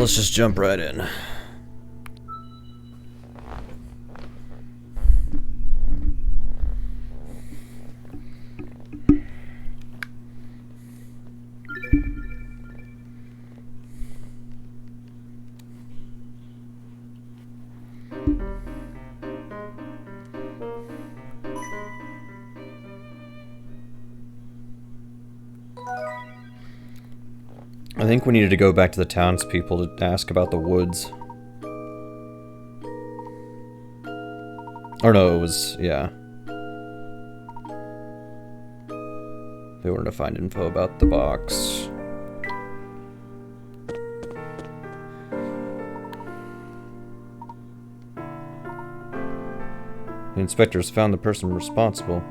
let's just jump right in. I think we needed to go back to the townspeople to ask about the woods. Or no, it was, yeah. They wanted to find info about the box. The inspectors found the person responsible.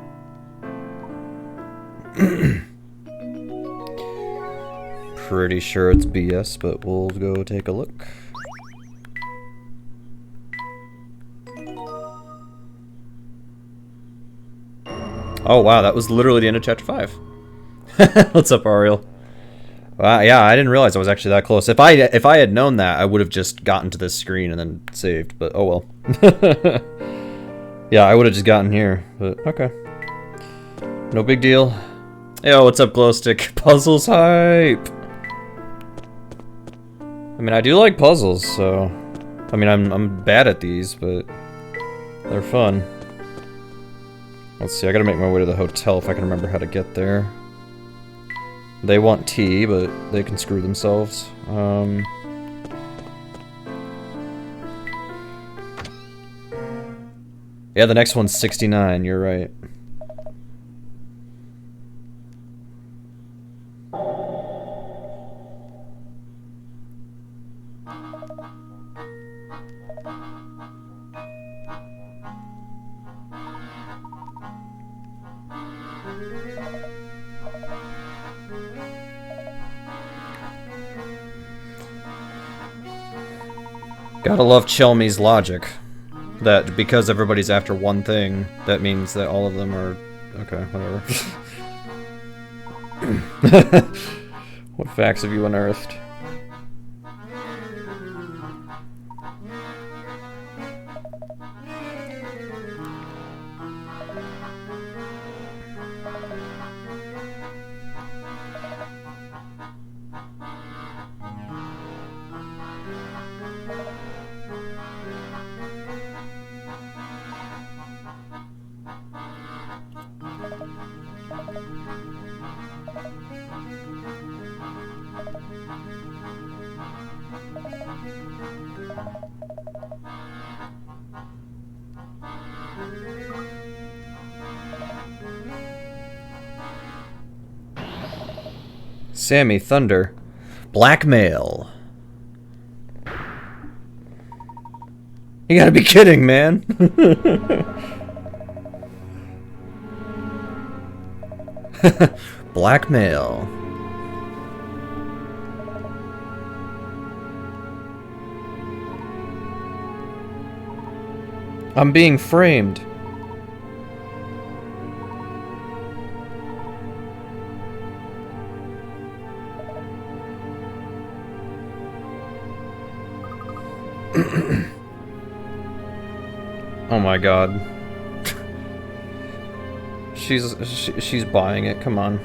Pretty sure it's BS, but we'll go take a look. Oh wow, that was literally the end of chapter 5. What's up, Ariel? Wow, yeah, I didn't realize I was actually that close. If I had known that, I would have just gotten to this screen and then saved, but oh well. Yeah, I would have just gotten here, but okay. No big deal. Yo, what's up, Glowstick? Puzzles hype! I mean, I do like puzzles, so... I mean, I'm bad at these, but... they're fun. Let's see, I gotta make my way to the hotel if I can remember how to get there. They want tea, but they can screw themselves. Yeah, the next one's 69, you're right. Gotta love Chelmy's logic. That because everybody's after one thing, that means that all of them are... okay, whatever. What facts have you unearthed? Sammy Thunder. Blackmail. You gotta be kidding, man. Blackmail. I'm being framed. Oh my god. She's buying it, come on.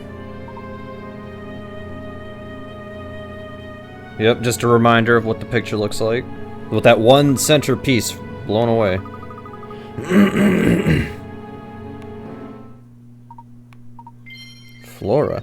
Yep, just a reminder of what the picture looks like. With that one centerpiece blown away. Flora.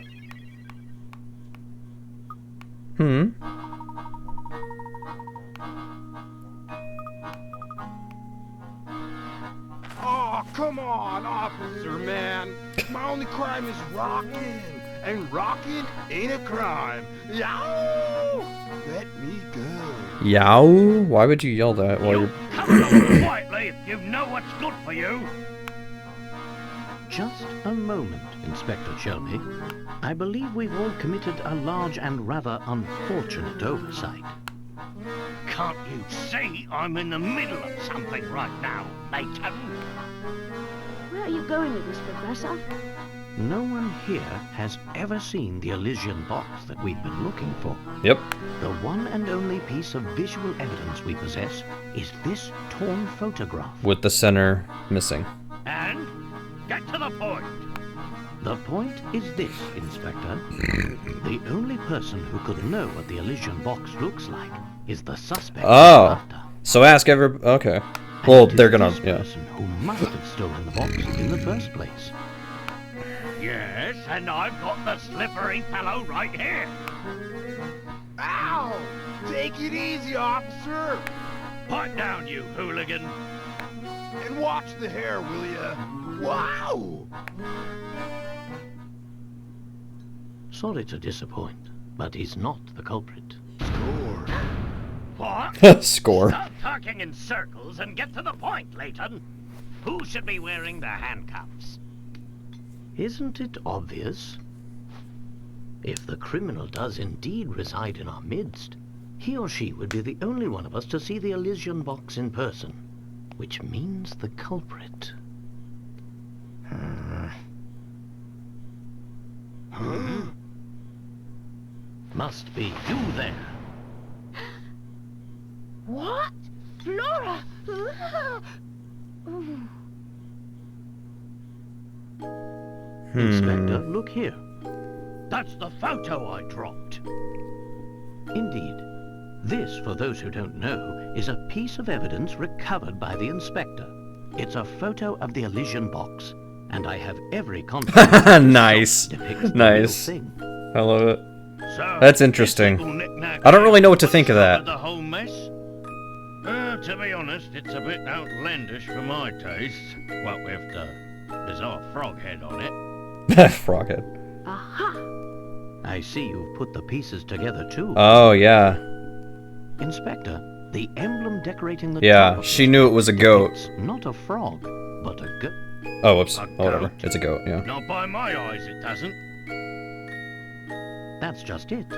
Oh, come on, officer, man. My only crime is rocking. And rocking ain't a crime. Yow! Let me go. Yow? Why would you yell that while you're... Come along quietly if you know what's good for you. Just a moment, Inspector Shelby. I believe we've all committed a large and rather unfortunate oversight. Can't you see I'm in the middle of something right now, Nathan? Where are you going with this, Professor? No one here has ever seen the Elysian box that we've been looking for. Yep. The one and only piece of visual evidence we possess is this torn photograph. With the center missing. And get to the point. The point is this, Inspector. The only person who could know what the Elysian box looks like is the suspect. Oh. So ask okay. Well, they're gonna, this yeah. person who must have stolen the box in the first place. Yes, and I've got the slippery fellow right here. Ow! Take it easy, officer! Pipe down, you hooligan. And watch the hair, will ya? Wow! Sorry to disappoint, but he's not the culprit. Score. What? Score. Stop talking in circles and get to the point, Layton. Who should be wearing the handcuffs? Isn't it obvious? If the criminal does indeed reside in our midst, he or she would be the only one of us to see the Elysian box in person, which means the culprit. Must be you there. What? Flora! Inspector, look here. That's the photo I dropped. Indeed. This, for those who don't know, is a piece of evidence recovered by the inspector. It's a photo of the Elysian box, and I have every confidence that this Nice. shot depicts the Nice. real thing. I love it. So, That's interesting. this little knick-knack I don't really know what to here think of that. started the whole mess? To be honest, it's a bit outlandish for my taste. What with the bizarre frog head on it. Froghead. Aha! I see you've put the pieces together too. Oh, yeah. Inspector, the emblem decorating the Yeah, top of she this knew it was a goat. depicts not a frog, but a goat. Oh, whoops. A Oh, whatever. goat? It's a goat, yeah. Not by my eyes, it doesn't. That's just it.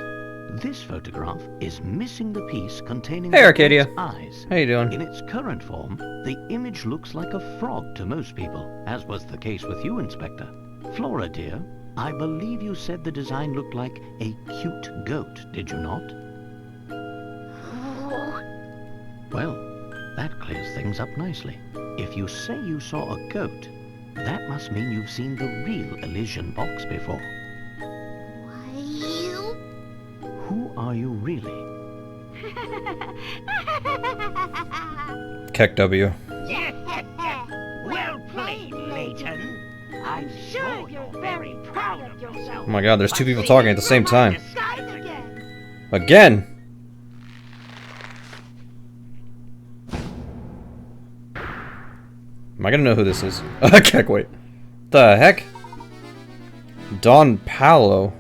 This photograph is missing the piece containing Hey, the Arcadia. goat's eyes. How you doing? In its current form, the image looks like a frog to most people, as was the case with you, Inspector. Flora, dear, I believe you said the design looked like a cute goat, did you not? Oh, Well, that clears things up nicely. If you say you saw a goat, that must mean you've seen the real Elysian box before. why you? Who are you really? Keck W. Well played, Layton. I'm sure you're very proud of yourself. Oh my god, there's two people talking at the same time. Guys again. Again! Am I gonna know who this is? Keck, wait. The heck? Don Paolo.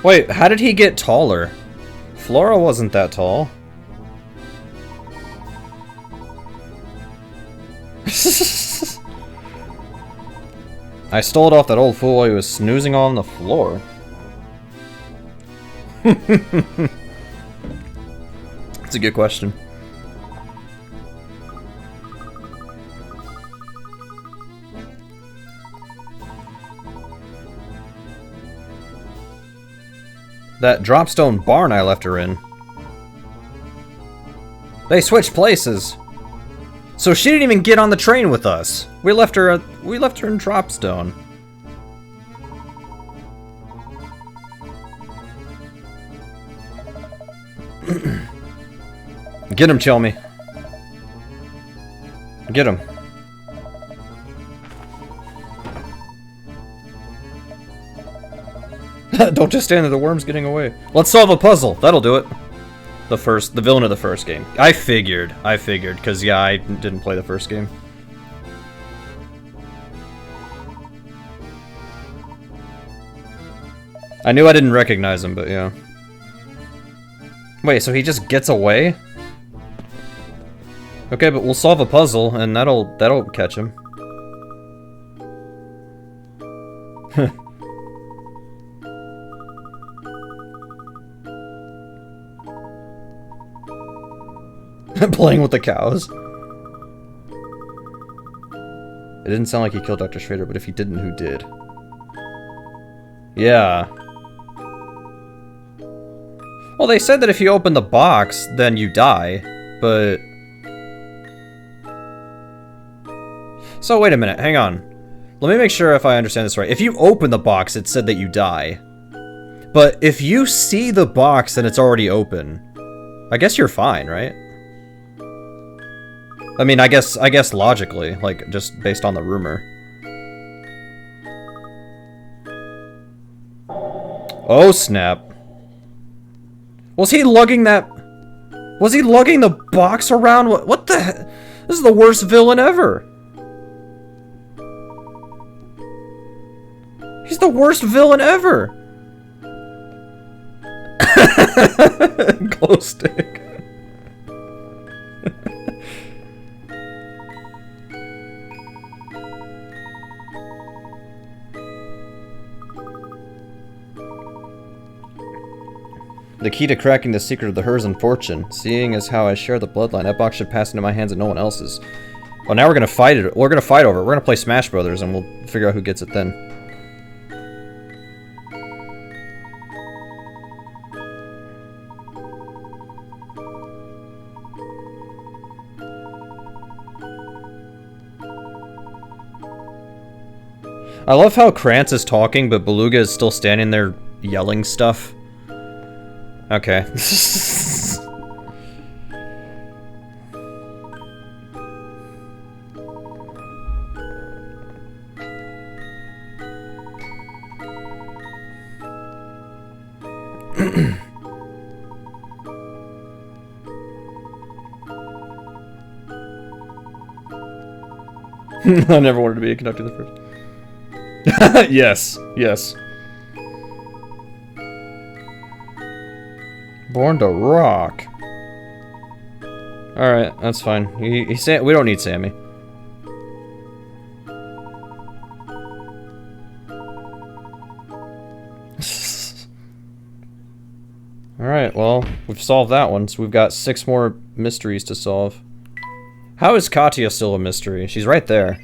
Wait, how did he get taller? Flora wasn't that tall. I stole it off that old fool while he was snoozing on the floor. That's a good question. That dropstone barn I left her in. They switched places. So she didn't even get on the train with us. We left her in Dropstone. Get him, Chelmy. Get him. Don't just stand there, the worm's getting away. Let's solve a puzzle. That'll do it. The villain of the first game. I figured, because yeah, I didn't play the first game. I knew I didn't recognize him, but yeah. Wait, so he just gets away? Okay, but we'll solve a puzzle, and that'll catch him. Playing with the cows. It didn't sound like he killed Dr. Schrader, but if he didn't, who did? Yeah. Well, they said that if you open the box, then you die, but... So, wait a minute, hang on. Let me make sure if I understand this right. If you open the box, it said that you die. But if you see the box, then it's already open. I guess you're fine, right? I mean, I guess logically, like, just based on the rumor. Oh, snap. Was he lugging that... Was he lugging the box around? What the heck? This is the worst villain ever. He's the worst villain ever. Glow stick. The key to cracking the secret of the Herzen fortune. Seeing as how I share the bloodline, that box should pass into my hands and no one else's. Oh, now we're gonna fight it. We're gonna fight over it. We're gonna play Smash Brothers and we'll figure out who gets it then. I love how Krantz is talking, but Beluga is still standing there yelling stuff. Okay. I never wanted to be a conductor the first. Yes, yes. Born to rock. Alright, that's fine. We don't need Sammy. Alright, well, we've solved that one, so we've got 6 more mysteries to solve. How is Katya still a mystery? She's right there.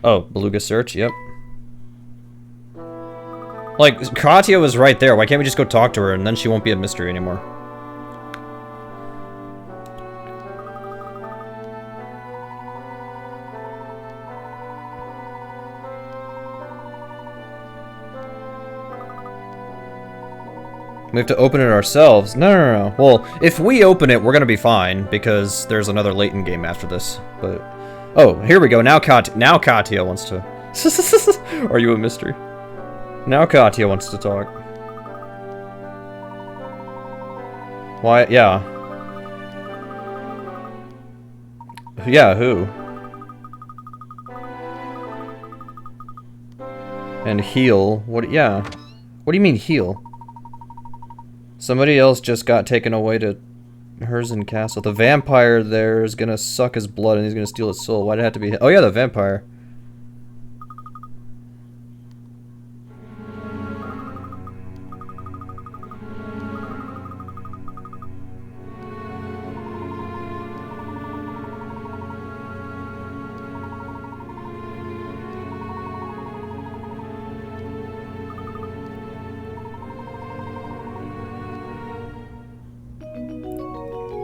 Oh, Beluga search, yep. Like, Katya was right there. Why can't we just go talk to her and then she won't be a mystery anymore? We have to open it ourselves. No. Well, if we open it, we're gonna be fine because there's another Layton game after this. But oh, here we go. Now Katya wants to. Are you a mystery? Now Katya wants to talk. Why? Yeah. Yeah, who? And heal. What? Yeah. What do you mean heal? Somebody else just got taken away to Herzen Castle. The vampire there is gonna suck his blood and he's gonna steal his soul. Why'd it have to be? Oh yeah, the vampire.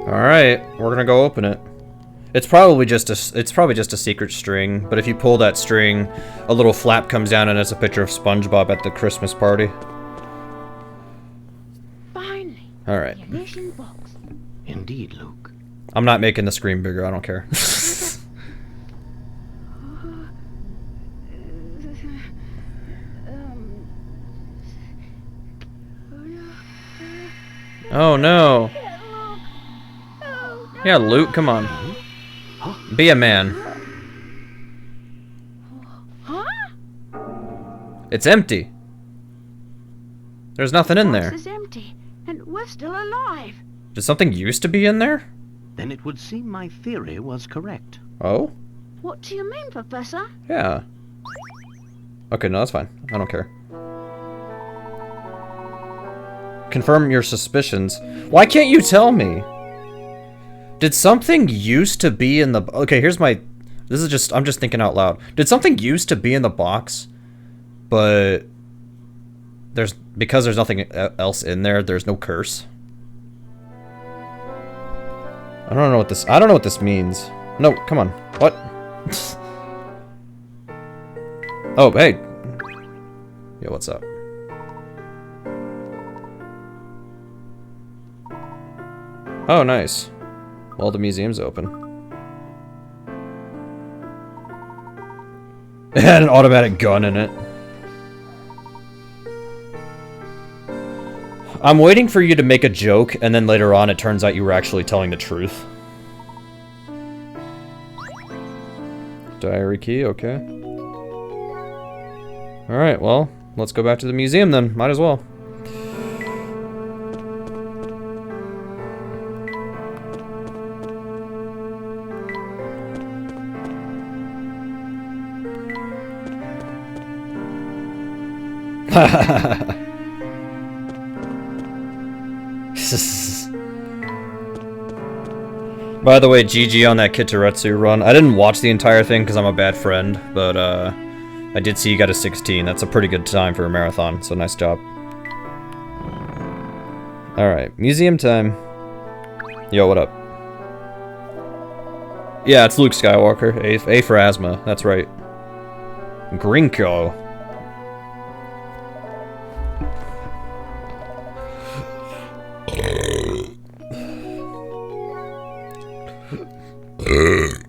Alright, we're gonna go open it. It's probably just a secret string, but if you pull that string, a little flap comes down and it's a picture of SpongeBob at the Christmas party. Finally. Alright. The ignition box. Indeed, Luke. I'm not making the screen bigger, I don't care. Oh no. Yeah, Luke, come on. Be a man. Huh? It's empty. There's nothing in The there. box is empty, and we're still alive. Did something used to be in there? Then it would seem my theory was correct. Oh? What do you mean, Professor? Yeah. Okay, no, that's fine. I don't care. Confirm your suspicions. Why can't you tell me? Did something used to be in the... Okay, here's my... This is just... I'm just thinking out loud. Did something used to be in the box, but... Because there's nothing else in there, there's no curse? I don't know what this means. No, come on. What? Oh, hey. Yeah, what's up? Oh, nice. Well, the museum's open. It had an automatic gun in it. I'm waiting for you to make a joke, and then later on it turns out you were actually telling the truth. Diary key, okay. Alright, well, let's go back to the museum then. Might as well. By the way, GG on that Kitaretsu run. I didn't watch the entire thing because I'm a bad friend, but I did see you got a 16. That's a pretty good time for a marathon, so nice job. Alright, museum time. Yo, what up? Yeah, it's Luke Skywalker. A for asthma, that's right. Grinko.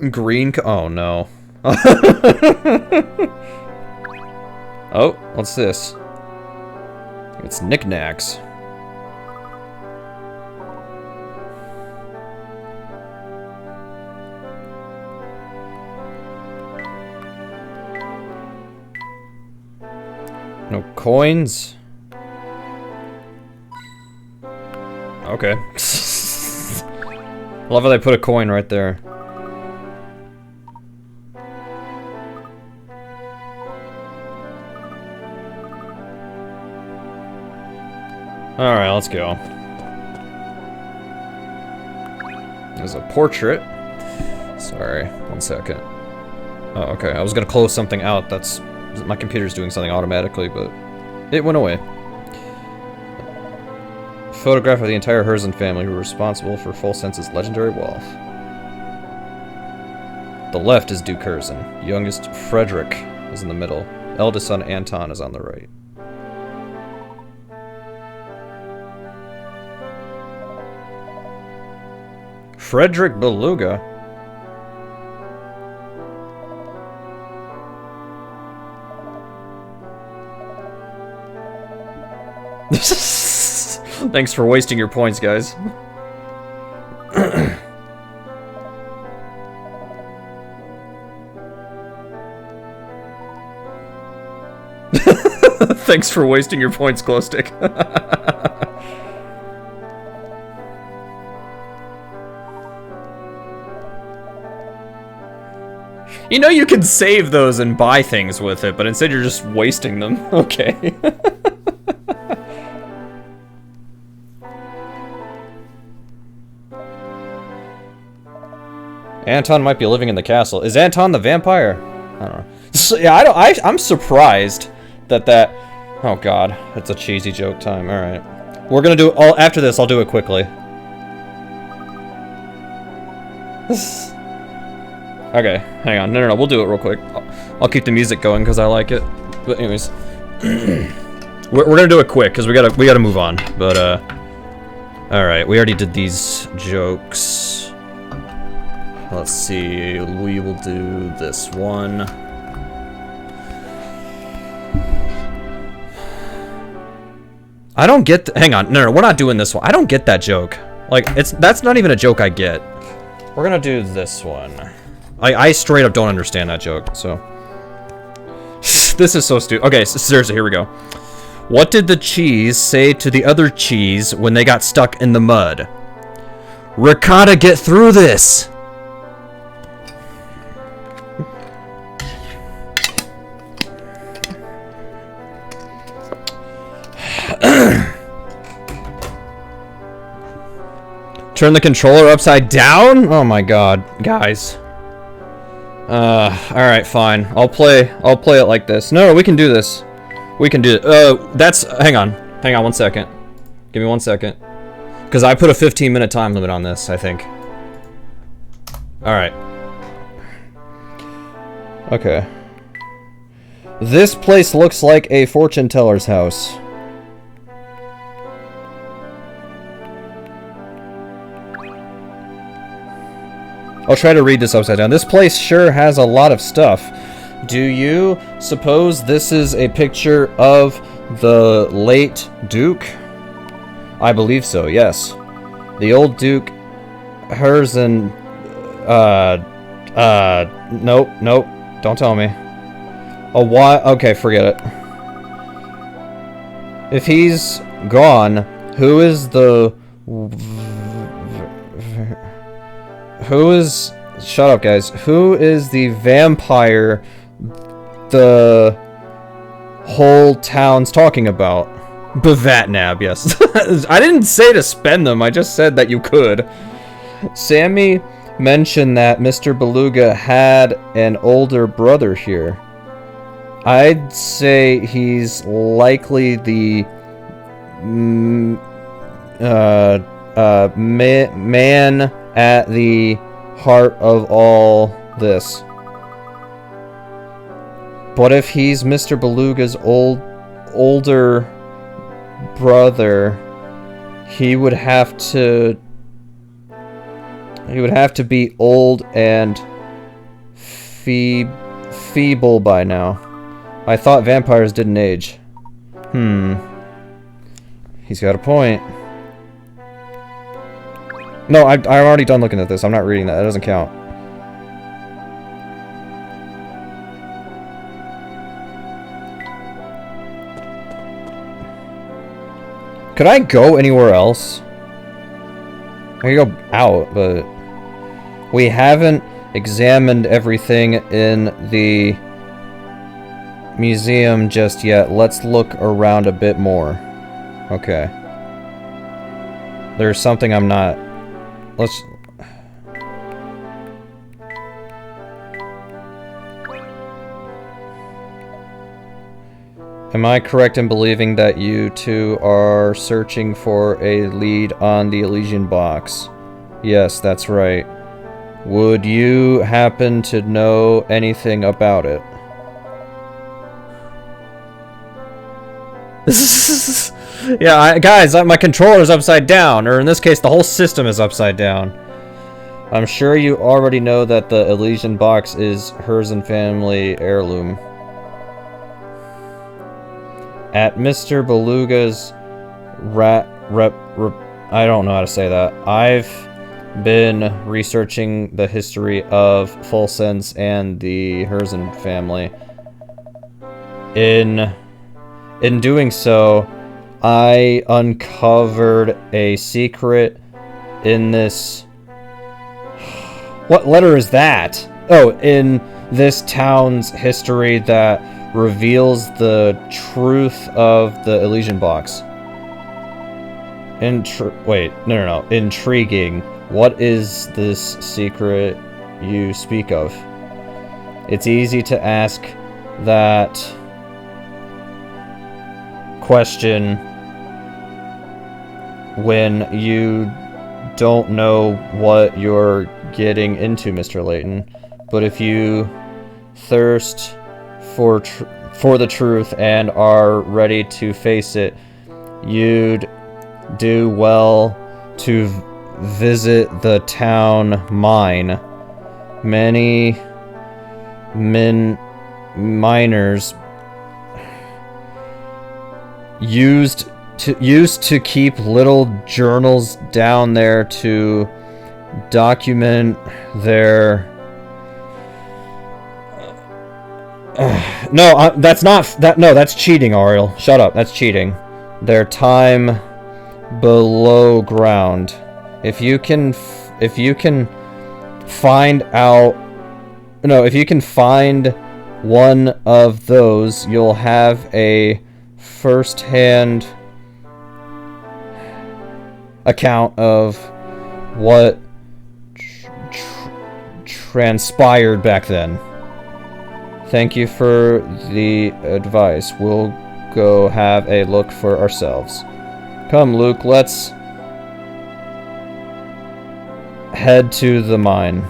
Green. Oh no. Oh, what's this? It's knickknacks. No coins. Okay. Love how they put a coin right there. Alright, let's go. There's a portrait. Sorry, 1 second. Oh, okay. I was gonna close something out. That's... My computer's doing something automatically, but... It went away. A photograph of the entire Herzen family who were responsible for Full Sense's legendary wealth. The left is Duke Herzen. Youngest Frederick is in the middle. Eldest son Anton is on the right. Frederick Beluga? Thanks for wasting your points, guys. Thanks for wasting your points, Glowstick. You know you can save those and buy things with it, but instead you're just wasting them. Okay. Anton might be living in the castle. Is Anton the vampire? I don't know. So, yeah, I'm surprised that... Oh god, it's a cheesy joke time. Alright. We're gonna do it all... After this, I'll do it quickly. Okay, hang on. No, we'll do it real quick. I'll keep the music going because I like it. But anyways, we're gonna do it quick because we gotta move on. But all right, we already did these jokes. Let's see. We will do this one. I don't get. Hang on. No, we're not doing this one. I don't get that joke. Like, that's not even a joke I get. We're gonna do this one. I straight up don't understand that joke, so... This is so stupid. Okay, so seriously, here we go. What did the cheese say to the other cheese when they got stuck in the mud? Ricotta, get through this! Turn the controller upside down? Oh my god, guys. Alright, fine. I'll play it like this. No, we can do this. We can do it. Hang on 1 second. Give me 1 second. Because I put a 15-minute time limit on this, I think. Alright. Okay. This place looks like a fortune teller's house. I'll try to read this upside down. This place sure has a lot of stuff. Do you suppose this is a picture of the late Duke? I believe so, yes. The old Duke, hers and... nope, don't tell me. Okay, forget it. If he's gone, who is the... Shut up, guys. Who is the vampire the whole town's talking about? Bavatnab, yes. I didn't say to spend them, I just said that you could. Sammy mentioned that Mr. Beluga had an older brother here. I'd say he's likely the man at the heart of all this. But if he's Mr. Beluga's older brother, he would have to be old and feeble by now. I thought vampires didn't age. He's got a point. No, I'm already done looking at this. I'm not reading that. That doesn't count. Could I go anywhere else? I could go out, but... We haven't examined everything in the museum just yet. Let's look around a bit more. Okay. There's something I'm not... Let's... Am I correct in believing that you two are searching for a lead on the Elysian box? Yes, that's right. Would you happen to know anything about it? Yeah, guys, my controller's upside down, or in this case, the whole system is upside down. I'm sure you already know that the Elysian box is hers and family heirloom. At Mr. Beluga's I don't know how to say that. I've been researching the history of Full Sense and the Herzen family. In doing so, I uncovered a secret in this... What letter is that? Oh, in this town's history that reveals the truth of the Elysian box. Wait, no. Intriguing. What is this secret you speak of? It's easy to ask that question when you don't know what you're getting into, Mr. Layton. But if you thirst for the truth and are ready to face it, you'd do well to visit the town mine. Many miners used to keep little journals down there to document their... No, that's not... No, that's cheating, Ariel. Shut up, that's cheating. Their time below ground. If you can find one of those, you'll have a first-hand account of what transpired back then. Thank you for the advice. We'll go have a look for ourselves. Come, Luke, let's head to the mine.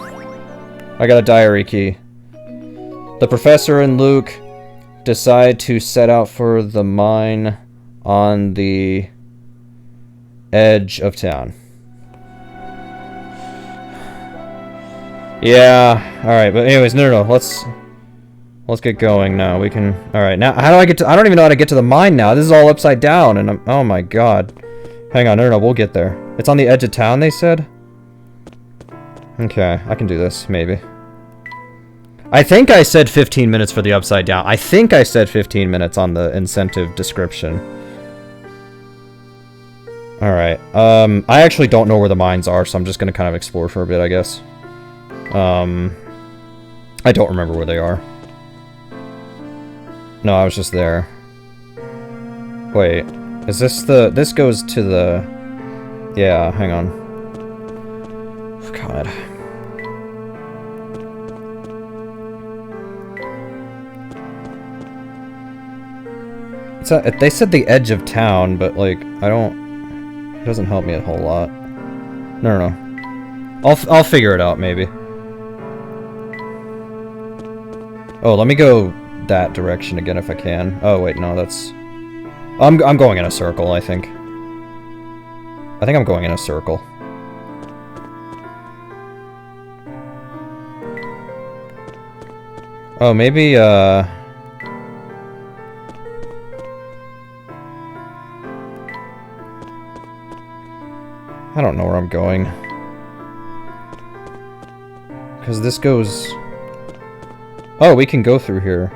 I got a diary key. The professor and Luke decide to set out for the mine on the edge of town. Yeah, alright, but anyways, no, let's get going now. We can, alright, now, how do I get to, I don't even know how to get to the mine now. This is all upside down, and I'm, oh my god. Hang on, no, we'll get there. It's on the edge of town, they said? Okay, I can do this, maybe. I think I said 15 minutes for the upside down. I think I said 15 minutes on the incentive description. Alright, I actually don't know where the mines are, so I'm just gonna kind of explore for a bit, I guess. I don't remember where they are. No, I was just there. Wait, is this the... This goes to the... Yeah, hang on. God. They said the edge of town, but, like, I don't... It doesn't help me a whole lot. No. I'll figure it out, maybe. Oh, let me go that direction again if I can. Oh, wait, no, that's... I'm going in a circle, I think. I think I'm going in a circle. Oh, maybe, I don't know where I'm going. Because this goes... Oh, we can go through here.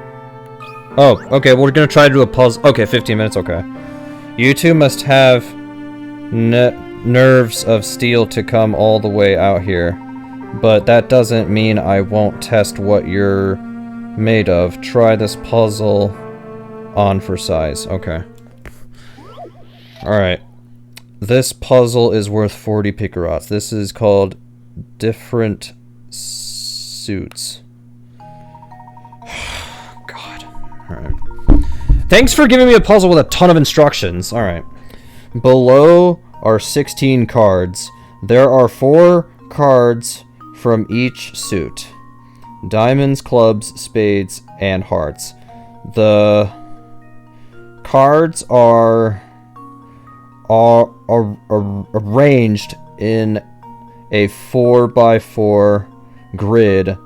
Oh, okay, we're gonna try to do a puzzle. Okay, 15 minutes, okay. You two must have nerves of steel to come all the way out here. But that doesn't mean I won't test what you're made of. Try this puzzle on for size. Okay. Alright. This puzzle is worth 40 picarots. This is called different suits. God. Alright. Thanks for giving me a puzzle with a ton of instructions. Alright. Below are 16 cards. There are 4 cards from each suit. Diamonds, clubs, spades, and hearts. The cards are arranged in a 4x4 grid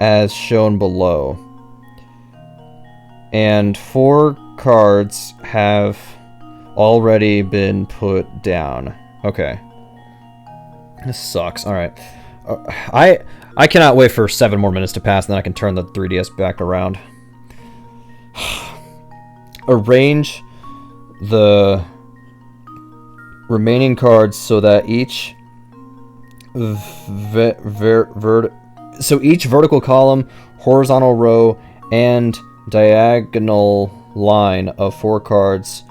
as shown below. And 4 cards have already been put down. Okay. This sucks. Alright. I cannot wait for 7 more minutes to pass, and then I can turn the 3DS back around. Arrange the remaining cards so that each each vertical column, horizontal row, and diagonal line of 4 cards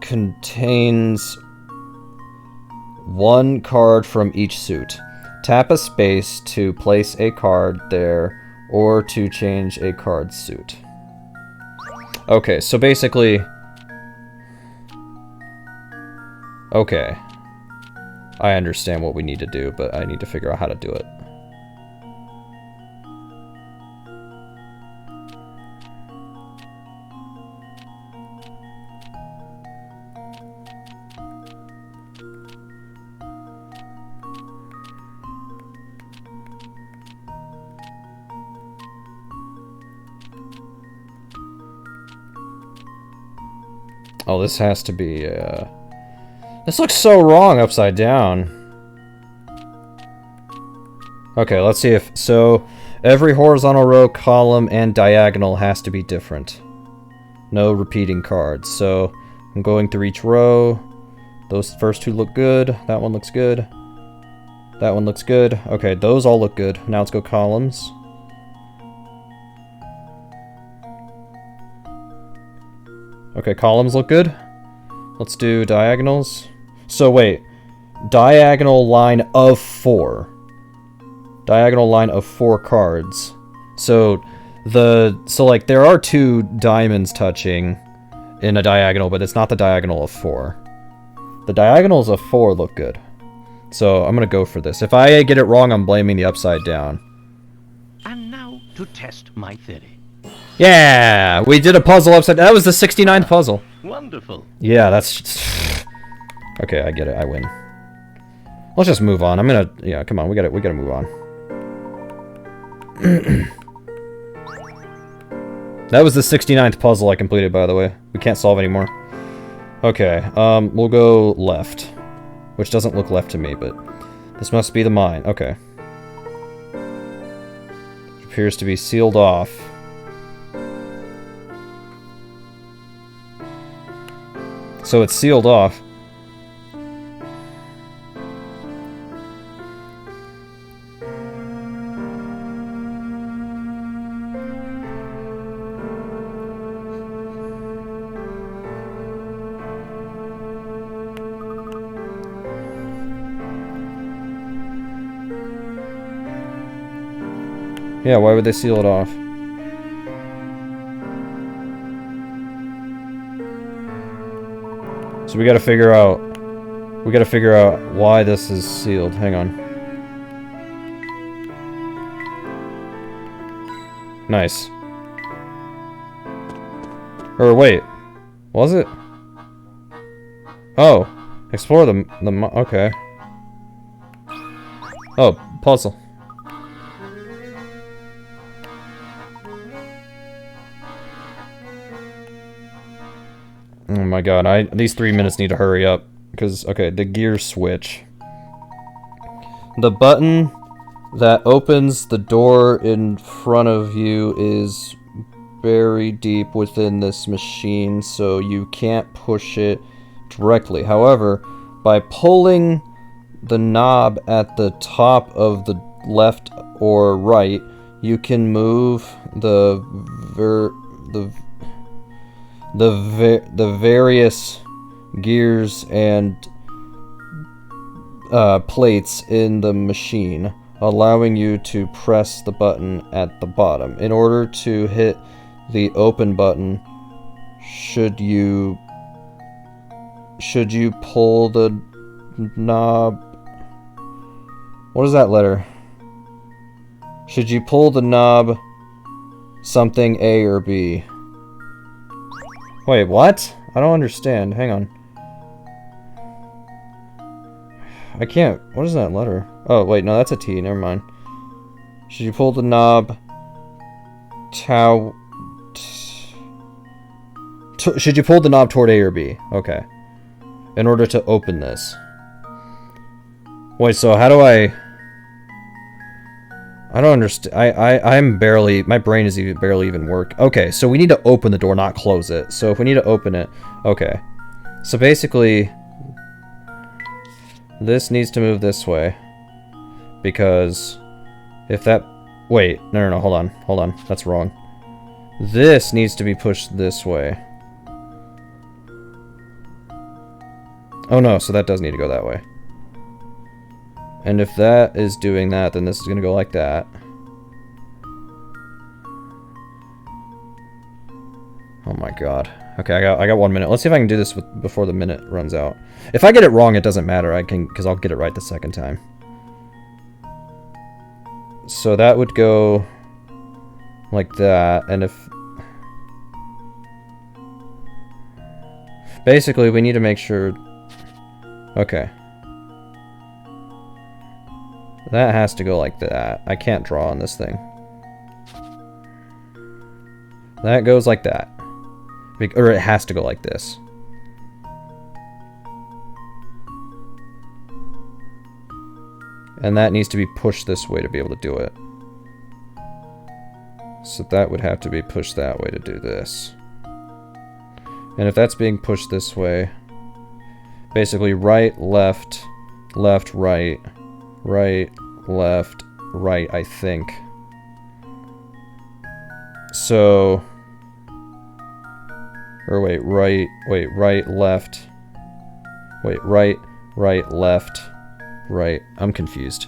contains 1 card from each suit. Tap a space to place a card there or to change a card's suit. Okay, so basically... Okay. I understand what we need to do, but I need to figure out how to do it. Oh, this has to be, This looks so wrong upside down. Okay, let's see if... So, every horizontal row, column, and diagonal has to be different. No repeating cards. So, I'm going through each row. Those first 2 look good. That one looks good. That one looks good. Okay, those all look good. Now let's go columns. Okay, columns look good. Let's do diagonals. So wait, diagonal line of 4. Diagonal line of 4 cards. So like there are 2 diamonds touching in a diagonal, but it's not the diagonal of 4. The diagonals of 4 look good. So I'm gonna go for this. If I get it wrong, I'm blaming the upside down. And now to test my theory. Yeah, we did a puzzle upside down. That was the 69th puzzle. Wonderful. Yeah, that's... Okay, I get it. I win. Let's just move on. Yeah, come on. We gotta move on. That was the 69th puzzle I completed, by the way. We can't solve anymore. Okay, we'll go left. Which doesn't look left to me, but... This must be the mine. Okay. It appears to be sealed off. So it's sealed off. Yeah, why would they seal it off? So we gotta figure out why this is sealed. Hang on. Nice. Or wait. Was it? Oh. Explore okay. Oh, puzzle. Oh my god, these 3 minutes need to hurry up. Because, okay, the gear switch. The button that opens the door in front of you is buried deep within this machine, so you can't push it directly. However, by pulling the knob at the top of the left or right, you can move the various gears and plates in the machine, allowing you to press the button at the bottom. In order to hit the open button, should you pull the knob? What is that letter? Should you pull the knob something A or B? Wait, what? I don't understand. Hang on. I can't... What is that letter? Oh, wait, no, that's a T. Never mind. Should you pull the knob... should you pull the knob toward A or B? Okay. In order to open this. Wait, so how do I don't understand. I'm barely... My brain is barely even work. Okay, so we need to open the door, not close it. So if we need to open it... Okay. So basically... This needs to move this way. Because... If that... Wait. No, hold on. Hold on. That's wrong. This needs to be pushed this way. Oh no, so that does need to go that way. And if that is doing that, then this is going to go like that. Oh my god. Okay, I got 1 minute. Let's see if I can do this before the minute runs out. If I get it wrong, it doesn't matter. Because I'll get it right the second time. So that would go like that, and if... Basically, we need to make sure... Okay. That has to go like that. I can't draw on this thing. That goes like that. Or it has to go like this. And that needs to be pushed this way to be able to do it. So that would have to be pushed that way to do this. And if that's being pushed this way, basically right, left, left, right, right, left, right, I think. So... Or wait, right, left. Wait, right, right, left, right. I'm confused.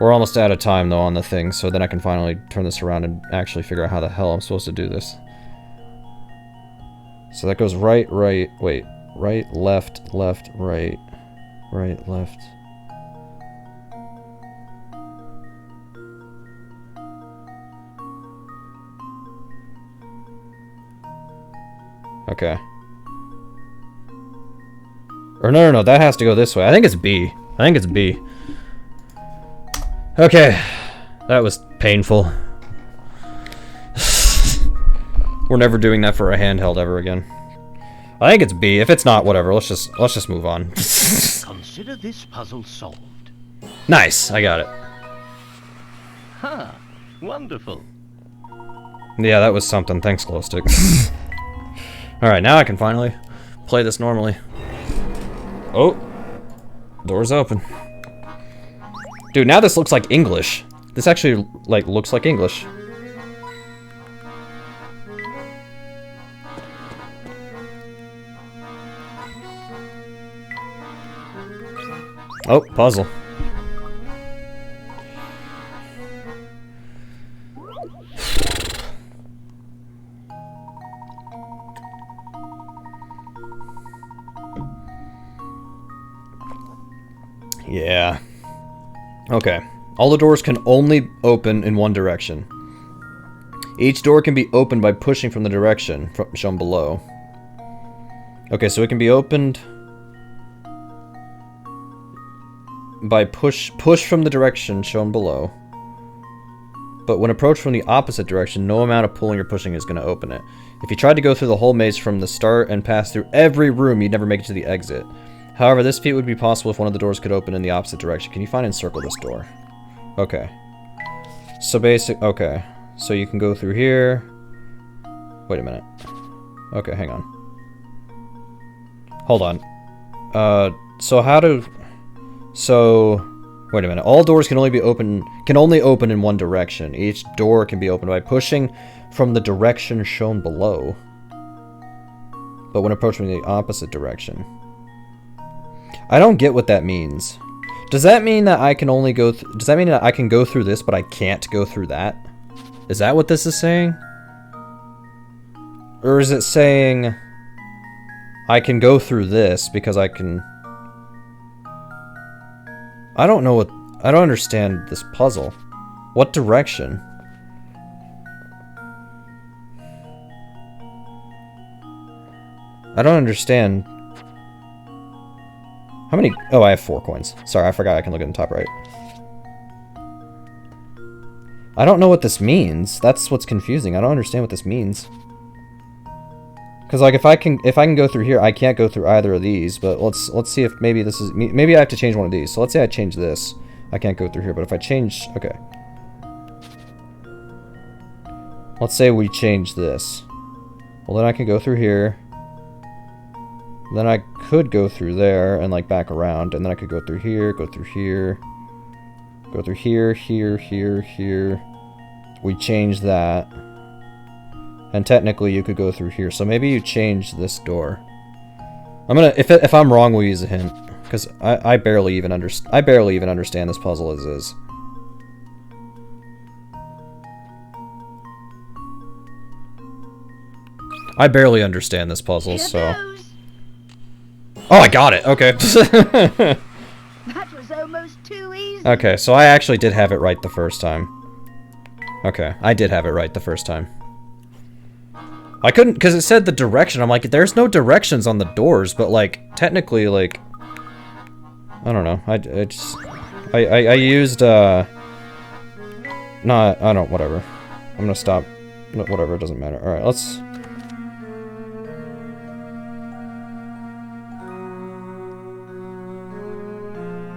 We're almost out of time, though, on the thing, so then I can finally turn this around and actually figure out how the hell I'm supposed to do this. So that goes right, right, wait. Right, left, left, right. Right, left. Okay. Or no, that has to go this way. I think it's B. I think it's B. Okay. That was painful. We're never doing that for a handheld ever again. I think it's B. If it's not, whatever. Let's just move on. Consider this puzzle solved. Nice. I got it. Ha! Wonderful. Yeah, that was something. Thanks, Glowstick. Alright, now I can finally play this normally. Oh. Door's open. Dude, now this looks like English. This actually, like, looks like English. Oh, puzzle. Yeah. Okay. All the doors can only open in one direction. Each door can be opened by pushing from the direction shown below. Okay, so it can be opened by push from the direction shown below. But when approached from the opposite direction, no amount of pulling or pushing is going to open it. If you tried to go through the whole maze from the start and pass through every room, you'd never make it to the exit. However, this feat would be possible if one of the doors could open in the opposite direction. Can you find and circle this door? Okay. So okay. So you can go through here. Wait a minute. Okay, hang on. Hold on. Wait a minute. All doors can only open in one direction. Each door can be opened by pushing from the direction shown below. But when approaching the opposite direction. I don't get what that means. Does that mean that I can only go does that mean that I can go through this but I can't go through that? Is that what this is saying? Or is it saying I can go through this because I can... I don't understand this puzzle. What direction? I don't understand. How many? Oh, I have 4 coins. Sorry, I forgot I can look at the top right. I don't know what this means. That's what's confusing. I don't understand what this means. Because like if I can go through here, I can't go through either of these. But let's see if maybe this is maybe I have to change one of these. So let's say I change this. I can't go through here. But if I change, okay. Let's say we change this. Well, then I can go through here. Then I could go through there and like back around, and then I could go through here, go through here, go through here, here, here, here. We change that. And technically you could go through here. So maybe you change this door. I'm gonna, if I'm wrong, we'll use a hint. Because I barely even understand this puzzle as is. I barely understand this puzzle, so... Oh, I got it! Okay. That was almost too easy. Okay, so I actually did have it right the first time. Okay, I did have it right the first time. I couldn't, because it said the direction. I'm like, there's no directions on the doors, but like, technically, like... I don't know. I used, no, I don't, whatever. I'm gonna stop. Whatever, it doesn't matter. Alright, let's...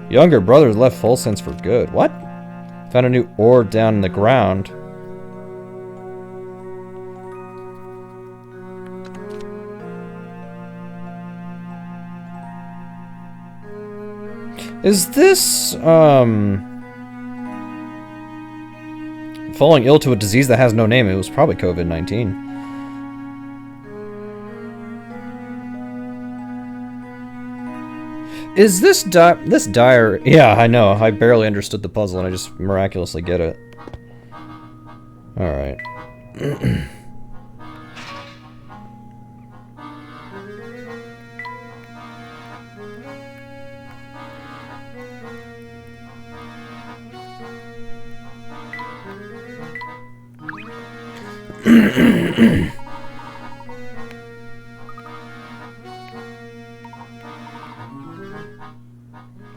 Younger brother left Full Sense for good. What? Found a new ore down in the ground. Is this, falling ill to a disease that has no name? It was probably COVID-19. Is this dire? Yeah, I know. I barely understood the puzzle, and I just miraculously get it. All right.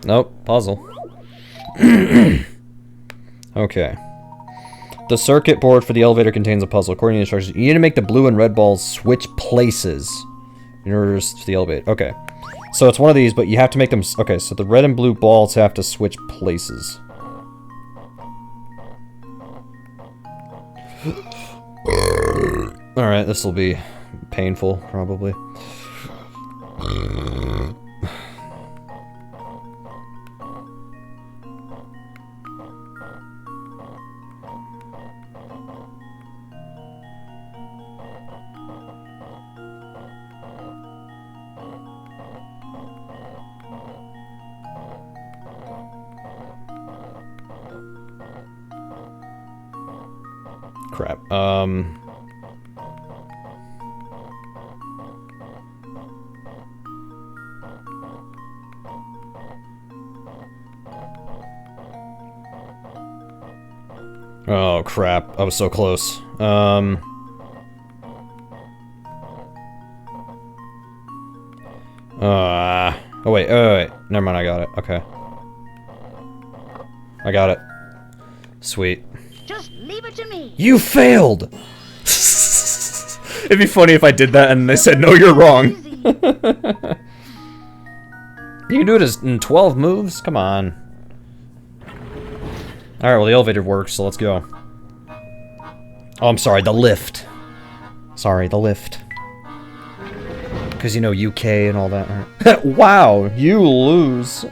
Nope, puzzle. Okay. The circuit board for the elevator contains a puzzle. According to the instructions, you need to make the blue and red balls switch places in order to the elevator. Okay. So it's one of these, but you have to make them... Okay, so the red and blue balls have to switch places. Alright, this will be painful, probably. Crap. Oh, crap. I was so close. Oh, wait. Oh, wait. Never mind, I got it. Okay. I got it. Sweet. Just leave it to me. You failed! It'd be funny if I did that and they said, no, you're wrong. You can do it in 12 moves? Come on. Alright, well, the elevator works, so let's go. Oh, I'm sorry, the lift. Sorry, the lift. Because, you know, UK and all that. Right? Wow, you lose.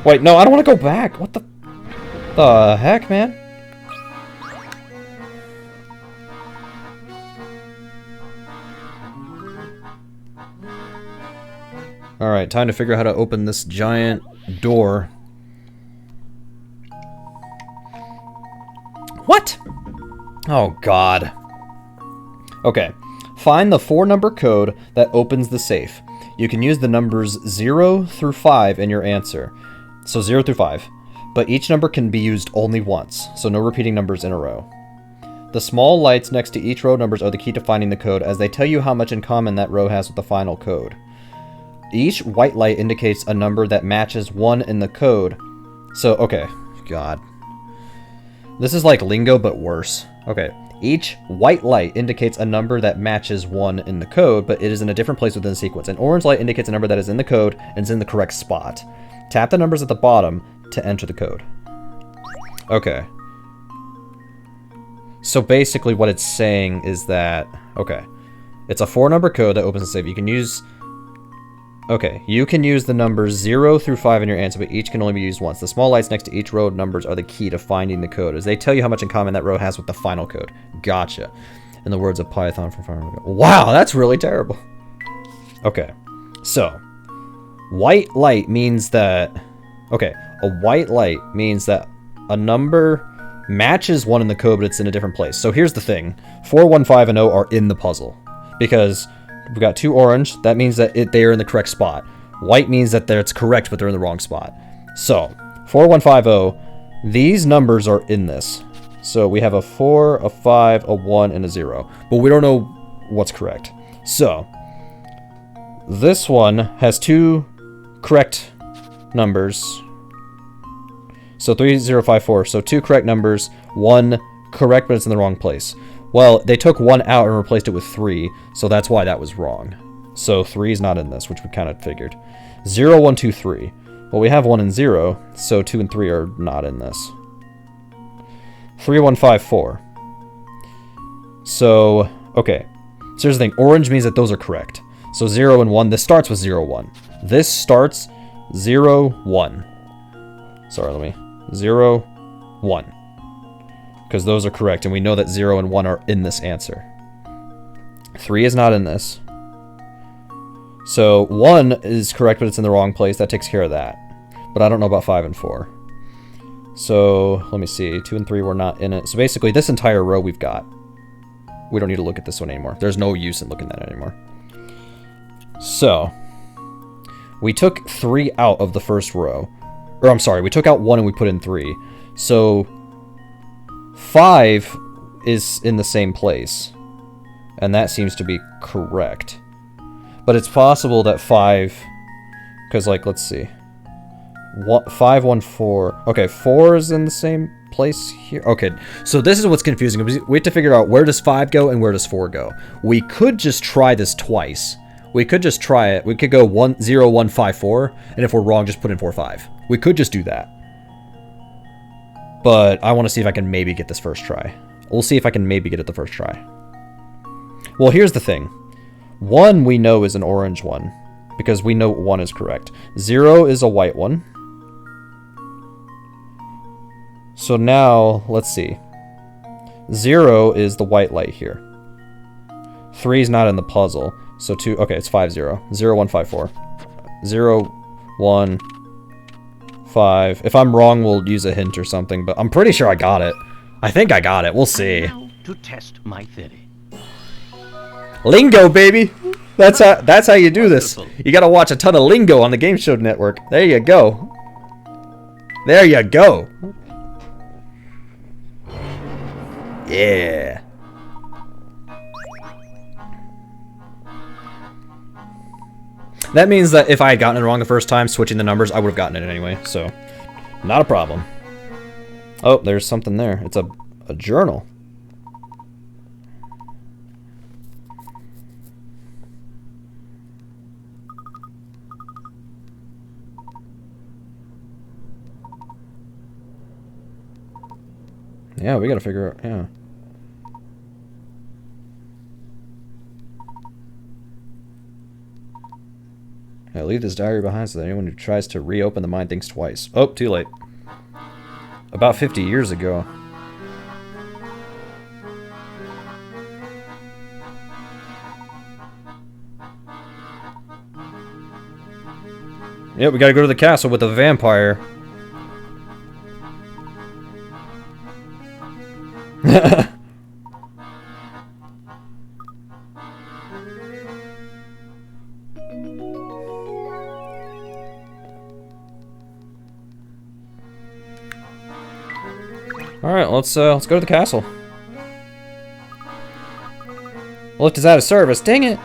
Wait, no, I don't want to go back. What the heck, man? Alright, time to figure out how to open this giant door. What? Oh, God. Okay. Find the 4-number code that opens the safe. You can use the numbers 0 through 5 in your answer. So 0 through 5. But each number can be used only once, so no repeating numbers in a row. The small lights next to each row numbers are the key to finding the code, as they tell you how much in common that row has with the final code. Each white light indicates a number that matches 1 in the code. So, okay. God. This is like lingo, but worse. Okay. Each white light indicates a number that matches 1 in the code, but it is in a different place within the sequence. An orange light indicates a number that is in the code and is in the correct spot. Tap the numbers at the bottom to enter the code. Okay. So basically what it's saying is that... Okay. It's a 4-number code that opens the safe. You can use... Okay, you can use the numbers 0 through 5 in your answer, but each can only be used once. The small lights next to each row numbers are the key to finding the code, as they tell you how much in common that row has with the final code. Gotcha. In the words of Python from Farmer. Wow, that's really terrible. Okay, so white light means that... Okay, a white light means that a number matches 1 in the code, but it's in a different place. So here's the thing. 4, 1, 5, and 0 are in the puzzle, because... We've got 2 orange. That means that they are in the correct spot. White means that it's correct, but they're in the wrong spot. So, 4, 1, 5, 0. These numbers are in this. So we have a 4, a 5, a 1, and a 0. But we don't know what's correct. So, this one has 2 correct numbers. So 3, 0, 5, 4. So 2 correct numbers. 1 correct, but it's in the wrong place. Well, they took 1 out and replaced it with 3, so that's why that was wrong. So 3 is not in this, which we kind of figured. 0, 1, 2, 3. Well, we have 1 and 0, so 2 and 3 are not in this. 3, 1, 5, 4. So, okay. So here's the thing. Orange means that those are correct. So 0 and 1. This starts with 0, 1. This starts 0, 1. Sorry, let me... 0, 1. Because those are correct, and we know that 0 and 1 are in this answer. 3 is not in this. So 1 is correct, but it's in the wrong place. That takes care of that. But I don't know about 5 and 4. So let me see. 2 and 3 were not in it. So basically, this entire row we've got. We don't need to look at this one anymore. There's no use in looking at that anymore. So we took 3 out of the first row. Or I'm sorry, we took out 1 and we put in 3. So 5 is in the same place. And that seems to be correct. But it's possible that 5... Because, like, let's see. 5, 1, 4. Okay, 4 is in the same place here. Okay, so this is what's confusing. We have to figure out where does 5 go and where does 4 go. We could just try this twice. We could just try it. We could go 1, 0, 1, 5, 4. And if we're wrong, just put in 4, 5. We could just do that. But I want to see if I can maybe get this first try. We'll see if I can maybe get it the first try. Well, here's the thing. 1 we know is an orange one, because we know 1 is correct. 0 is a white one. So now, let's see. 0 is the white light here. 3 is not in the puzzle. So 2, okay, it's 5, 0. 0, 1, 5, 4. 0, 1, 5. If I'm wrong, we'll use a hint or something, but I'm pretty sure I got it. I think I got it. We'll see. Now to test my theory. Lingo, baby! That's how you do this. You gotta watch a ton of Lingo on the Game Show Network. There you go. There you go. Yeah. That means that if I had gotten it wrong the first time, switching the numbers, I would have gotten it anyway, so not a problem. Oh, there's something there. It's a journal. Yeah, we gotta figure out, yeah. Yeah, leave this diary behind so that anyone who tries to reopen the mind thinks twice. Oh, too late. About 50 years ago. Yep, we gotta go to the castle with the vampire. Alright, let's go to the castle. Lift is out of service. Dang it!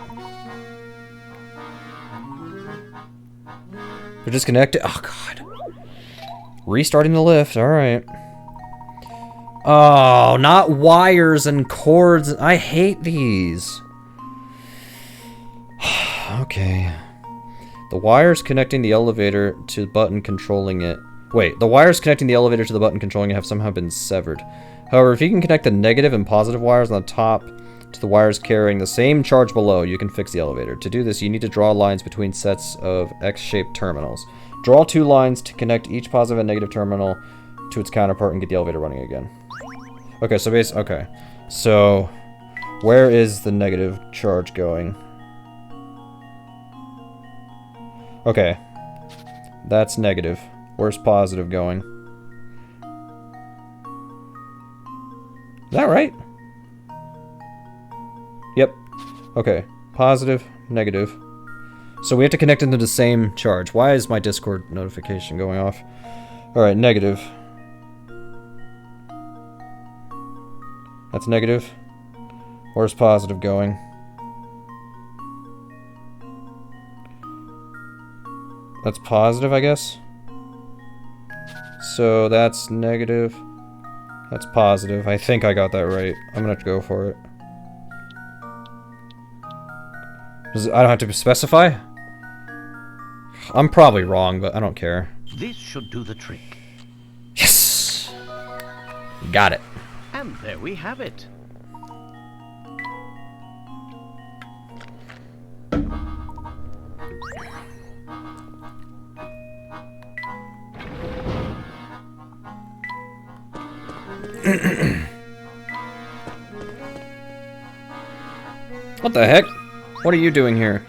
They're disconnected. Oh god. Restarting the lift. Alright. Oh, not wires and cords. I hate these. Okay. The wires connecting the elevator to the button controlling it. Wait, the wires connecting the elevator to the button controlling it have somehow been severed. However, if you can connect the negative and positive wires on the top to the wires carrying the same charge below, you can fix the elevator. To do this, you need to draw lines between sets of X-shaped terminals. Draw 2 lines to connect each positive and negative terminal to its counterpart and get the elevator running again. Okay, so okay. So, where is the negative charge going? Okay. That's negative. Where's positive going? Is that right? Yep. Okay. Positive, negative. So we have to connect into the same charge. Why is my Discord notification going off? Alright, negative. That's negative. Where's positive going? That's positive, I guess. So that's negative. That's positive. I think I got that right. I'm gonna have to go for it. I don't have to specify? I'm probably wrong, but I don't care. This should do the trick. Yes! Got it. And there we have it. What the heck? What are you doing here?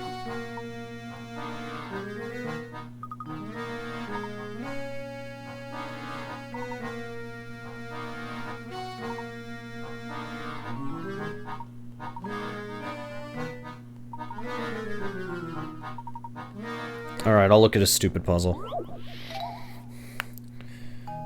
Alright, I'll look at a stupid puzzle.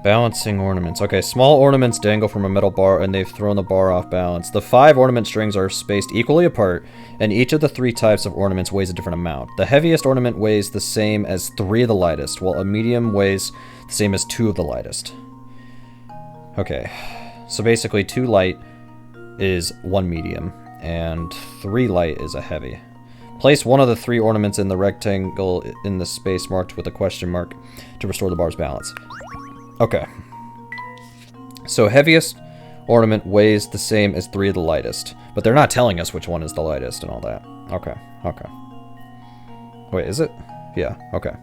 Balancing ornaments. Okay, small ornaments dangle from a metal bar and they've thrown the bar off balance. The 5 ornament strings are spaced equally apart, and each of the 3 types of ornaments weighs a different amount. The heaviest ornament weighs the same as 3 of the lightest, while a medium weighs the same as 2 of the lightest. Okay, so basically 2 light is 1 medium, and 3 light is a heavy. Place one of the 3 ornaments in the rectangle in the space marked with a question mark to restore the bar's balance. Okay. So heaviest ornament weighs the same as 3 of the lightest. But they're not telling us which one is the lightest and all that. Okay, okay. Wait, is it? Yeah, okay.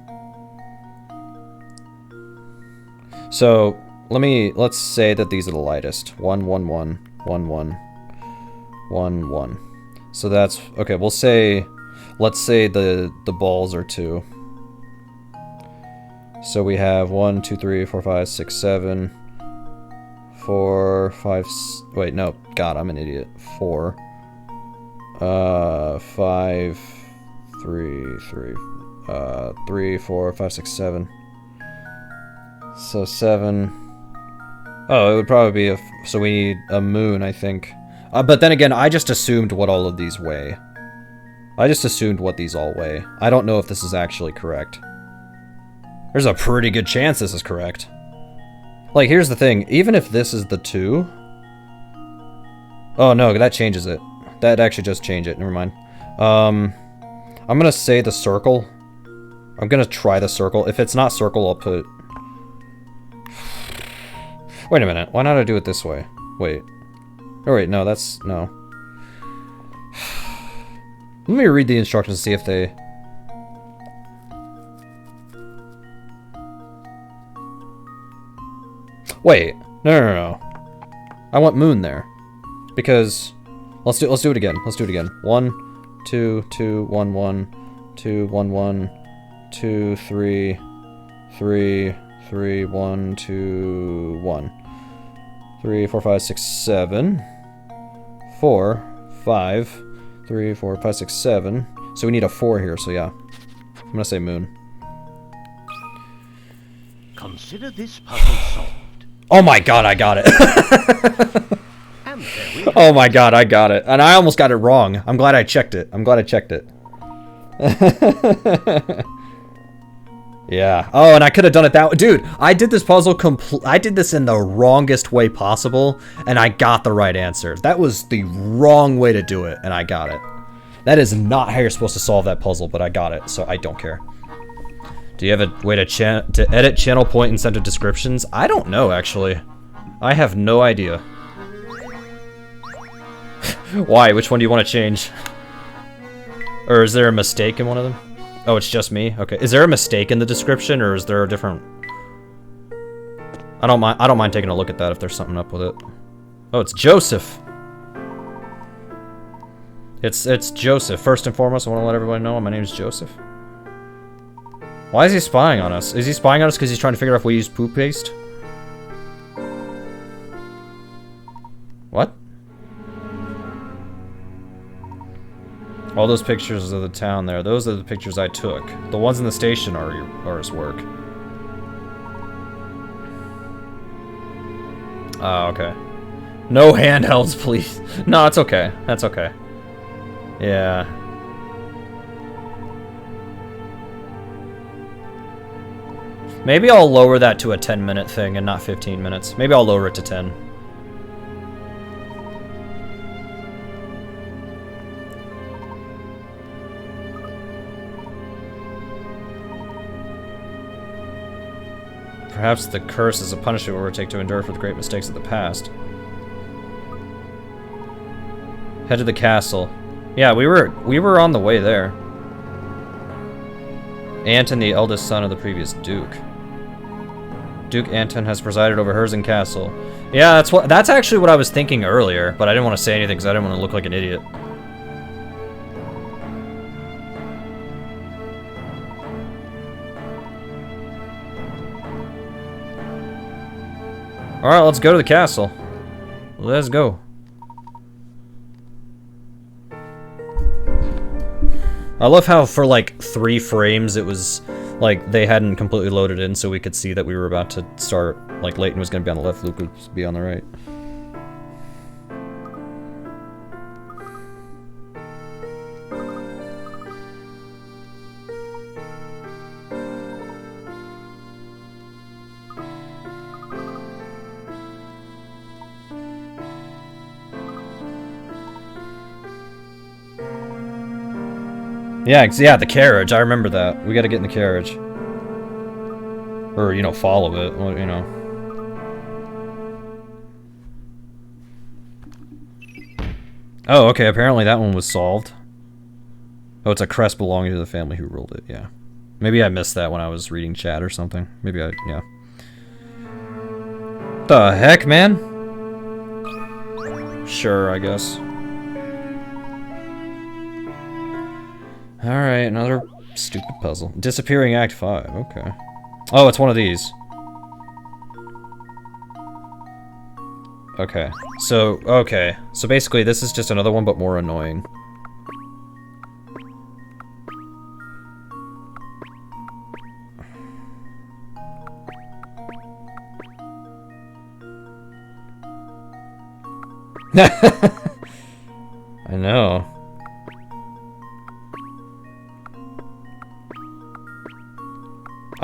So, let's say that these are the lightest. 1, 1, 1, 1, 1, 1, 1. So that's, okay, we'll say, let's say the balls are 2. So we have 1, 2, 3, 4, 5, 6, 7, 4, 5, wait, no, God, I'm an idiot. 4, 5, 3, 4, 5, 6, 7. So 7. Oh, it would probably be so we need a moon, I think. But then again, I just assumed what all of these weigh. I just assumed what these all weigh. I don't know if this is actually correct. There's a pretty good chance this is correct. Like, here's the thing. Even if this is the 2... Oh, no, that changes it. That actually does change it. Never mind. I'm gonna say the circle. I'm gonna try the circle. If it's not circle, I'll put... Wait a minute. Why not I do it this way? Wait. Oh, wait, no, that's... No. Let me read the instructions to see if they... Wait, no. I want moon there, because let's do it again. Let's do it again. 1, 2, 2, 1, 1, 2, 1, 1, 2, 3, 3, 3, 1, 2, 1, 3, 4, 5, 6, 7, 4, 5, 3, 4, 5, 6, 7. So we need a 4 here. So yeah, I'm gonna say moon. Consider this puzzle solved. Oh my god, I got it. Oh my god, I got it. And I almost got it wrong. I'm glad I checked it. Yeah. Oh, and I could have done it that way. Dude, I did this puzzle I did this in the wrongest way possible, and I got the right answer. That was the wrong way to do it, and I got it. That is not how you're supposed to solve that puzzle, but I got it, so I don't care. Do you have a way to edit channel point and send to descriptions? I don't know, actually. I have no idea. Why? Which one do you want to change? Or is there a mistake in one of them? Oh, it's just me? Okay. Is there a mistake in the description, or is there a different... I don't mind taking a look at that if there's something up with it. Oh, it's Joseph. It's Joseph. First and foremost, I want to let everybody know my name is Joseph. Why is he spying on us? Is he spying on us because he's trying to figure out if we use poop paste? What? All those pictures of the town there, those are the pictures I took. The ones in the station are his work. Oh, okay. No handhelds, please. No, it's okay. That's okay. Yeah. Maybe I'll lower that to a 10-minute thing and not 15 minutes. Maybe I'll lower it to 10. Perhaps the curse is a punishment we will take to endure for the great mistakes of the past. Head to the castle. Yeah, we were on the way there. Anton, the eldest son of the previous duke. Duke Anton has presided over Herzen Castle. Yeah, that's actually what I was thinking earlier, but I didn't want to say anything because I didn't want to look like an idiot. Alright, let's go to the castle. Let's go. I love how for like 3 frames it was like they hadn't completely loaded in, so we could see that we were about to start. Like Leighton was going to be on the left, Luke would be on the right. Yeah, the carriage. I remember that. We gotta get in the carriage. Or, you know, follow it, you know. Oh, okay, apparently that one was solved. Oh, it's a crest belonging to the family who ruled it, yeah. Maybe I missed that when I was reading chat or something. Maybe yeah. The heck, man? Sure, I guess. Alright, another stupid puzzle. Disappearing Act 5, okay. Oh, it's one of these. Okay. So basically this is just another one, but more annoying. I know.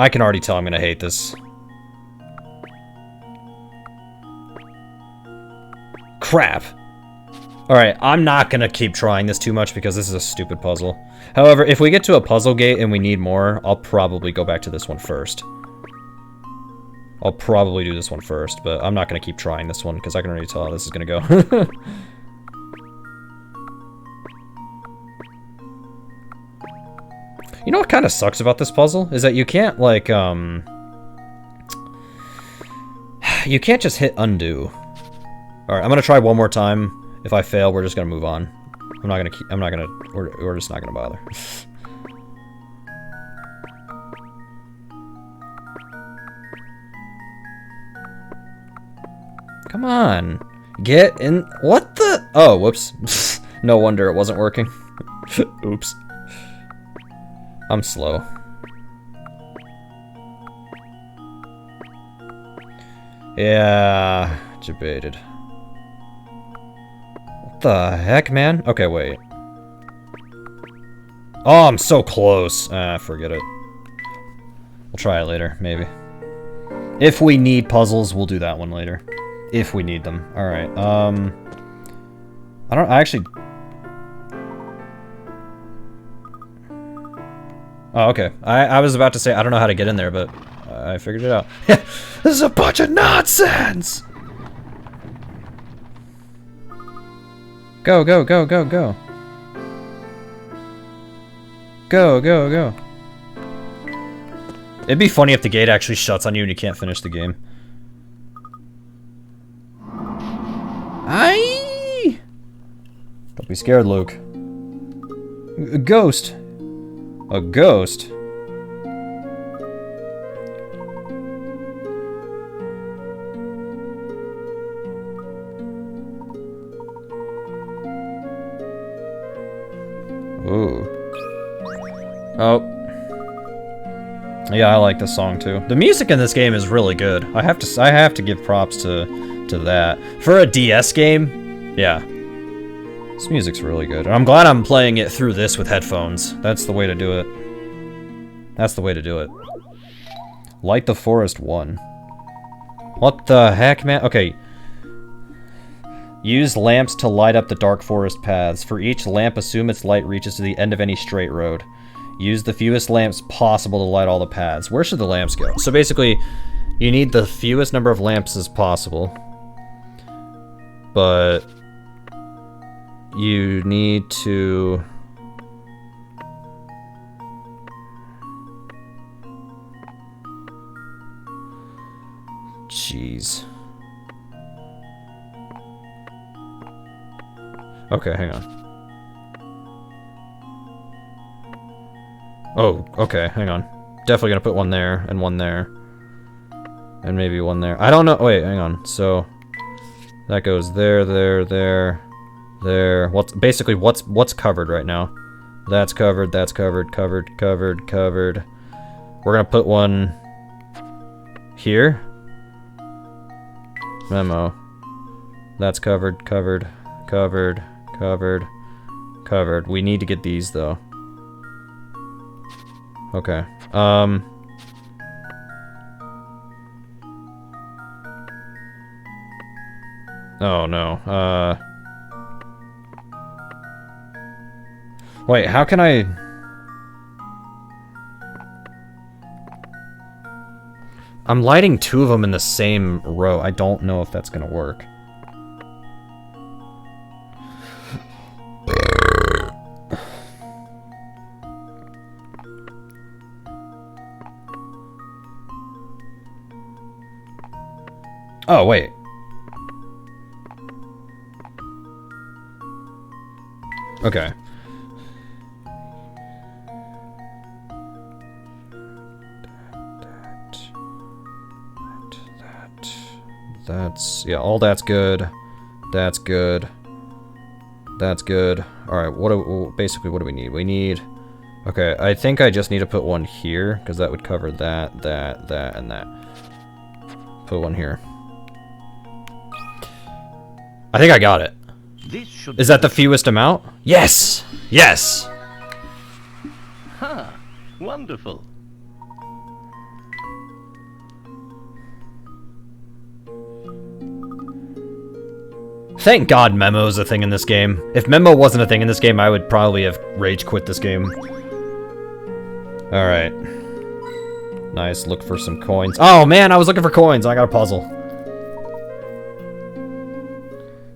I can already tell I'm gonna hate this. Crap. Alright, I'm not gonna keep trying this too much because this is a stupid puzzle. However, if we get to a puzzle gate and we need more, I'll probably go back to this one first. I'll probably do this one first, but I'm not gonna keep trying this one because I can already tell how this is gonna go. You know what kind of sucks about this puzzle? Is that you can't, like, you can't just hit undo. Alright, I'm gonna try one more time. If I fail, we're just gonna move on. We're just not gonna bother. Come on. Get in. What the? Oh, whoops. No wonder it wasn't working. Oops. I'm slow. Yeah, debated. What the heck, man? Okay, wait. Oh, I'm so close. Forget it. We'll try it later, maybe. If we need puzzles, we'll do that one later. If we need them. Alright, I actually... Oh, okay. I was about to say, I don't know how to get in there, but I figured it out. This is a bunch of nonsense! Go, go, go, go, go. Go, go, go. It'd be funny if the gate actually shuts on you and you can't finish the game. Aye! Don't be scared, Luke. A ghost. A ghost? Ooh. Oh. Yeah, I like this song too. The music in this game is really good. I have to give props to that. For a DS game, yeah. This music's really good. And I'm glad I'm playing it through this with headphones. That's the way to do it. That's the way to do it. Light the Forest 1. What the heck, man? Okay. Use lamps to light up the dark forest paths. For each lamp, assume its light reaches to the end of any straight road. Use the fewest lamps possible to light all the paths. Where should the lamps go? So basically, you need the fewest number of lamps as possible. But... you need to... Jeez. Okay, hang on. Oh, okay, hang on. Definitely gonna put one there, and one there. And maybe one there. I don't know. Wait, hang on. So... that goes there, there, there... there. What's basically what's covered right now? That's covered, that's covered, covered, covered, covered. We're gonna put one here. Memo. That's covered, covered, covered, covered, covered. We need to get these though. Okay. Oh no. Wait, how can I... I'm lighting 2 of them in the same row. I don't know if that's gonna work. Oh, wait. Okay. That's... yeah, all that's good. That's good. That's good. Alright, basically, what do we need? We need... okay, I think I just need to put one here, because that would cover that, that, and that. Put one here. I think I got it. This should Is that the fewest amount? Yes! Yes! Ha! Wonderful. Thank God Memo's a thing in this game. If Memo wasn't a thing in this game, I would probably have rage quit this game. Alright. Nice, look for some coins. Oh man, I was looking for coins! I got a puzzle.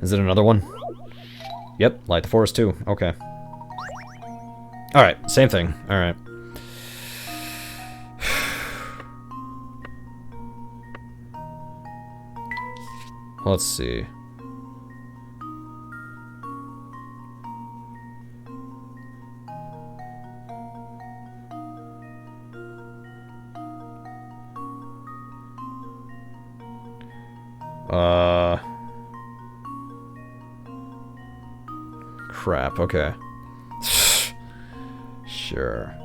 Is it another one? Yep, light the forest too. Okay. Alright, same thing. Alright. Let's see. Crap, okay. Sure.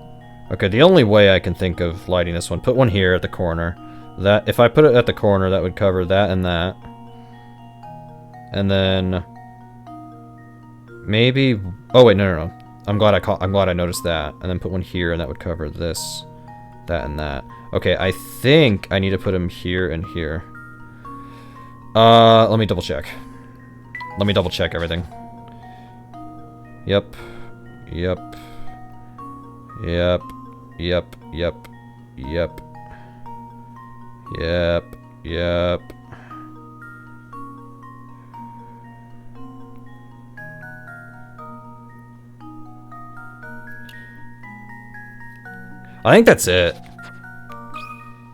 Okay, the only way I can think of lighting this one, put one here at the corner. That, if I put it at the corner, that would cover that and that. And then... maybe... oh wait, no. I'm glad I noticed that. And then put one here, and that would cover this, that, and that. Okay, I think I need to put him here and here. Let me double check. Let me double check everything. Yep. Yep. Yep. Yep. Yep. Yep. Yep. Yep. I think that's it.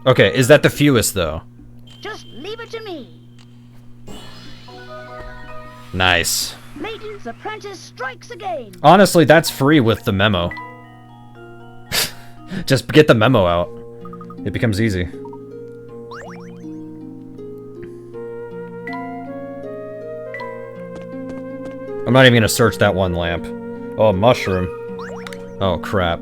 Okay, is that the fewest though? Just leave it to me. Nice. Layton's apprentice strikes again. Honestly, that's free with the memo. Just get the memo out. It becomes easy. I'm not even gonna search that one lamp. Oh, a mushroom. Oh, crap.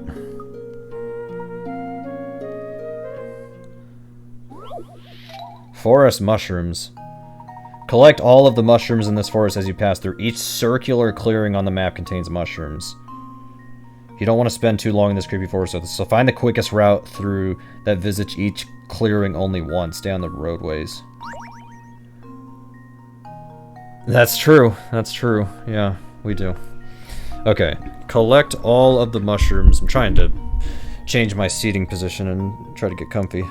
Forest mushrooms. Collect all of the mushrooms in this forest as you pass through. Each circular clearing on the map contains mushrooms. You don't want to spend too long in this creepy forest, so find the quickest route through that visits each clearing only once. Stay on the roadways. That's true. That's true. Yeah, we do. Okay. Collect all of the mushrooms. I'm trying to change my seating position and try to get comfy.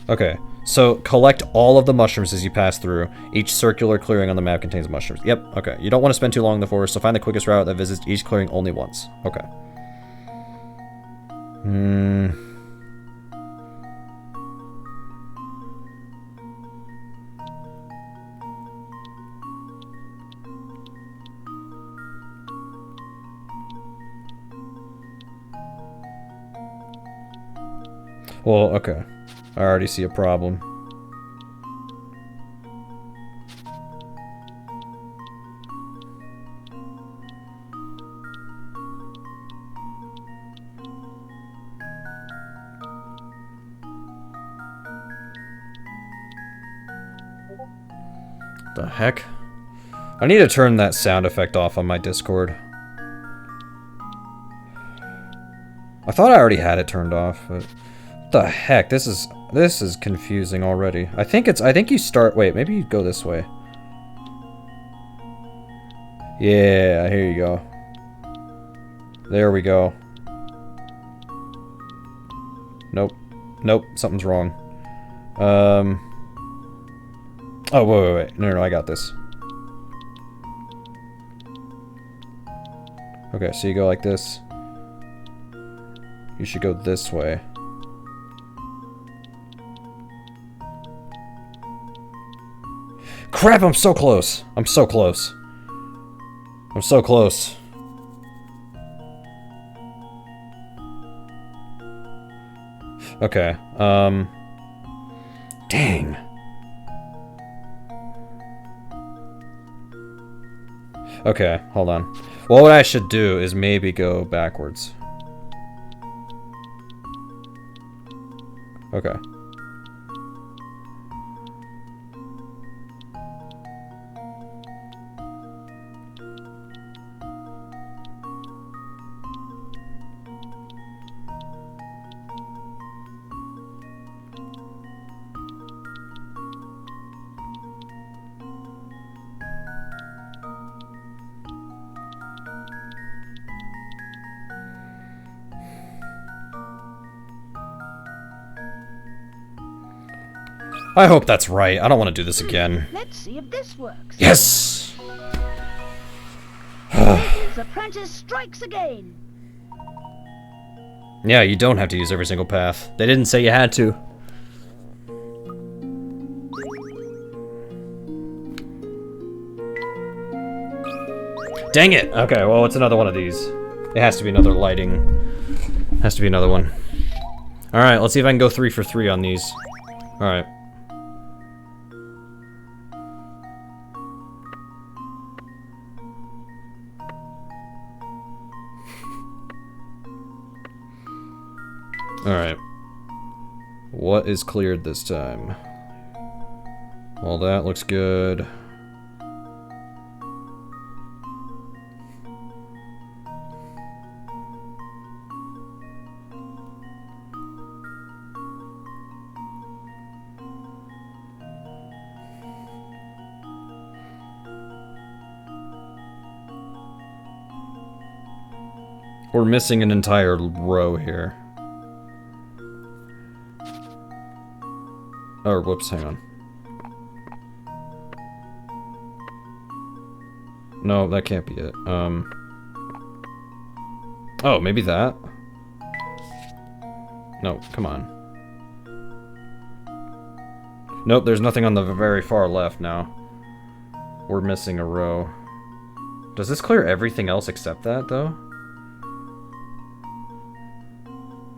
Okay, so collect all of the mushrooms as you pass through. Each circular clearing on the map contains mushrooms. Yep, okay. You don't want to spend too long in the forest, so find the quickest route that visits each clearing only once. Okay. Well, okay. I already see a problem. The heck? I need to turn that sound effect off on my Discord. I thought I already had it turned off, but what the heck? This is confusing already. I think you start. Wait, maybe you go this way. Yeah, here you go. There we go. Nope. Nope, something's wrong. Oh, wait. No, I got this. Okay, so you go like this. You should go this way. Crap, I'm so close. I'm so close. I'm so close. Okay, dang. Okay, hold on. Well, what I should do is maybe go backwards. Okay. I hope that's right. I don't want to do this again. Let's see if this works. Yes! Layton's apprentice strikes again. Yeah, you don't have to use every single path. They didn't say you had to. Dang it! Okay, well, it's another one of these. It has to be another lighting. Has to be another one. Alright, let's see if I can go 3 for 3 on these. Alright. Alright. What is cleared this time? Well, that looks good. We're missing an entire row here. Oh, whoops, hang on. No, that can't be it. Oh, maybe that? No, come on. Nope, there's nothing on the very far left now. We're missing a row. Does this clear everything else except that, though?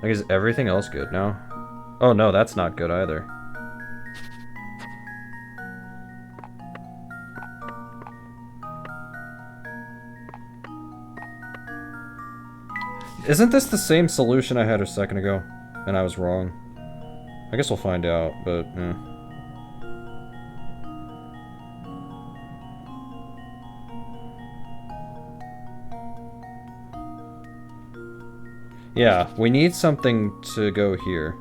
Like, is everything else good now? Oh, no, that's not good either. Isn't this the same solution I had a second ago? And I was wrong. I guess we'll find out, but yeah, we need something to go here.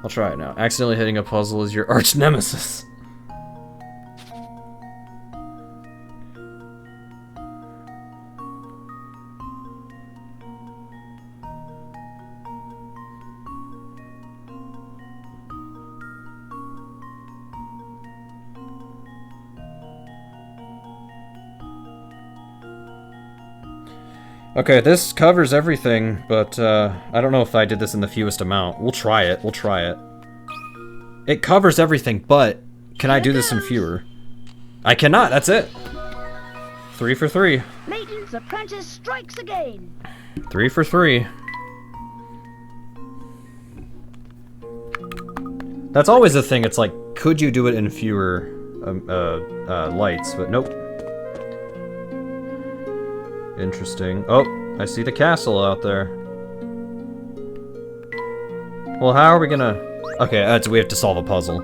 I'll try it now. Accidentally hitting a puzzle is your arch nemesis. Okay, this covers everything, but I don't know if I did this in the fewest amount. We'll try it. We'll try it. It covers everything, but can I do this in fewer? I cannot. That's it. 3 for 3. Layton's apprentice strikes again. 3 for 3. That's always the thing. It's like, could you do it in fewer lights? But nope. Interesting. Oh, I see the castle out there. Well, how are we gonna... Okay, we have to solve a puzzle.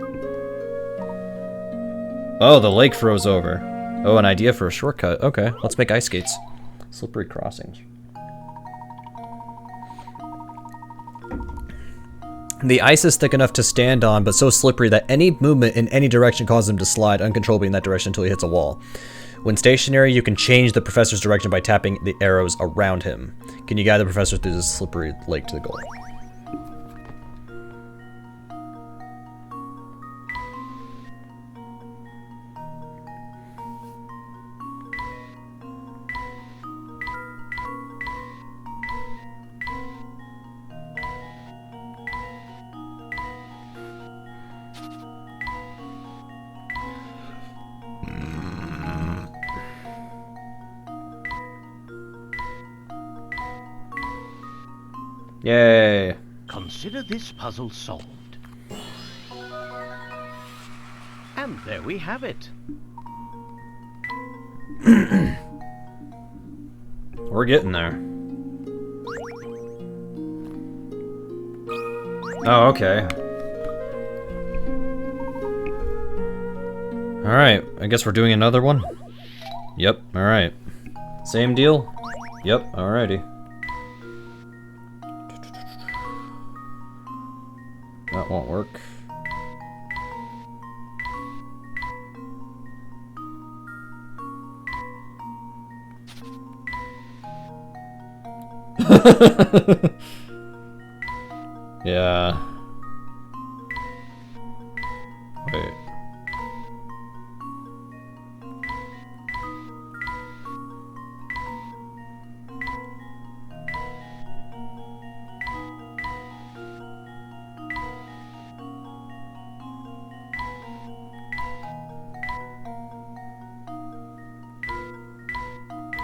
Oh, the lake froze over. Oh, an idea for a shortcut. Okay, let's make ice skates. Slippery crossings. The ice is thick enough to stand on, but so slippery that any movement in any direction causes him to slide uncontrollably in that direction until he hits a wall. When stationary, you can change the professor's direction by tapping the arrows around him. Can you guide the professor through this slippery lake to the goal? Yay. Consider this puzzle solved. And there we have it. We're getting there. Oh, okay. Alright, I guess we're doing another one? Yep, alright. Same deal? Yep, alrighty. That won't work. Yeah. Wait.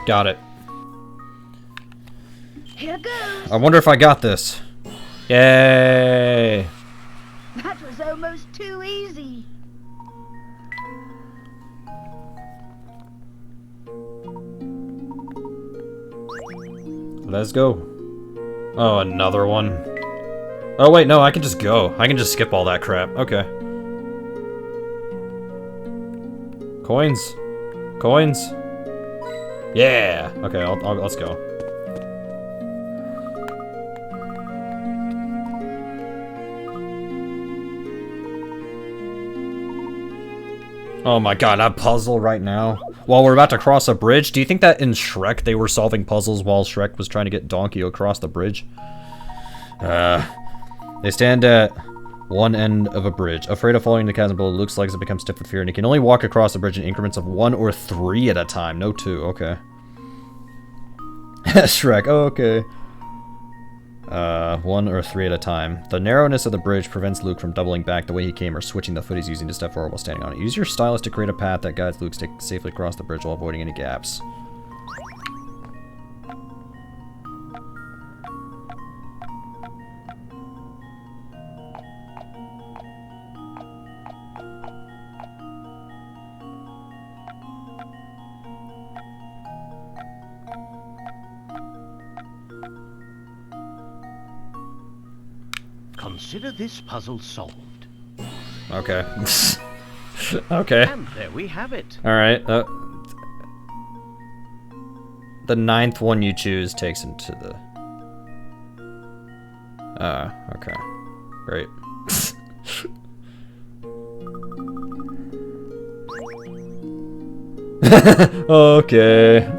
Got it. Here goes. I wonder if I got this. Yay! That was almost too easy. Let's go. Oh, another one. Oh wait, no, I can just go. I can just skip all that crap. Okay. Coins. Coins. Yeah. Okay, let's go. Oh my god, that puzzle right now. While we're about to cross a bridge, do you think that in Shrek they were solving puzzles while Shrek was trying to get Donkey across the bridge? They stand at one end of a bridge. Afraid of falling into the chasm below, Luke's legs have become stiff with fear, and he can only walk across the bridge in increments of 1 or 3 at a time. No 2, okay. Shrek, oh, okay. 1 or 3 at a time. The narrowness of the bridge prevents Luke from doubling back the way he came or switching the foot he's using to step forward while standing on it. Use your stylus to create a path that guides Luke safely across the bridge while avoiding any gaps. Consider this puzzle solved. Okay. Okay. And there we have it. Alright. The 9th one you choose takes him to the... okay. Great. Okay.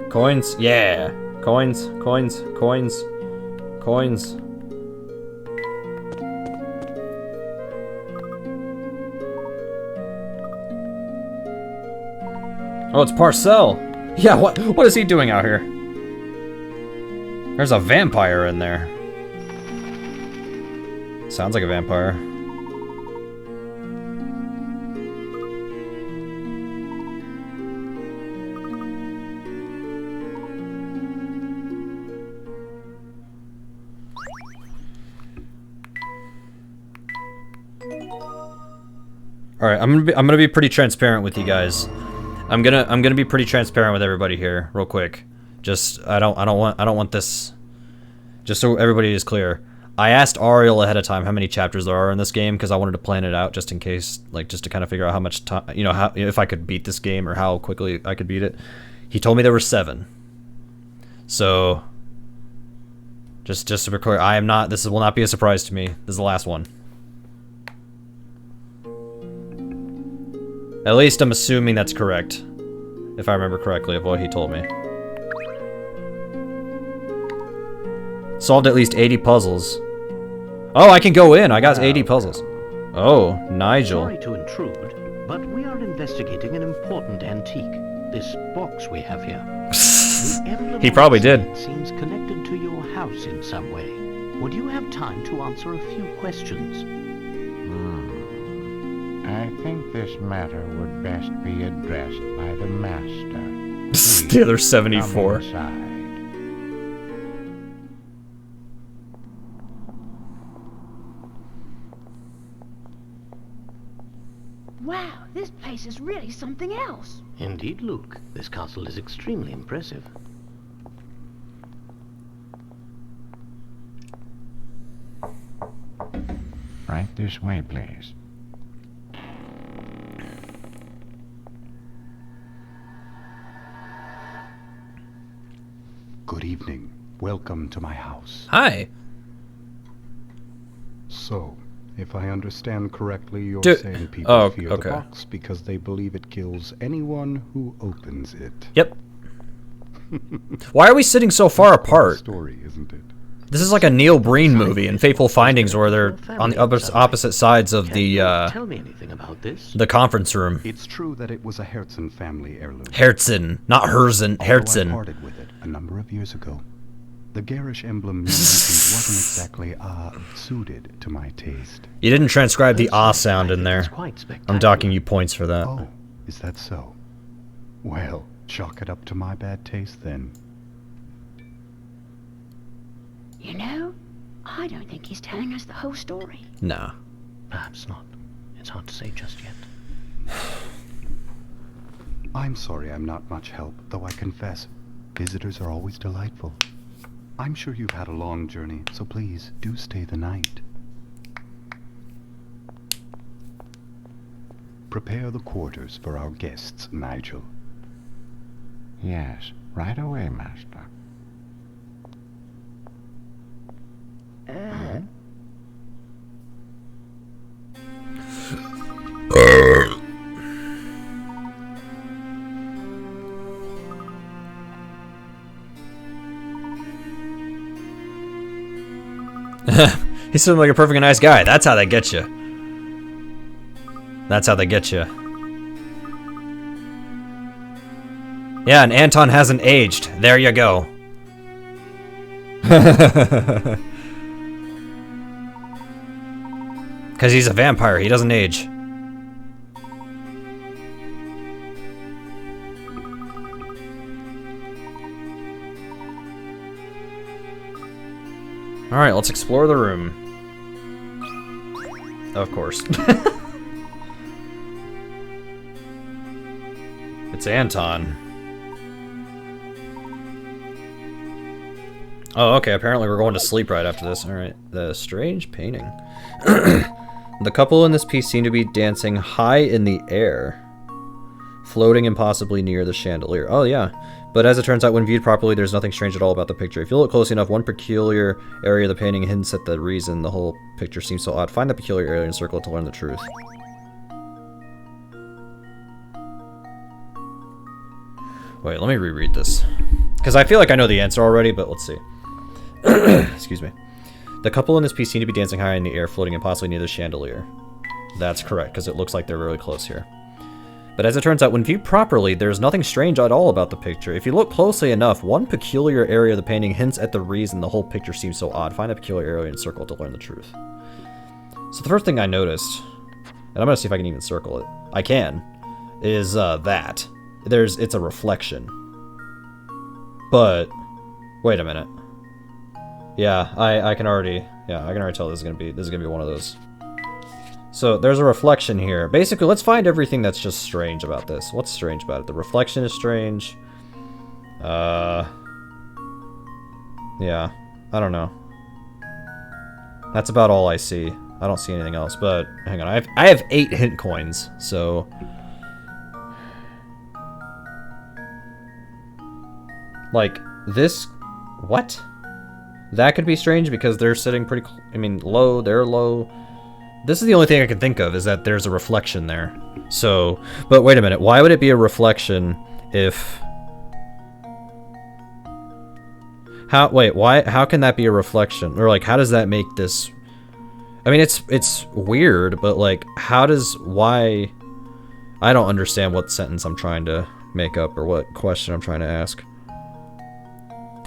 Coins? Yeah. Coins, coins, coins, coins. Oh, it's Parcell. Yeah, what is he doing out here? There's a vampire in there. Sounds like a vampire. All right, I'm gonna be pretty transparent with you guys. I'm gonna be pretty transparent with everybody here, real quick. Just I don't want this. just so everybody is clear, I asked Ariel ahead of time how many chapters there are in this game because I wanted to plan it out just in case, like, just to kind of figure out how much time, you know, how, if I could beat this game or how quickly I could beat it. He told me there were 7. So, just to be clear, I am not, this will not be a surprise to me. This is the last one. At least I'm assuming that's correct, if I remember correctly of what he told me. Solved at least 80 puzzles. Oh, I can go in. I got 80 puzzles. Oh, Nigel. Sorry to intrude, but we are investigating an important antique. This box we have here. The emblem He probably on did. it seems connected to your house in some way. Would you have time to answer a few questions? I think this matter would best be addressed by the master. The other 74. Come inside. Wow, this place is really something else. Indeed, Luke. This castle is extremely impressive. Right this way, please. Good evening. Welcome to my house. Hi. So, if I understand correctly, you're Do- saying people oh, fear okay. the box because they believe it kills anyone who opens it. Yep. Why are we sitting so far apart? Story, isn't it? This is like a Neil Breen movie in Fateful Findings where they're on the opposite sides of Can the you tell me anything about this? conference room. It's true that it was a Herzen family heirloom. Herzen, not Herzen, Although I Herzen. parted with it a number of years ago. The garish emblem you mentioned wasn't exactly, suited to my taste. You didn't transcribe the ah sound in there. It's quite spectacular. I'm docking you points for that. Oh, is that so? Well, chalk it up to my bad taste then. You know, I don't think he's telling us the whole story. Nah. Perhaps not. It's hard to say just yet. I'm sorry I'm not much help, though I confess, visitors are always delightful. I'm sure you've had a long journey, so please do stay the night. Prepare the quarters for our guests, Nigel. Yes, right away, master. He seemed like a perfectly nice guy. That's how they get you. That's how they get you. Yeah, and Anton hasn't aged. There you go. Because he's a vampire. He doesn't age. Alright, let's explore the room. Of course. It's Anton. Oh, okay, apparently we're going to sleep right after this. Alright, the strange painting. The couple in this piece seem to be dancing high in the air, floating impossibly near the chandelier. Oh, yeah. But as it turns out, when viewed properly, there's nothing strange at all about the picture. If you look closely enough, one peculiar area of the painting hints at the reason the whole picture seems so odd. Find the peculiar area and circle it to learn the truth. Wait, let me reread this. Because I feel like I know the answer already, but let's see. Excuse me. The couple in this piece seem to be dancing high in the air, floating impossibly near the chandelier. That's correct, because it looks like they're really close here. But as it turns out, when viewed properly, there's nothing strange at all about the picture. If you look closely enough, one peculiar area of the painting hints at the reason the whole picture seems so odd. Find a peculiar area and circle it to learn the truth. So the first thing I noticed, and I'm going to see if I can even circle it. I can. Is that. It's a reflection. But, wait a minute. Yeah, I can already tell this is gonna be one of those. So there's a reflection here. Basically, let's find everything that's just strange about this. What's strange about it? The reflection is strange. Yeah. I don't know. That's about all I see. I don't see anything else, but hang on. I have 8 hint coins, so... Like, this... What? That could be strange because they're sitting pretty... I mean, low, they're low. This is the only thing I can think of, is that there's a reflection there. So, but wait a minute. Why would it be a reflection if... How can that be a reflection? Or, like, how does that make this... I mean, it's weird, but, like, why... I don't understand what sentence I'm trying to make up, or what question I'm trying to ask.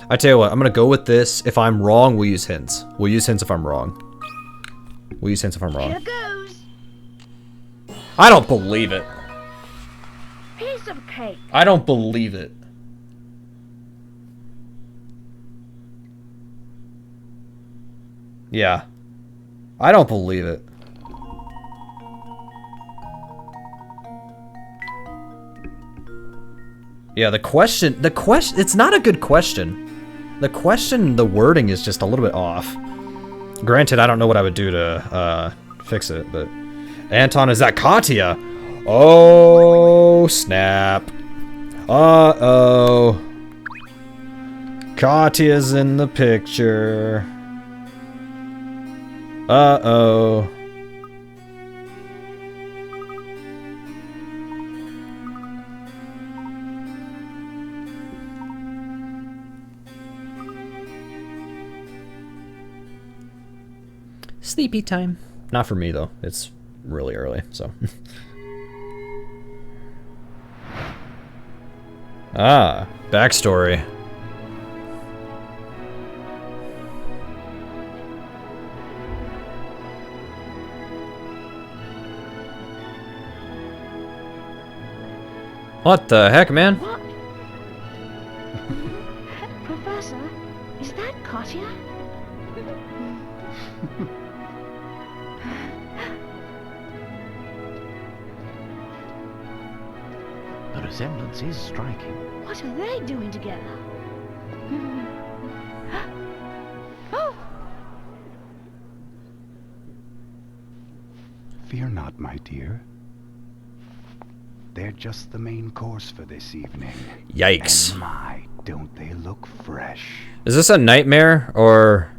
I tell you what, I'm gonna go with this. If I'm wrong, we'll use hints. We'll use hints if I'm wrong. We'll use hints if I'm wrong. Here goes. I don't believe it. Piece of cake. I don't believe it. Yeah. I don't believe it. Yeah, the question, it's not a good question. The question, the wording is just a little bit off. Granted, I don't know what I would do to, fix it, but... Anton, is that Katya? Oh, snap. Uh-oh. Katya's in the picture. Uh-oh. Sleepy time. Not for me, though. It's really early, so. Ah, backstory. What the heck, man? What? Professor, is that Katya? The resemblance is striking. What are they doing together? Oh! Fear not, my dear. They're just the main course for this evening. Yikes. And my, don't they look fresh? Is this a nightmare, or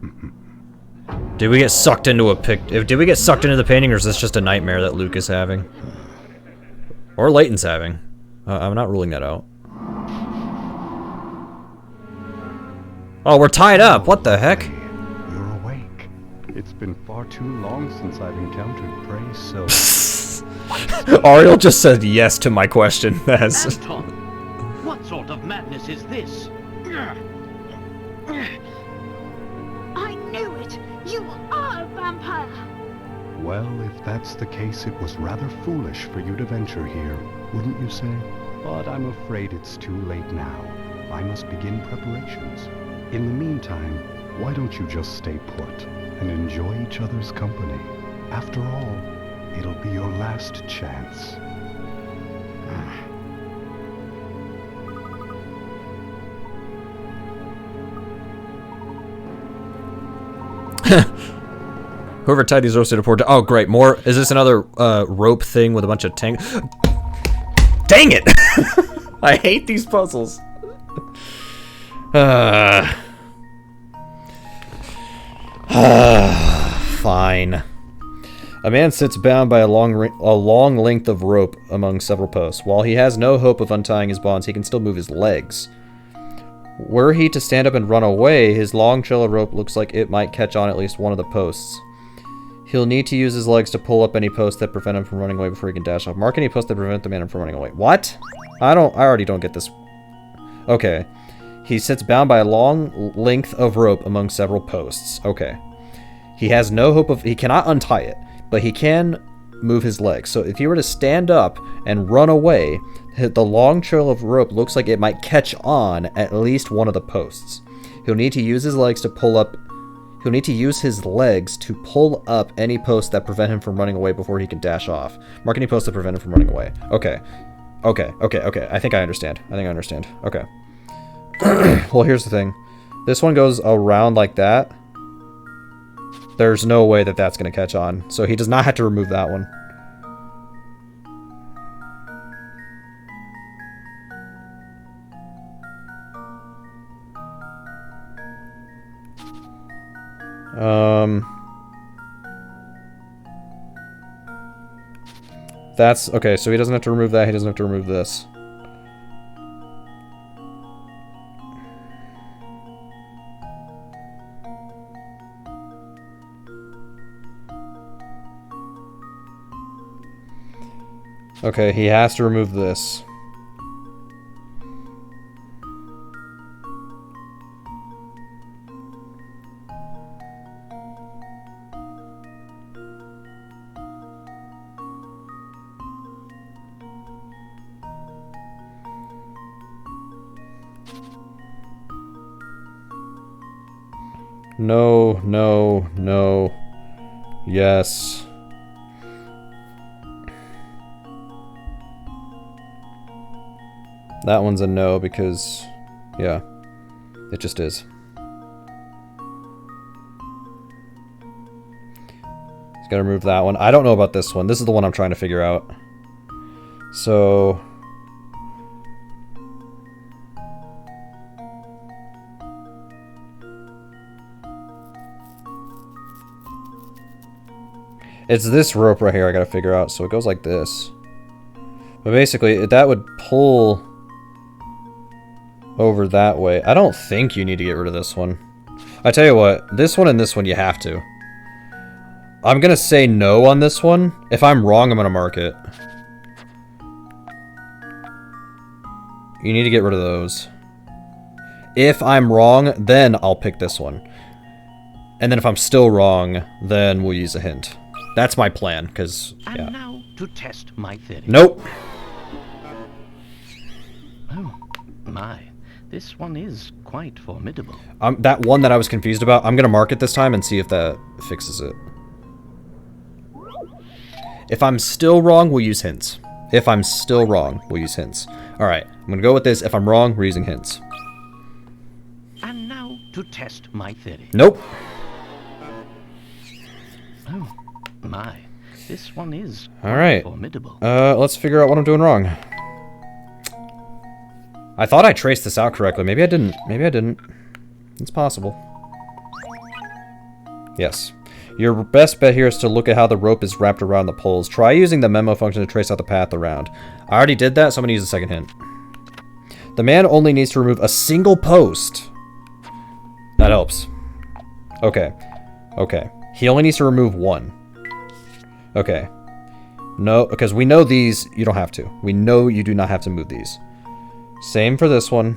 did we get sucked into did we get sucked into the painting, or is this just a nightmare that Luke is having? Or Layton's having? I'm not ruling that out. Oh, we're tied up. What the heck? You're awake. It's been far too long since I've encountered prey, so... Ariel just said yes to my question. That's... Anton, what sort of madness is this? I knew it! You are a vampire! Well, if that's the case, it was rather foolish for you to venture here, wouldn't you say? But I'm afraid it's too late now. I must begin preparations. In the meantime, why don't you just stay put and enjoy each other's company? After all, it'll be your last chance. Whoever tied these ropes to the port. Oh, great. More. Is this another rope thing with a bunch of tang? Dang it! I hate these puzzles. Fine. A man sits bound by a long length of rope among several posts. While he has no hope of untying his bonds, he can still move his legs. Were he to stand up and run away, his long trail of rope looks like it might catch on at least one of the posts. He'll need to use his legs to pull up any posts that prevent him from running away before he can dash off. Mark any posts that prevent the man from running away. What? I already don't get this. Okay. He sits bound by a long length of rope among several posts. Okay. He has no hope of... He cannot untie it, but he can move his legs. So if he were to stand up and run away, the long trail of rope looks like it might catch on at least one of the posts. He'll need to use his legs to pull up... He'll need to use his legs to pull up any posts that prevent him from running away before he can dash off. Mark any posts that prevent him from running away. Okay. Okay. I think I understand. Okay. Well, here's the thing. this one goes around like that, there's no way that that's going to catch on. So he does not have to remove that one. That's okay, so he doesn't have to remove that, he doesn't have to remove this. Okay, he has to remove this. No, no, no. Yes. That one's a no because, yeah, it just is. He's gotta remove that one. I don't know about this one. This is the one I'm trying to figure out. So... it's this rope right here I gotta figure out. So it goes like this. But basically, that would pull over that way. I don't think you need to get rid of this one. I tell you what, this one and this one you have to. I'm gonna say no on this one. If I'm wrong, I'm gonna mark it. You need to get rid of those. If I'm wrong, then I'll pick this one. And then if I'm still wrong, then we'll use a hint. That's my plan, because, yeah. And now to test my theory. Nope. Oh, my. This one is quite formidable. That one that I was confused about, I'm going to mark it this time and see if that fixes it. If I'm still wrong, we'll use hints. If I'm still wrong, we'll use hints. Alright, I'm going to go with this. If I'm wrong, we're using hints. And now to test my theory. Nope. Oh, my. This one is Alright. formidable. Let's figure out what I'm doing wrong. I thought I traced this out correctly. Maybe I didn't. Maybe I didn't. It's possible. Yes. Your best bet here is to look at how the rope is wrapped around the poles. Try using the memo function to trace out the path around. I already did that, so I'm going to use a second hint. The man only needs to remove a single post. That helps. Okay. Okay. He only needs to remove one. Okay. No, because we know these, you don't have to. We know you do not have to move these. Same for this one.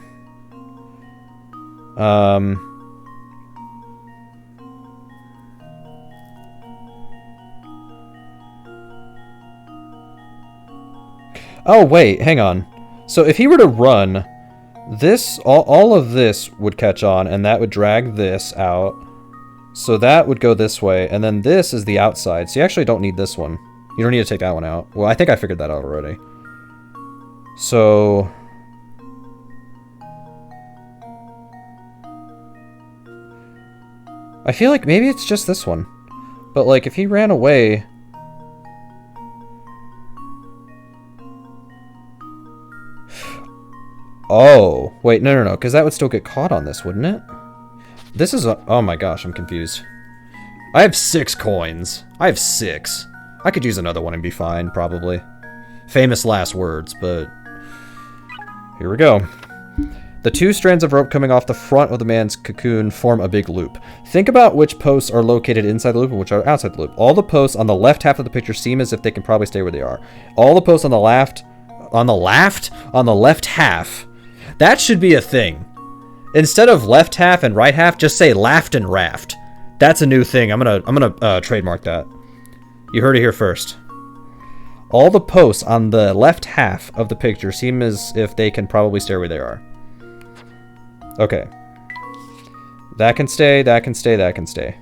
Oh, wait, hang on. So if he were to run, this, all of this would catch on, and that would drag this out. So that would go this way, and then this is the outside. So you actually don't need this one. You don't need to take that one out. Well, I think I figured that out already. So... I feel like maybe it's just this one. But, like, if he ran away... Oh, wait, no, because that would still get caught on this, wouldn't it? This is a... Oh my gosh, I'm confused. I have 6 coins. I have 6. I could use another one and be fine, probably. Famous last words, but... Here we go. The 2 strands of rope coming off the front of the man's cocoon form a big loop. Think about which posts are located inside the loop and which are outside the loop. All the posts on the left half of the picture seem as if they can probably stay where they are. All the posts on the left... On the left half... That should be a thing. Instead of left half and right half, just say laft and raft. That's a new thing. I'm gonna trademark that. You heard it here first. All the posts on the left half of the picture seem as if they can probably stay where they are. Okay. That can stay, that can stay, that can stay.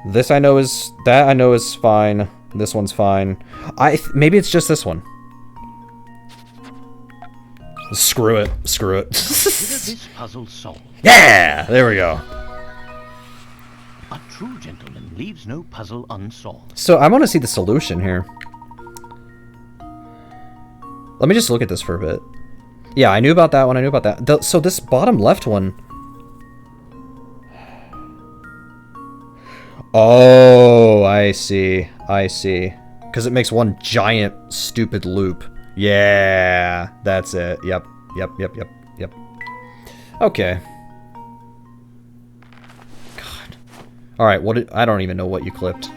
This I know is... That I know is fine. This one's fine. Maybe it's just this one. Screw it. Screw it. Consider this puzzle solved. Yeah! There we go. A true gentleman leaves no puzzle unsolved. So, I want to see the solution here. Let me just look at this for a bit. Yeah, I knew about that one. I knew about that. So, this bottom left one... Oh, I see. I see. Because it makes one giant, stupid loop. Yeah, that's it. Yep. Yep, yep, yep, yep. Okay. God. Alright, I don't even know what you clipped.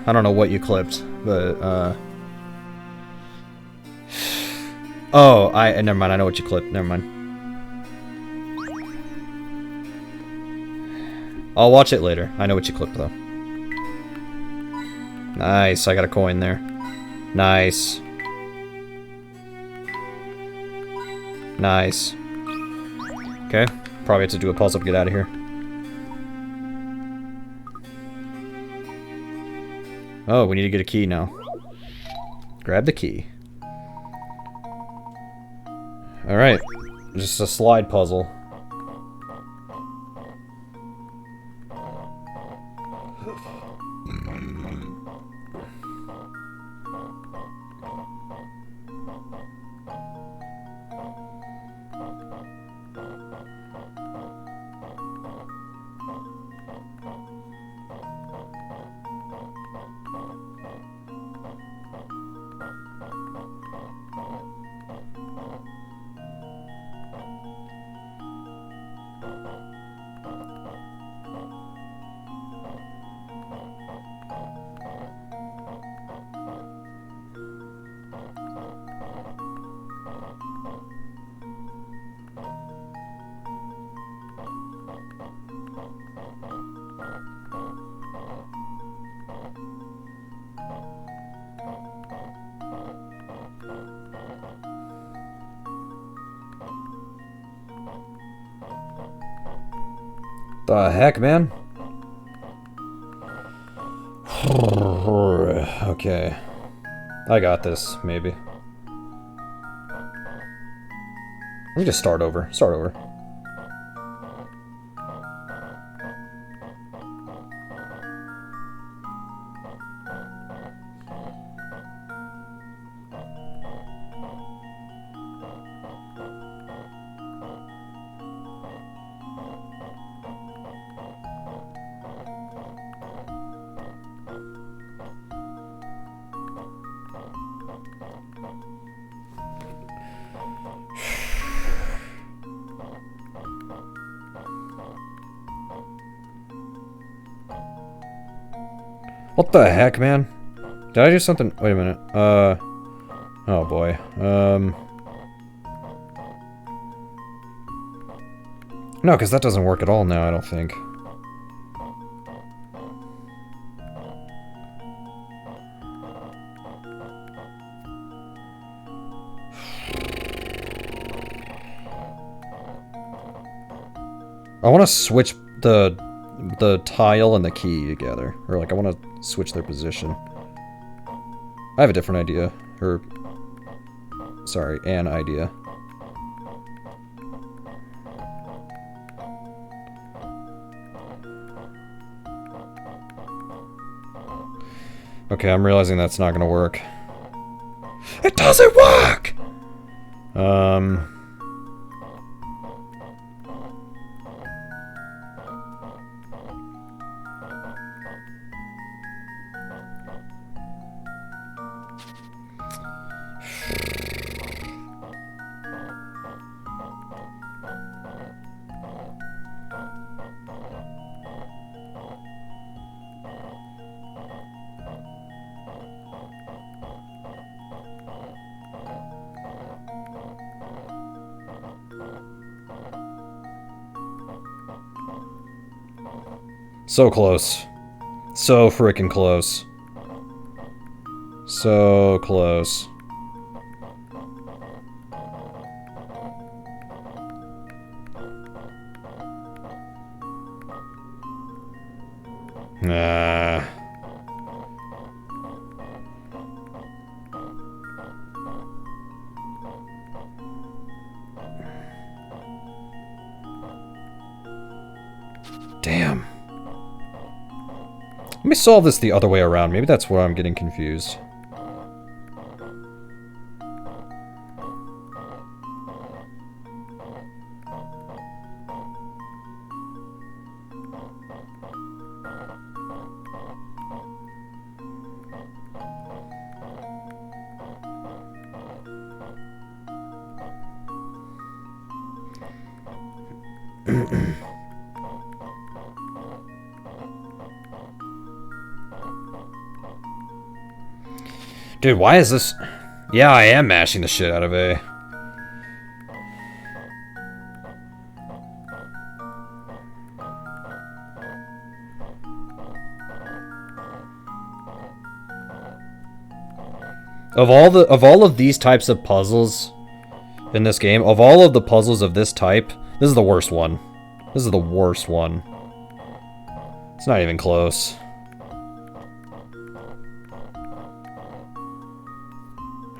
I don't know what you clipped, but, Oh, never mind, I know what you clipped. Never mind. I'll watch it later. I know what you clipped, though. Nice, I got a coin there. Nice. Nice. Okay, probably have to do a pause up to get out of here. Oh, we need to get a key now. Grab the key. Alright, just a slide puzzle. The heck, man? Okay. I got this, maybe. Let me just start over. Start over. What the heck, man? Did I do something? Wait a minute. Oh boy. No, because that doesn't work at all now, I don't think. I want to switch the tile and the key together. Or, like, I want to switch their position. I have a different idea. Or... Sorry, an idea. Okay, I'm realizing that's not gonna work. It doesn't work! So close. So freaking close. So close. me solve this the other way around. Maybe that's where I'm getting confused. Dude, why is this... Yeah, I am mashing the shit out of A. Of all of these types of puzzles in this game, of all of the puzzles of this type, this is the worst one. This is the worst one. It's not even close.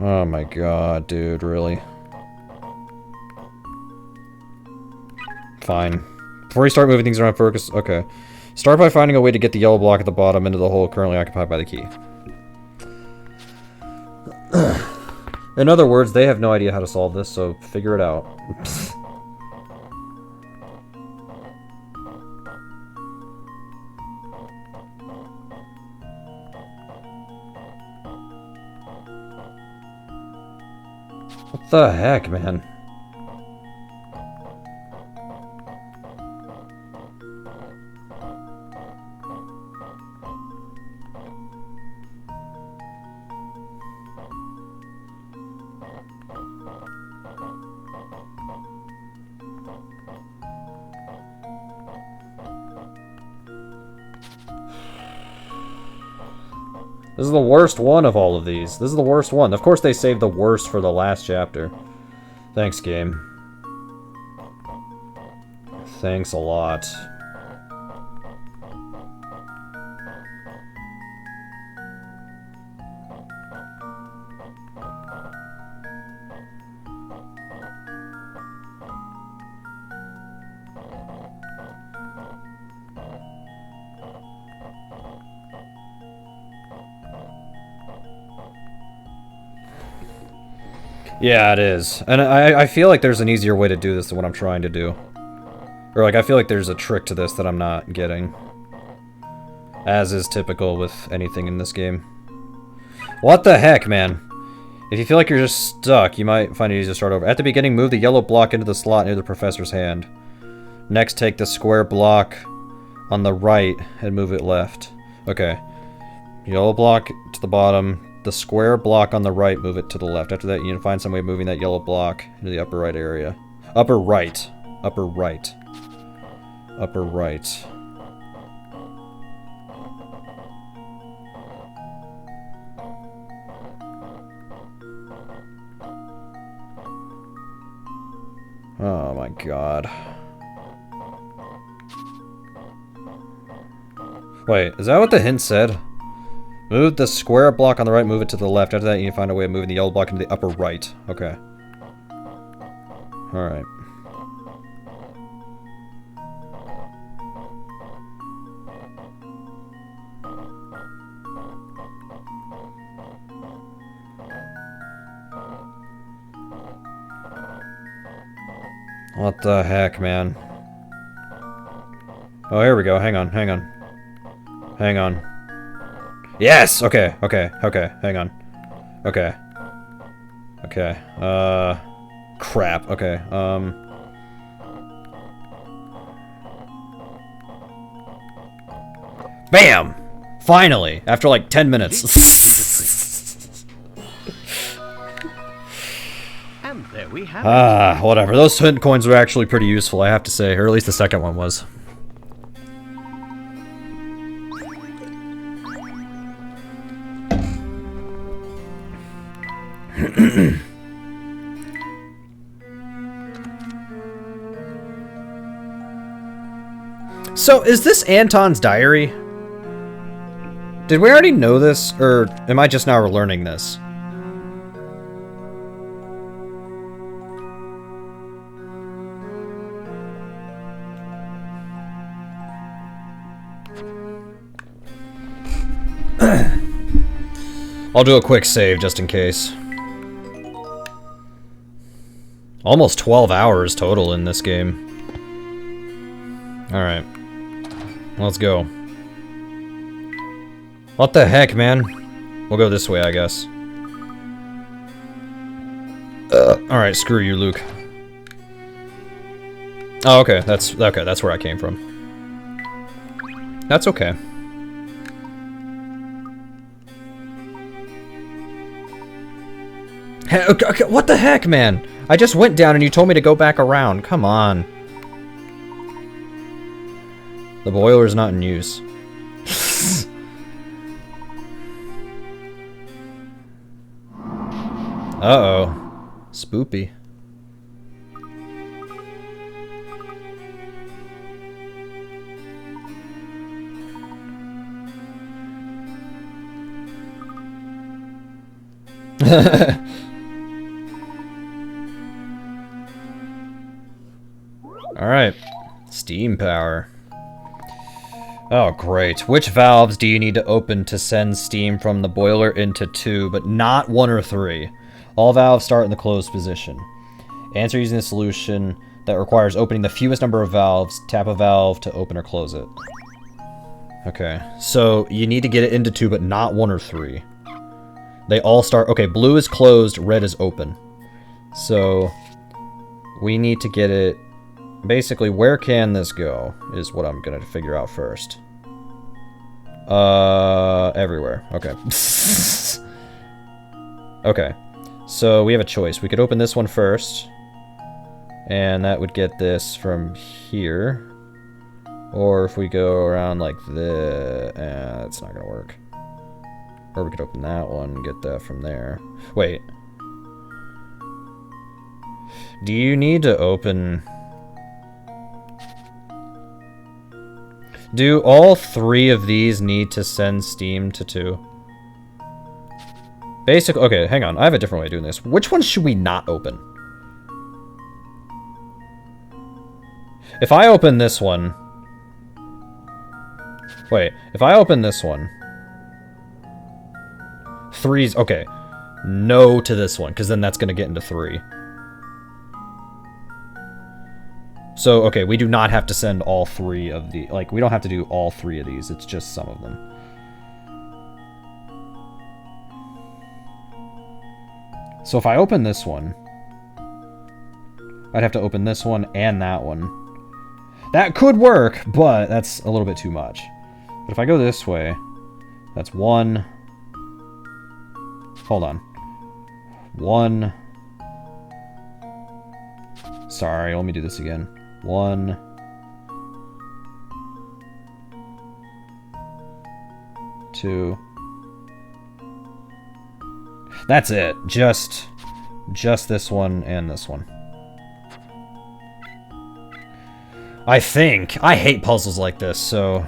Oh my god, dude, really? Fine. Before you start moving things around, focus. Okay. Start by finding a way to get the yellow block at the bottom into the hole currently occupied by the key. In other words, they have no idea how to solve this, so figure it out. What the heck, man? This is the worst one of all of these. This is the worst one. Of course they saved the worst for the last chapter. Thanks, game. Thanks a lot. Yeah, it is. And I feel like there's an easier way to do this than what I'm trying to do. Or, like, I feel like there's a trick to this that I'm not getting. As is typical with anything in this game. What the heck, man? If you feel like you're just stuck, you might find it easy to start over. At the beginning, move the yellow block into the slot near the professor's hand. Next, take the square block on the right and move it left. Okay. Yellow block to the bottom. The square block on the right, move it to the left. After that, you need to find some way of moving that yellow block into the upper right area. Upper right. Upper right. Upper right. Oh my god. Wait, is that what the hint said? Move the square block on the right, move it to the left. After that, you need to find a way of moving the yellow block into the upper right. Okay. Alright. What the heck, man? Oh, here we go. Hang on, hang on. Hang on. Yes! Okay, okay, okay. Hang on. Okay. Okay. Crap. Okay, BAM! Finally! After like 10 minutes. And there we have it. Whatever. Those hint coins were actually pretty useful, I have to say. Or at least the second one was. So, is this Anton's diary? Did we already know this, or am I just now learning this? I'll do a quick save just in case. Almost 12 hours total in this game. Alright. Let's go. What the heck, man? We'll go this way, I guess. Alright, screw you, Luke. Oh, okay, that's where I came from. That's okay. Hey, okay, what the heck, man? I just went down and you told me to go back around. Come on. The boiler's not in use. Uh-oh. Spoopy. Alright. Steam power. Oh, great. Which valves do you need to open to send steam from the boiler into 2, but not 1 or 3? All valves start in the closed position. Answer using the solution that requires opening the fewest number of valves. Tap a valve to open or close it. Okay, so you need to get it into 2, but not 1 or 3. They all start... Okay, blue is closed, red is open. So, we need to get it... Basically, where can this go, is what I'm gonna figure out first. Everywhere. Okay. Okay. So, we have a choice. We could open this one first. And that would get this from here. Or if we go around like this... it's not gonna work. Or we could open that one and get that from there. Wait. Do you need to open... Do all 3 of these need to send steam to 2? Basically, okay, hang on. I have a different way of doing this. Which one should we not open? If I open this one... Wait, if I open this one... 3's... Okay. No to this one, because then that's going to get into 3. So, okay, we do not have to send all 3 of the... Like, we don't have to do all 3 of these. It's just some of them. So if I open this one... I'd have to open this one and that one. That could work, but that's a little bit too much. But if I go this way... That's 1... Hold on. 1... Sorry, let me do this again. 1... 2... That's it. Just this one and this one. I think. I hate puzzles like this, so...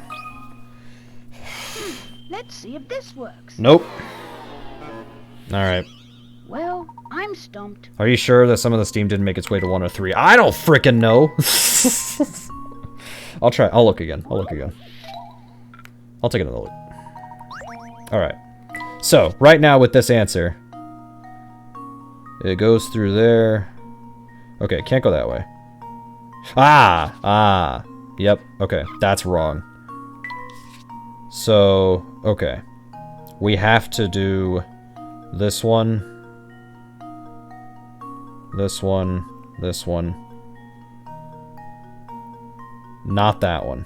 Let's see if this works. Nope. Alright. Well, I'm stumped. Are you sure that some of the steam didn't make its way to 1 or 3? I don't frickin' know. I'll try. I'll look again. I'll take another look. Alright. So, right now with this answer, it goes through there. Okay, it can't go that way. Ah! Yep, okay, that's wrong. So, okay. We have to do this one, this one, this one. Not that one.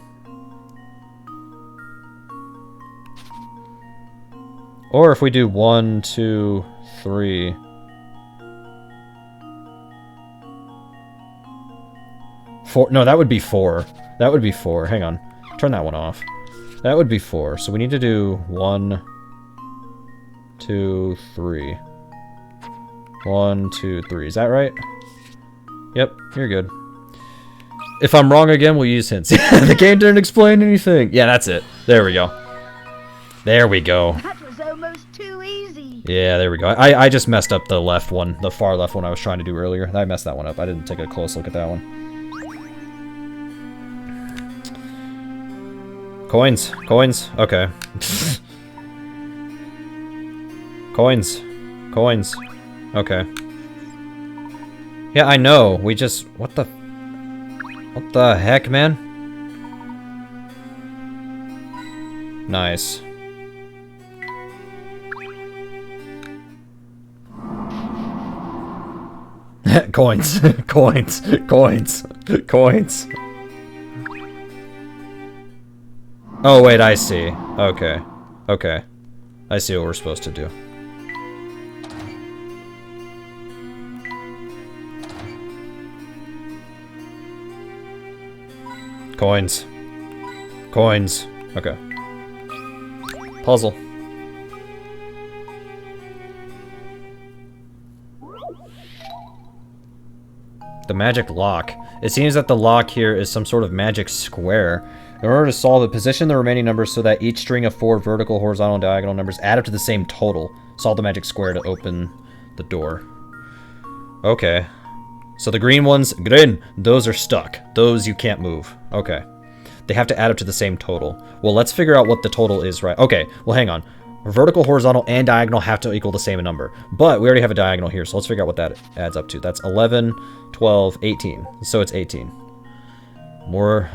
Or if we do 1, 2, 3. 4. No, that would be 4. That would be 4. Hang on. Turn that one off. That would be 4. So we need to do 1, 2, 3. 1, 2, 3. Is that right? Yep, you're good. If I'm wrong again, we'll use hints. The game didn't explain anything. Yeah, that's it. There we go. There we go. That was almost too easy. Yeah, there we go. I just messed up the left one, the far left one I was trying to do earlier. I messed that one up. I didn't take a close look at that one. Coins. Coins. Okay. Coins. Coins. Okay. Yeah, I know. We just... What the heck, man? Nice. Coins. Coins. Coins. Coins. Oh, wait, I see. Okay. Okay. I see what we're supposed to do. Coins. Coins. Okay. Puzzle. The magic lock. It seems that the lock here is some sort of magic square. In order to solve it, position the remaining numbers so that each string of 4 vertical, horizontal, and diagonal numbers add up to the same total. Solve the magic square to open the door. Okay. So the green ones, green, those are stuck. Those you can't move. Okay. They have to add up to the same total. Well, let's figure out what the total is, right? Okay, well, hang on. Vertical, horizontal, and diagonal have to equal the same number. But we already have a diagonal here, so let's figure out what that adds up to. That's 11, 12, 18. So it's 18. More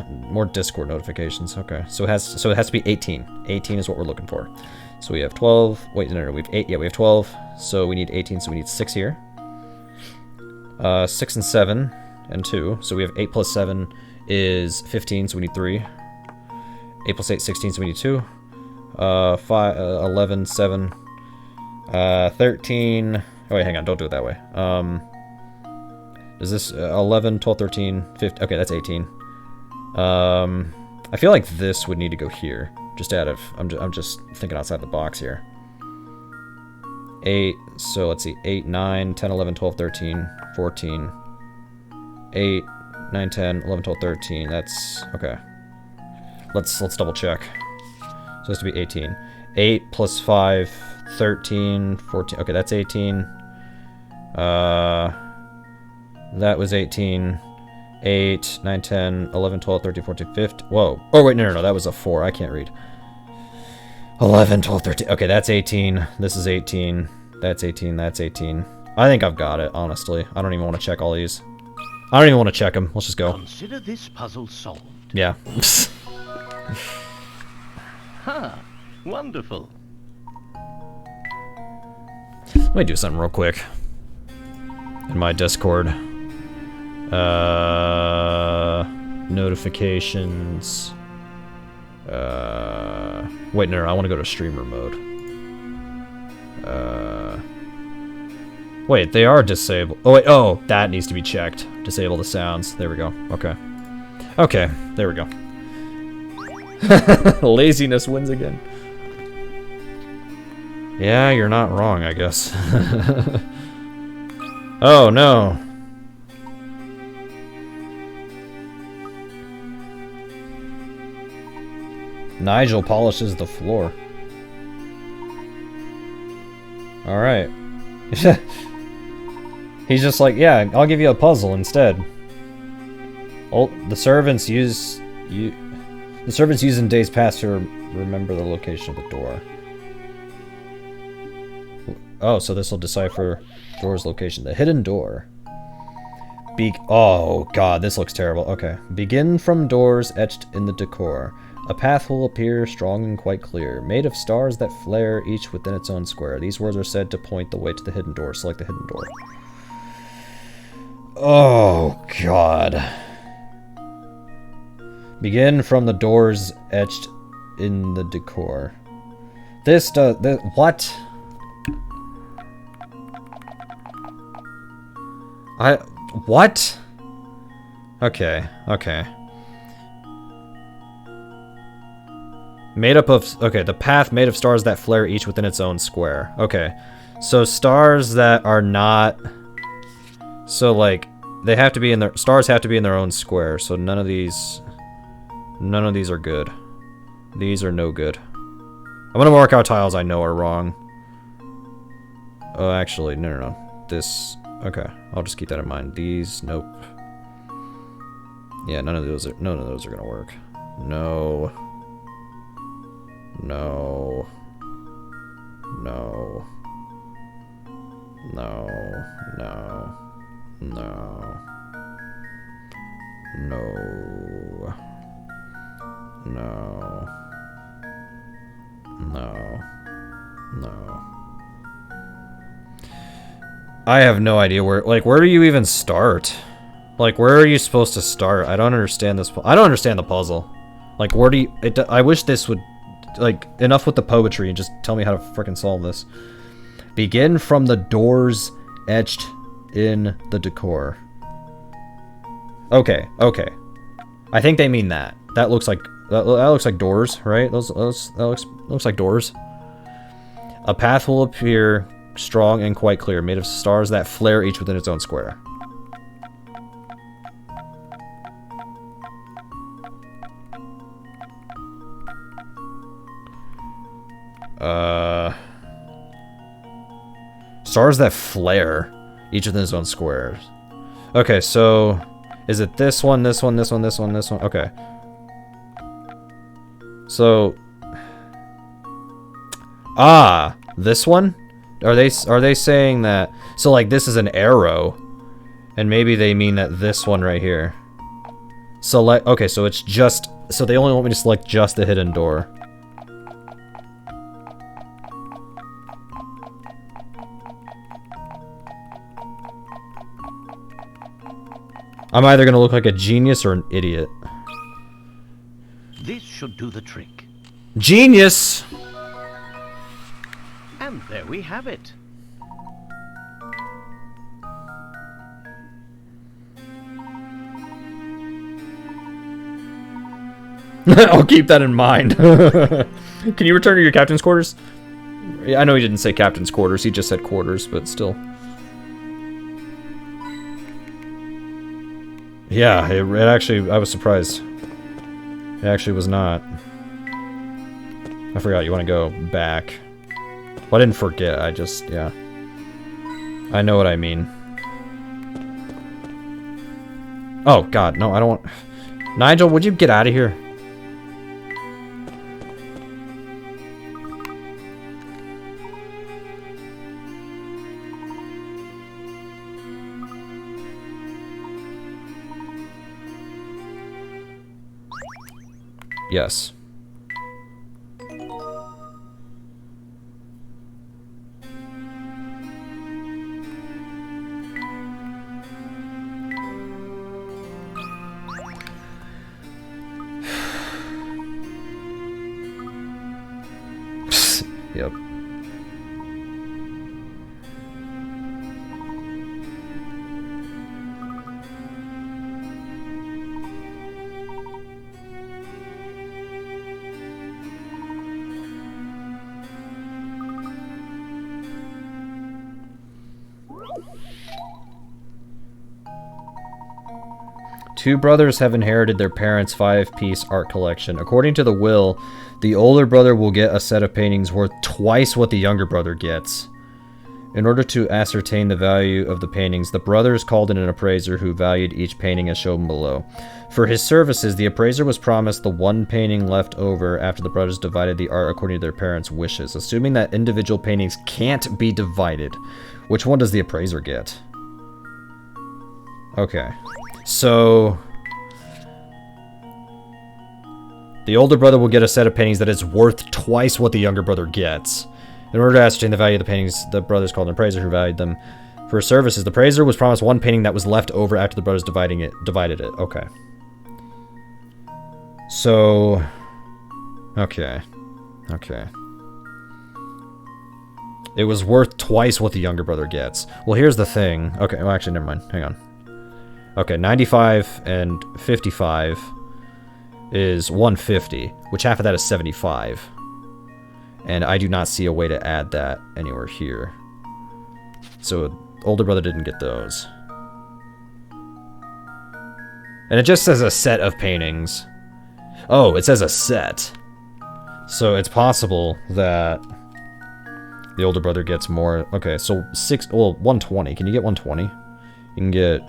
Discord notifications. Okay, so it has to be 18. 18 is what we're looking for. So we have 12. Wait, no, we have 8. Yeah, we have 12. So we need 18. So we need 6 here. 6 and 7 and 2. So we have 8 plus 7 is 15. So we need 3. 8 plus 8, 16. So we need 2. 5, 11, 7, 13. Oh wait, hang on. Don't do it that way. Is this 11, 12, 13, 15? Okay, that's 18. I feel like this would need to go here. Just out of, I'm just thinking outside the box here. 8, so let's see, 8, 9, 10, 11, 12, 13, 14. 8, 9, 10, 11, 12, 13. That's, okay. Let's double check. So it has to be 18. 8 plus 5, 13, 14. Okay, that's 18. That was 18. 8, 9, 10, 11, 12, 13, 14, 15. Whoa. Oh, wait, no, that was a 4. I can't read. 11, 12, 13. Okay, that's 18. This is 18. That's 18. That's 18. I think I've got it, honestly. I don't even want to check all these. I don't even want to check them. Let's just go. Consider this puzzle solved. Yeah. Ha! Wonderful. Let me do something real quick. In my Discord. Notifications. Wait, no, I want to go to streamer mode. Wait, they are disabled. Oh, wait, oh, that needs to be checked. Disable the sounds. There we go. Okay. Okay, there we go. Laziness wins again. Yeah, you're not wrong, I guess. Oh, no. Nigel polishes the floor. Alright. He's just like, yeah, I'll give you a puzzle instead. Oh, the servants use in days past to remember the location of the door. Oh, so this will decipher door's location. The hidden door. Oh god, this looks terrible. Okay. Begin from doors etched in the decor. A path will appear strong and quite clear, made of stars that flare, each within its own square. These words are said to point the way to the hidden door. Select the hidden door. Oh god. Begin from the doors etched in the decor. What? What? Okay, okay. Made up of, okay, the path made of stars that flare each within its own square. Okay, so stars that are not, so like, they have to be in their, stars have to be in their own square, so none of these are good. These are no good. I'm gonna mark out tiles I know are wrong. Oh, actually, no. This, okay, I'll just keep that in mind. These, nope. Yeah, none of those are gonna work. No. No. No. No. No. No. No. No. No. No. I have no idea where, like, where do you even start? Like, where are you supposed to start? I don't understand this. I don't understand the puzzle. Like, where do you... I wish this would... Like, enough with the poetry and just tell me how to freaking solve this. Begin from the doors etched in the decor. Okay, okay. I think they mean that. That looks like... That looks like doors, right? That looks like doors. A path will appear strong and quite clear, made of stars that flare each within its own square. Stars that flare, each within its own squares. Okay, so is it this one, this one, this one, this one, this one? Okay. So, this one? Are they saying that? So like this is an arrow, and maybe they mean that this one right here. Select. Okay, so it's just. So they only want me to select just the hidden door. I'm either gonna look like a genius or an idiot. This should do the trick. Genius! And there we have it. I'll keep that in mind. Can you return to your captain's quarters? Yeah, I know he didn't say captain's quarters, he just said quarters, but still. Yeah, it actually, I was surprised. It actually was not. I forgot, you want to go back. Well, I didn't forget, I just, yeah. I know what I mean. Oh, God, no, I don't want... Nigel, would you get out of here? Yes. Yep. Two brothers have inherited their parents' 5-piece art collection. According to the will, the older brother will get a set of paintings worth twice what the younger brother gets. In order to ascertain the value of the paintings, the brothers called in an appraiser who valued each painting as shown below. For his services, the appraiser was promised the one painting left over after the brothers divided the art according to their parents' wishes. Assuming that individual paintings can't be divided, which one does the appraiser get? Okay. So, the older brother will get a set of paintings that is worth twice what the younger brother gets. In order to ascertain the value of the paintings, the brothers called an appraiser who valued them. For his services, the appraiser was promised one painting that was left over after the brothers divided it. Okay. So, okay. Okay. It was worth twice what the younger brother gets. Well, here's the thing. Okay, well, actually, never mind. Hang on. Okay, 95 and 55 is 150, which half of that is 75. And I do not see a way to add that anywhere here. So, older brother didn't get those. And it just says a set of paintings. Oh, it says a set. So it's possible that the older brother gets more. Okay, so 120. Can you get 120? You can get...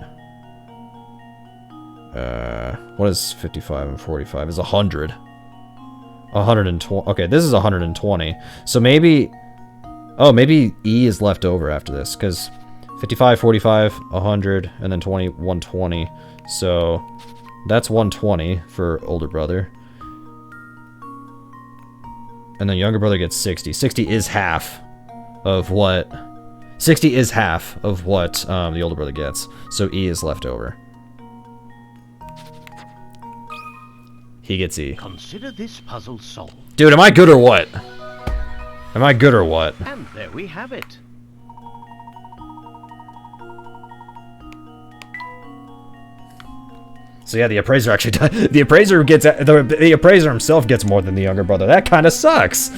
what is 55 and 45? Is 100. 120. Okay, this is 120. So maybe Oh, maybe E is left over after this, because 55, 45, 100, and then 20, 120. So that's 120 for older brother. And then younger brother gets 60. 60 is half of what... 60 is half of what the older brother gets. So E is left over. He gets E. Consider this puzzle solved. Dude, am I good or what? Am I good or what? And there we have it. So yeah, the appraiser actually the appraiser gets the appraiser himself gets more than the younger brother. That kind of sucks.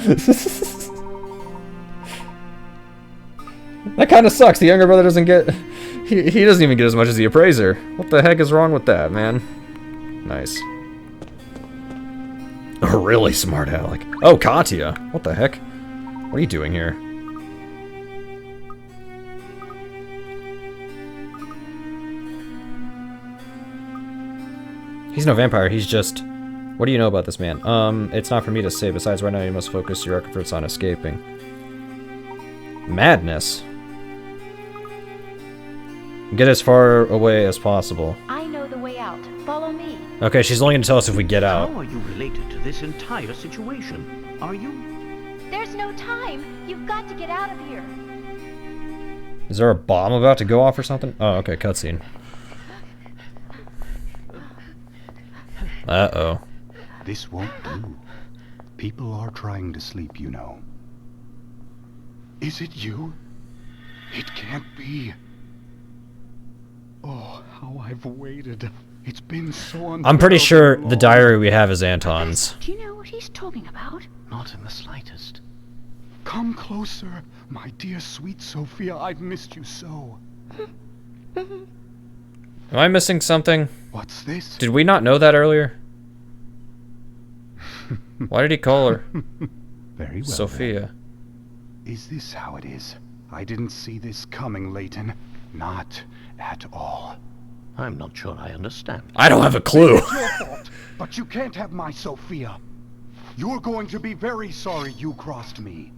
That kind of sucks. The younger brother doesn't get he doesn't even get as much as the appraiser. What the heck is wrong with that, man? Nice. A really smart Alec. Oh, Katya. What the heck? What are you doing here? He's no vampire, he's just... What do you know about this man? It's not for me to say. Besides, right now you must focus your efforts on escaping. Madness. Get as far away as possible. I know the way out. Follow me. Okay, she's only gonna tell us if we get out. How are you related to this entire situation? Are you? There's no time. You've got to get out of here. Is there a bomb about to go off or something? Oh, okay, cutscene. Uh-oh. This won't do. People are trying to sleep, you know. Is it you? It can't be. Oh, how I've waited. It's been so I'm pretty sure long. the diary we have is Anton's. Do you know what he's talking about? Not in the slightest. Come closer, my dear sweet Sophia. I've missed you so. Am I missing something? What's this? Did we not know that earlier? Why did he call her Very well, Sophia? then. Is this how it is? I didn't see this coming, Layton. Not at all. I'm not sure I understand. I don't have a clue. It's your fault, but you can't have my Sophia. You're going to be very sorry you crossed me.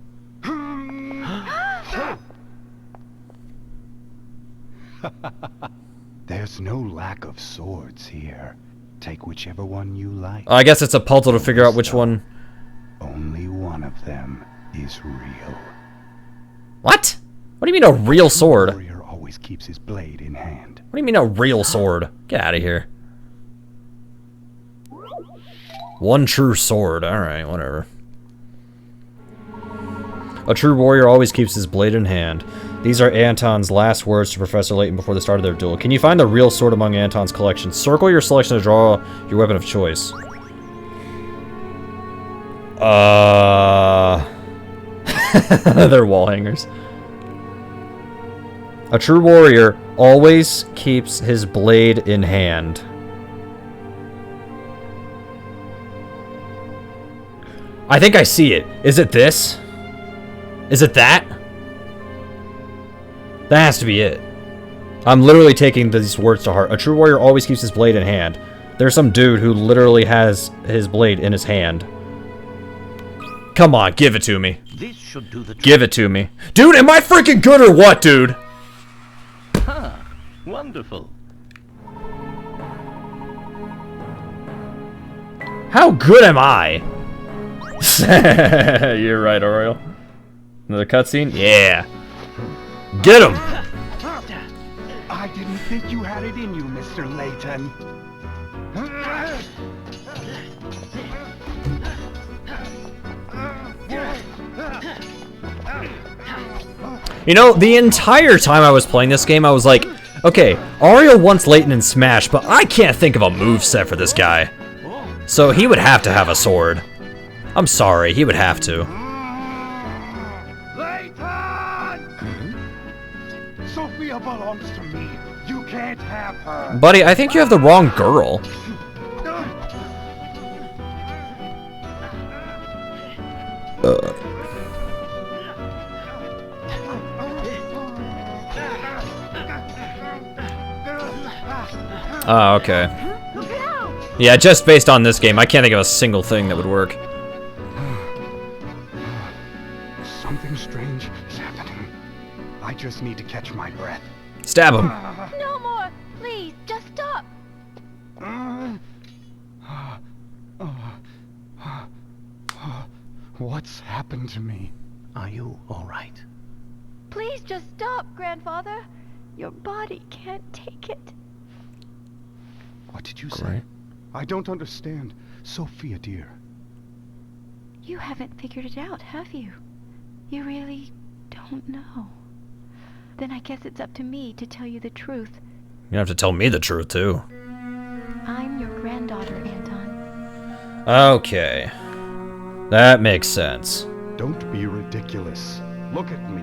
There's no lack of swords here. Take whichever one you like. I guess it's a puzzle to figure out which one. Only one of them is real. What? What do you mean a real sword? The warrior always keeps his blade in hand. What do you mean a real sword? Get out of here. One true sword. Alright, whatever. A true warrior always keeps his blade in hand. These are Anton's last words to Professor Layton before the start of their duel. Can you find the real sword among Anton's collection? Circle your selection to draw your weapon of choice. They're wall hangers. A true warrior always keeps his blade in hand. I think I see it. Is it this? Is it that? That has to be it. I'm literally taking these words to heart. A true warrior always keeps his blade in hand. There's some dude who literally has his blade in his hand. Come on, give it to me. This should do the trick. Give it to me. Dude, am I freaking good or what, dude? Ah, wonderful. How good am I? You're right, Oriole. Another cutscene? Yeah. Get him! I didn't think you had it in you, Mr. Layton. You know, the entire time I was playing this game, I was like, okay, Ariel wants Layton in Smash, but I can't think of a moveset for this guy. So he would have to have a sword. I'm sorry, he would have to. Sophia belongs to me. You can't have her. Buddy, I think you have the wrong girl. Oh, okay. Yeah, just based on this game, I can't think of a single thing that would work. Something strange is happening? I just need to catch my breath. Stab him. No more! Please, just stop! What's happened to me? Are you all right? Please just stop, Grandfather. Your body can't take it. What did you say? Great. I don't understand. Sophia, dear. You haven't figured it out, have you? You really don't know. Then I guess it's up to me to tell you the truth. You have to tell me the truth, too. I'm your granddaughter, Anton. Okay. That makes sense. Don't be ridiculous. Look at me.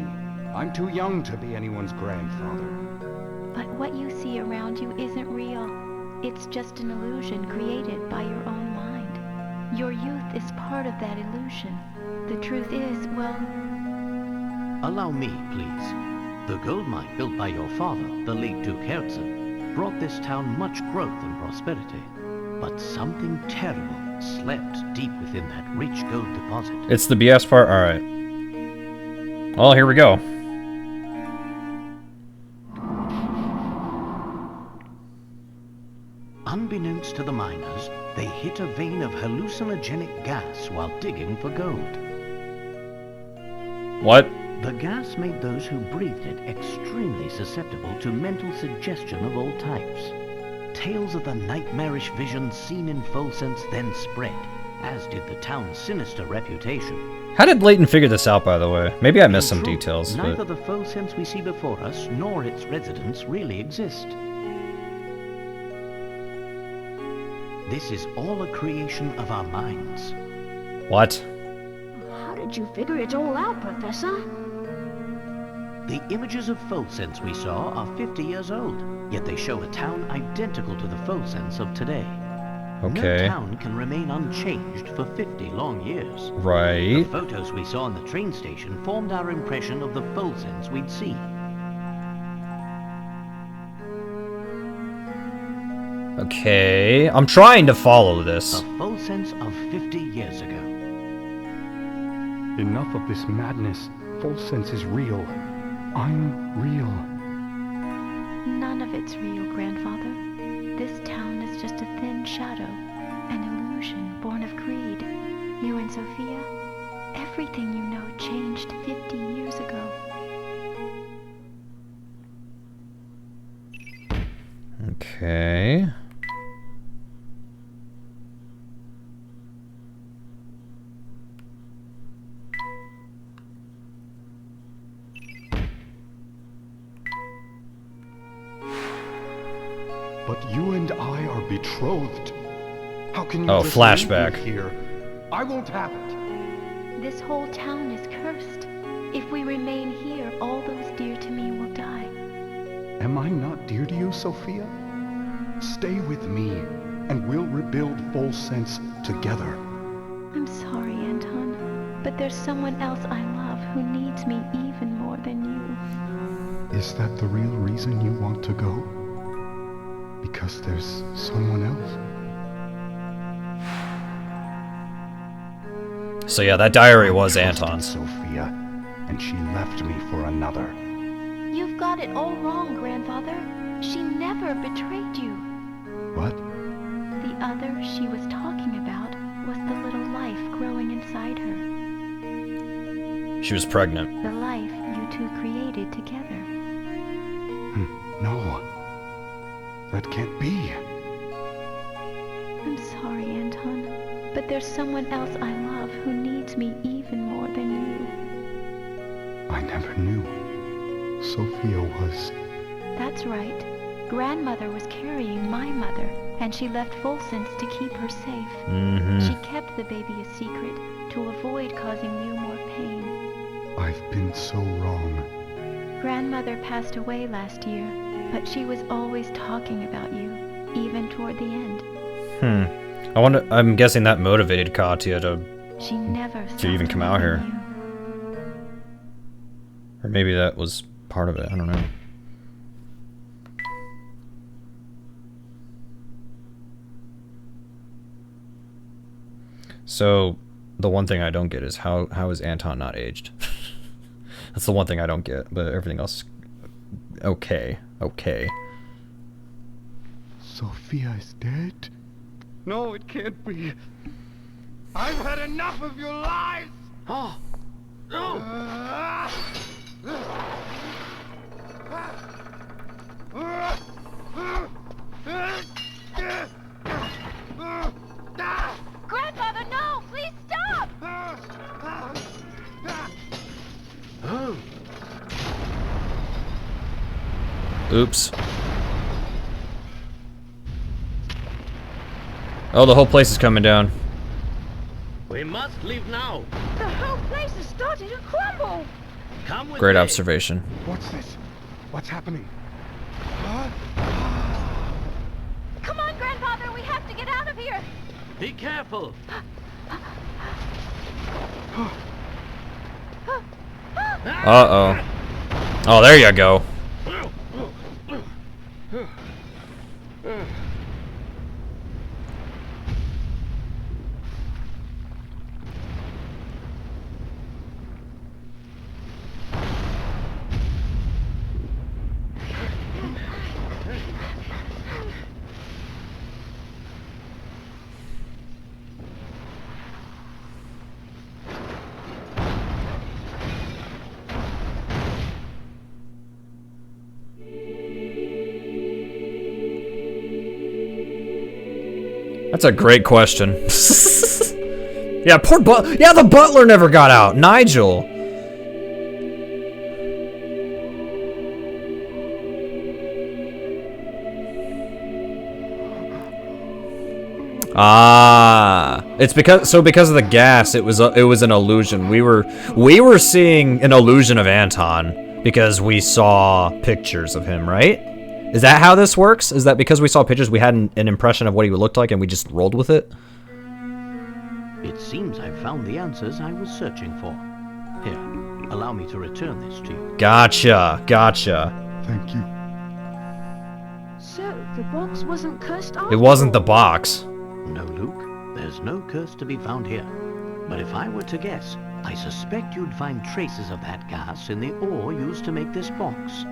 I'm too young to be anyone's grandfather. But what you see around you isn't real. It's just an illusion created by your own mind. Your youth is part of that illusion. The truth is, well... Allow me, please. The gold mine built by your father, the late Duke Herzog, brought this town much growth and prosperity. But something terrible slept deep within that rich gold deposit. It's the BS part? Alright. Well, here we go. Unbeknownst to the miners, they hit a vein of hallucinogenic gas while digging for gold. What? The gas made those who breathed it extremely susceptible to mental suggestion of all types. Tales of the nightmarish visions seen in Folsense then spread, as did the town's sinister reputation. How did Leighton figure this out, by the way? Maybe I missed some In truth, details, neither but... the Folsense we see before us nor its residents really exist. This is all a creation of our minds. What? How did you figure it all out, Professor? The images of Folsense we saw are 50 years old, yet they show a town identical to the Folsense of today. Okay. No town can remain unchanged for 50 long years. The Right. photos we saw in the train station formed our impression of the Folsense we'd see. Okay. I'm trying to follow this. A Folsense of 50 years ago. Enough of this madness. Folsense is real. I'm real. None of it's real, Grandfather. This town is just a thin shadow, an illusion born of greed. You and Sophia, everything you know changed 50 years ago. Okay. But you and I are betrothed. How can you Oh, just leave flashback. me here? I won't have it. This whole town is cursed. If we remain here, all those dear to me will die. Am I not dear to you, Sophia? Stay with me, and we'll rebuild Folsense together. I'm sorry, Anton, but there's someone else I love who needs me even more than you. Is that the real reason you want to go? Because there's someone else? So yeah, that diary was I trusted Anton's. Sophia, and she left me for another. You've got it all wrong, Grandfather. She never betrayed you. What? The other she was talking about was the little life growing inside her. She was pregnant. The life you two created together. No. That can't be. I'm sorry, Anton, but there's someone else I love who needs me even more than you. I never knew. Sophia was... That's right. Grandmother was carrying my mother, and she left Folsense to keep her safe. Mm-hmm. She kept the baby a secret to avoid causing you more pain. I've been so wrong. Grandmother passed away last year, but she was always talking about you, even toward the end. I'm guessing that motivated Katya to... She never stopped even come out here. loving you. Or maybe that was part of it, I don't know. So, the one thing I don't get is how is Anton not aged? That's the one thing I don't get, but everything else is okay. Okay. Sophia is dead? No, it can't be. I've had enough of your lies! Oh, no! Grandfather, no! Please stop! Oh, Oops. Oh, the whole place is coming down. we must leave now. The whole place is starting to crumble! Come with Great me. observation. What's this? What's happening? Huh? Come on, Grandfather, we have to get out of here! Be careful. Uh-oh. Oh, there you go. That's a great question. Yeah, poor yeah, the butler never got out. Nigel. Ah, it's because of the gas. It was an illusion. We were seeing an illusion of Anton because we saw pictures of him, right? Is that how this works? Is that because we saw pictures, we had an impression of what he looked like and we just rolled with it? It seems I've found the answers I was searching for. Here, allow me to return this to you. Gotcha. Thank you. So, the box wasn't cursed after It wasn't all. the box. No, Luke, there's no curse to be found here. But if I were to guess, I suspect you'd find traces of that gas in the ore used to make this box.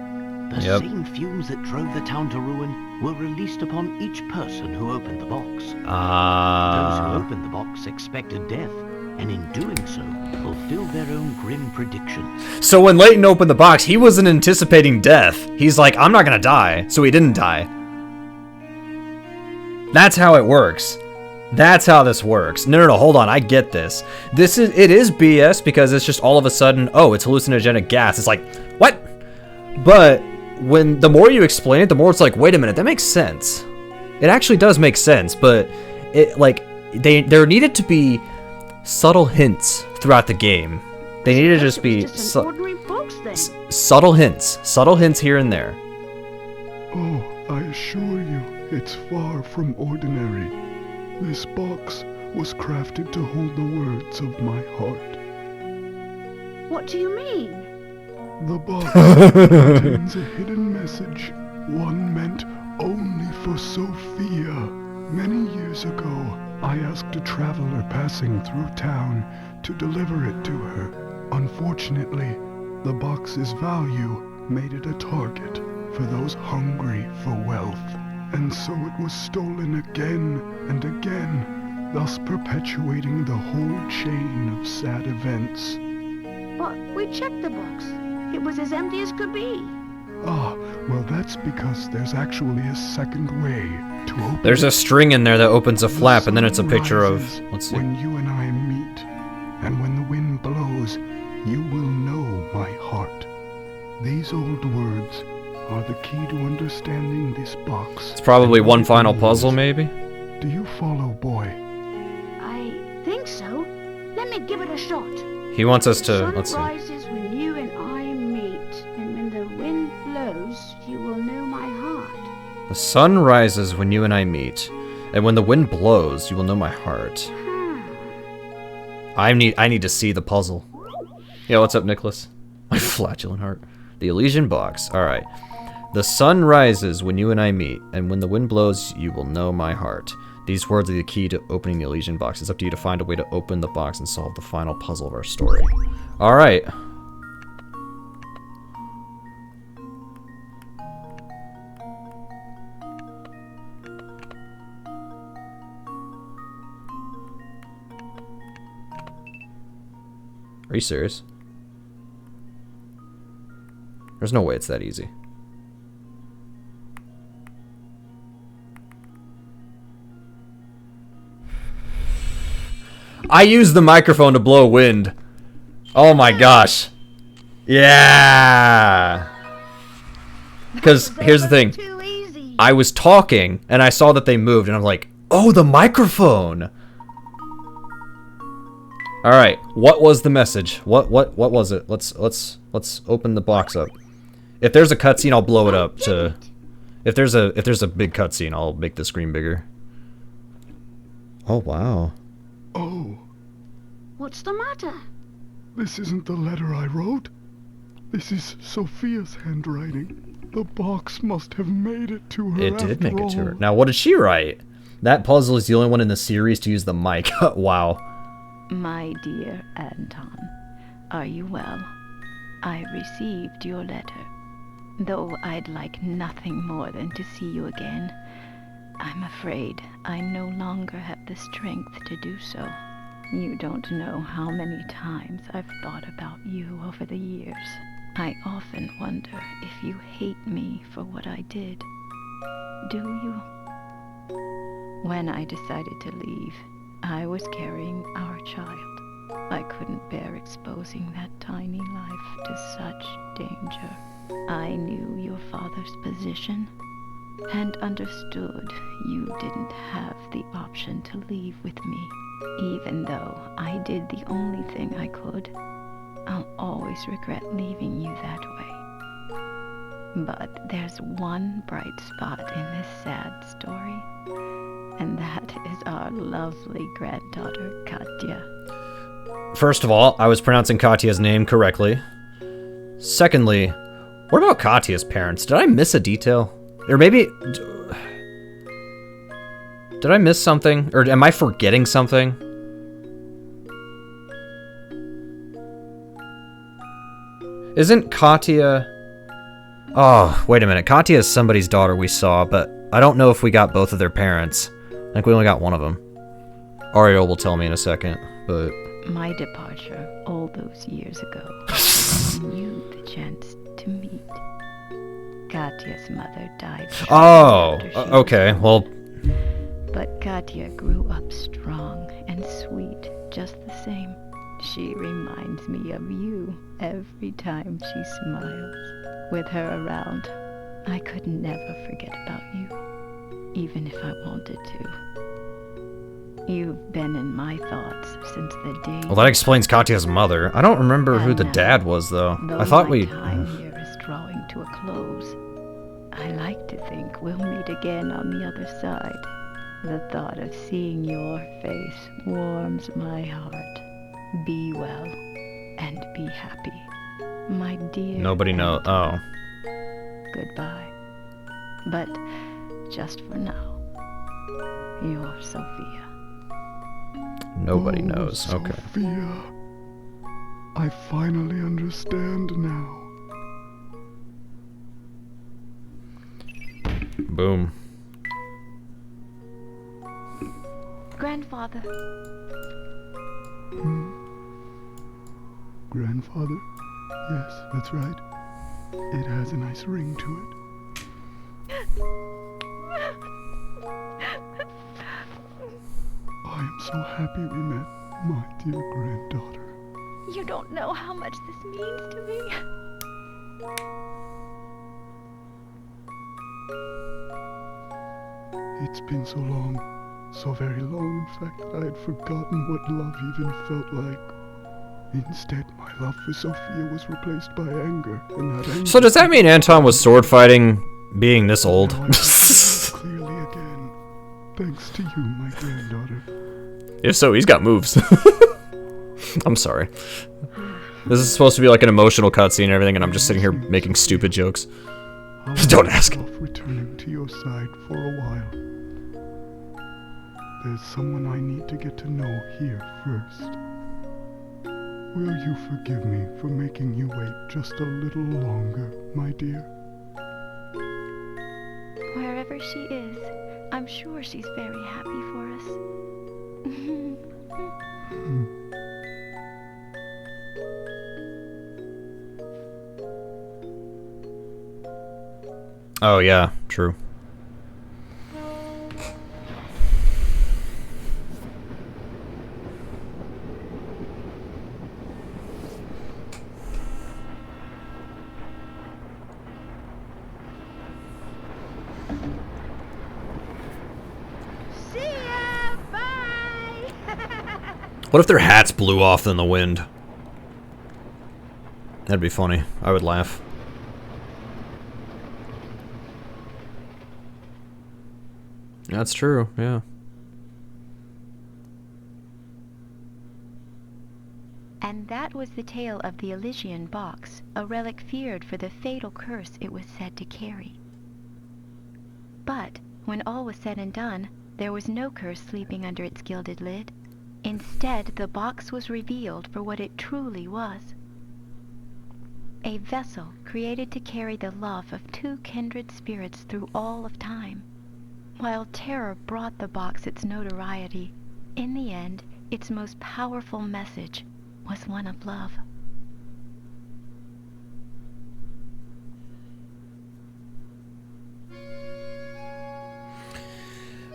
The Yep. same fumes that drove the town to ruin were released upon each person who opened the box. Those who opened the box expected death, and in doing so, fulfilled their own grim predictions. So when Leighton opened the box, he wasn't anticipating death. He's like, I'm not gonna die. So he didn't die. That's how it works. That's how this works. No, hold on, I get this. It is BS because it's just all of a sudden, oh, it's hallucinogenic gas. It's like, what? But when the more you explain it, the more it's like, wait a minute, that makes sense. It actually does make sense, but it like there needed to be subtle hints throughout the game. They needed to just be Just an ordinary box, then. subtle hints here and there. Oh, I assure you, it's far from ordinary. This box was crafted to hold the words of my heart. What do you mean? The box contains a hidden message, one meant only for Sophia. Many years ago, I asked a traveler passing through town to deliver it to her. Unfortunately, the box's value made it a target for those hungry for wealth. And so it was stolen again and again, thus perpetuating the whole chain of sad events. But we checked the box. It was as empty as could be. Ah, well that's because there's actually a second way to open There's it. a string in there that opens a The flap, and then it's a sun picture of. rises Let's see. when you and I meet, and when the wind blows, you will know my heart. These old words are the key to understanding this box. It's probably and one what it final means. puzzle, maybe. Do you follow, boy? I think so. Let me give it a shot. He wants us The to. sun Let's see. rises when you and I meet, and when the wind blows, you will know my heart. The sun rises when you and I meet, and when the wind blows, you will know my heart. I need to see the puzzle. Yeah, what's up, Nicholas? My flatulent heart. The Elysian box. All right. The sun rises when you and I meet, and when the wind blows, you will know my heart. These words are the key to opening the Elysian box. It's up to you to find a way to open the box and solve the final puzzle of our story. All right. Are you serious? There's no way it's that easy. I used the microphone to blow wind. Oh my gosh. Yeah. Because here's the thing. I was talking and I saw that they moved and I'm like, oh, the microphone. All right. What was the message? What was it? Let's open the box up. If there's a cutscene, I'll blow it up to. If there's a big cutscene, I'll make the screen bigger. Oh wow. Oh, What's the matter? this isn't the letter I wrote. This is Sophia's handwriting. The box must have made it to her. It did make it to her. all. Now, what did she write? That puzzle is the only one in the series to use the mic. Wow. My dear Anton, are you well? I received your letter. Though I'd like nothing more than to see you again, I'm afraid I no longer have the strength to do so. You don't know how many times I've thought about you over the years. I often wonder if you hate me for what I did. Do you? When I decided to leave, I was carrying our child. I couldn't bear exposing that tiny life to such danger. I knew your father's position and understood you didn't have the option to leave with me. Even though I did the only thing I could, I'll always regret leaving you that way. But there's one bright spot in this sad story, and that is our lovely granddaughter, Katya. First of all, I was pronouncing Katya's name correctly. Secondly, what about Katya's parents? Did I miss a detail? Or maybe... Did I miss something? Or am I forgetting something? Isn't Katya... Oh, wait a minute. Katya is somebody's daughter we saw, but I don't know if we got both of their parents. I think we only got one of them. Ariel will tell me in a second, but... My departure all those years ago gave you the chance to meet. Katya's mother died shortly Oh, after she okay, well... But Katya grew up strong and sweet just the same. She reminds me of you every time she smiles. With her around, I could never forget about you, even if I wanted to. You've been in my thoughts since the day... Well, that explains Katya's mother. I don't remember who the dad was, though. I thought my we... time here is drawing to a close, I like to think we'll meet again on the other side. The thought of seeing your face warms my heart. Be well and be happy, my dear. Nobody knows. Oh. Goodbye. But just for now, you're Sophia. Nobody knows. Okay. Sophia, I finally understand now. Boom. Grandfather. Grandfather? Yes, that's right. It has a nice ring to it. I am so happy we met, my dear granddaughter. You don't know how much this means to me. It's been so long, so very long, in fact, that I had forgotten what love even felt like. Instead, my love for Sophia was replaced by anger, and that anger... So does that mean Anton was sword fighting being this old? Now I can see clearly again, thanks to you, my granddaughter. If so, he's got moves. I'm sorry. This is supposed to be like an emotional cutscene and everything, and I'm just sitting here making stupid jokes. Don't ask. I'll returning to your side for a while. There's someone I need to get to know here first. Will you forgive me for making you wait just a little longer, my dear? Wherever she is, I'm sure she's very happy for us. Oh yeah, true. See ya! Bye! What if their hats blew off in the wind? That'd be funny. I would laugh. That's true, yeah. And that was the tale of the Elysian box, a relic feared for the fatal curse it was said to carry. But when all was said and done, there was no curse sleeping under its gilded lid. Instead, the box was revealed for what it truly was. A vessel created to carry the love of two kindred spirits through all of time. While terror brought the box its notoriety, in the end, its most powerful message was one of love.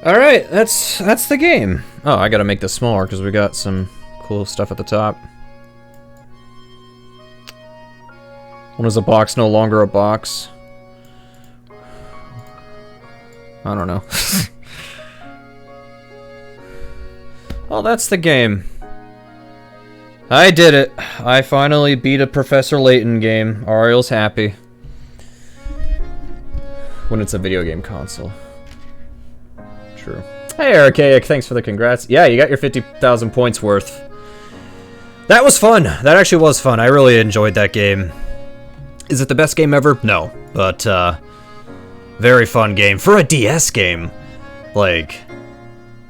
Alright, that's the game. Oh, I gotta make this smaller because we got some cool stuff at the top. When is a box no longer a box? I don't know. Well, that's the game. I did it. I finally beat a Professor Layton game. Ariel's happy. When it's a video game console. True. Hey, Archaic, thanks for the congrats. Yeah, you got your 50,000 points worth. That was fun. That actually was fun. I really enjoyed that game. Is it the best game ever? No. But, very fun game. For a DS game. Like,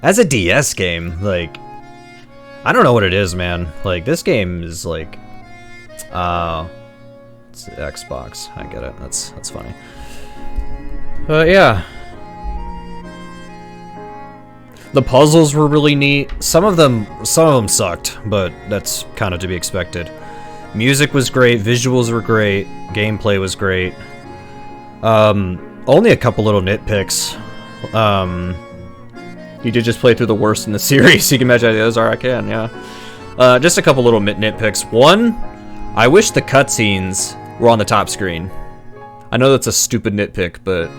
as a DS game, like, I don't know what it is, man. Like, this game is like, it's Xbox. I get it. That's funny. But yeah. The puzzles were really neat. Some of them sucked, but that's kind of to be expected. Music was great, visuals were great, gameplay was great. Only a couple little nitpicks. You did just play through the worst in the series. You can imagine those are. I can, yeah. Just a couple little nitpicks. One, I wish the cutscenes were on the top screen. I know that's a stupid nitpick, but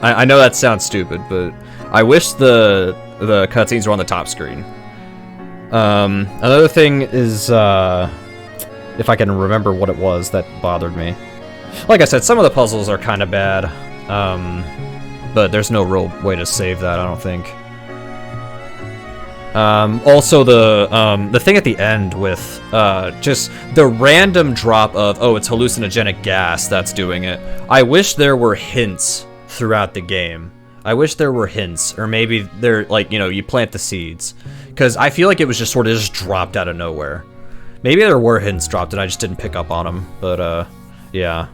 I know that sounds stupid, but I wish the cutscenes were on the top screen. Another thing is, if I can remember what it was that bothered me. Like I said, some of the puzzles are kind of bad, but there's no real way to save that, I don't think. Also, the thing at the end with just the random drop of, oh, it's hallucinogenic gas that's doing it. I wish there were hints throughout the game. I wish there were hints, or maybe they're like, you know, you plant the seeds. Because I feel like it was just sort of just dropped out of nowhere. Maybe there were hints dropped and I just didn't pick up on them, but yeah.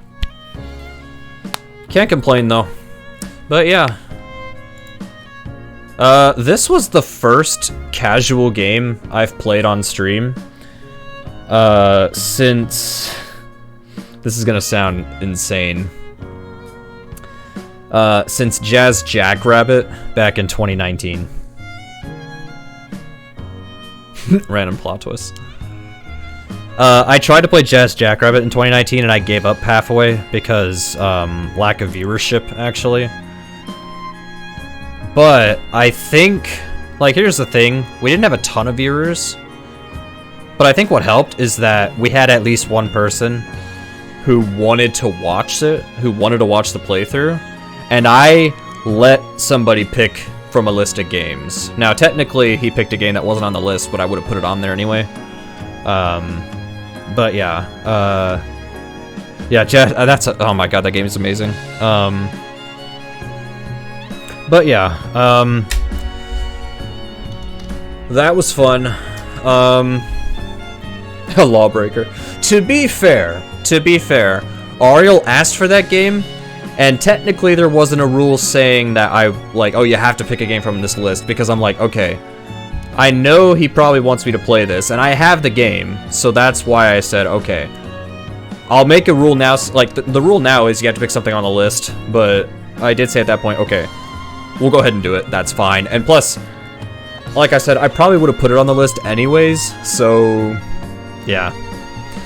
Can't complain though. But yeah. This was the first casual game I've played on stream. Since... This is gonna sound insane. Since Jazz Jackrabbit back in 2019. Random plot twist. I tried to play Jazz Jackrabbit in 2019 and I gave up halfway because lack of viewership, actually. But I think, like, here's the thing. We didn't have a ton of viewers. But I think what helped is that we had at least one person who wanted to watch it, who wanted to watch the playthrough. And I let somebody pick from a list of games. Now, technically, he picked a game that wasn't on the list, but I would have put it on there anyway. But yeah, yeah, that's oh my god, that game is amazing. But yeah, that was fun. A lawbreaker. To be fair, Ariel asked for that game, and technically there wasn't a rule saying that oh, you have to pick a game from this list, because I'm like, okay, I know he probably wants me to play this, and I have the game, so that's why I said, okay, I'll make a rule now, like, the rule now is you have to pick something on the list, but I did say at that point, okay, we'll go ahead and do it, that's fine. And plus, like I said, I probably would have put it on the list anyways, so, yeah.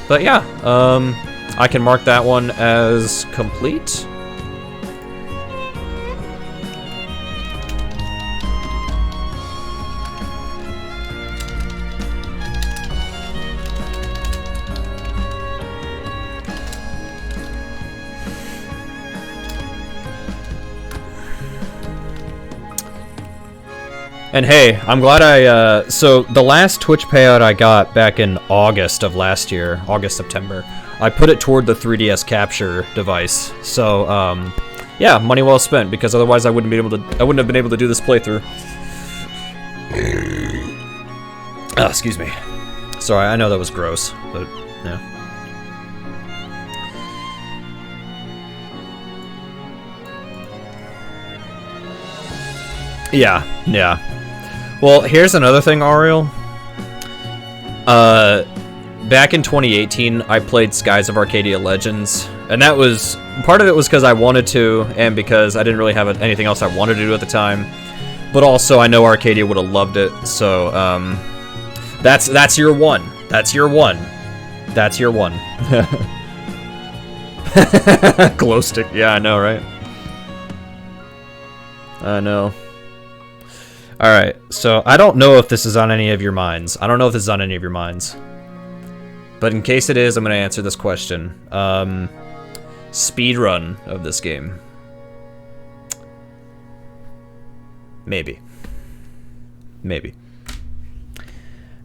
But yeah, I can mark that one as complete. And hey, I'm glad so the last Twitch payout I got back in August of last year, September, I put it toward the 3DS capture device. So, yeah, money well spent, because otherwise I wouldn't have been able to do this playthrough. Excuse me. Sorry, I know that was gross, but, yeah. Yeah. Well, here's another thing, Ariel. Back in 2018, I played Skies of Arcadia Legends, and that was, part of it was because I wanted to, and because I didn't really have anything else I wanted to do at the time. But also, I know Arcadia would have loved it, so, that's your one. That's your one. That's your one. Glow stick, yeah, I know, right? I know. Alright, so I don't know if this is on any of your minds. But in case it is, I'm going to answer this question. Speedrun of this game. Maybe.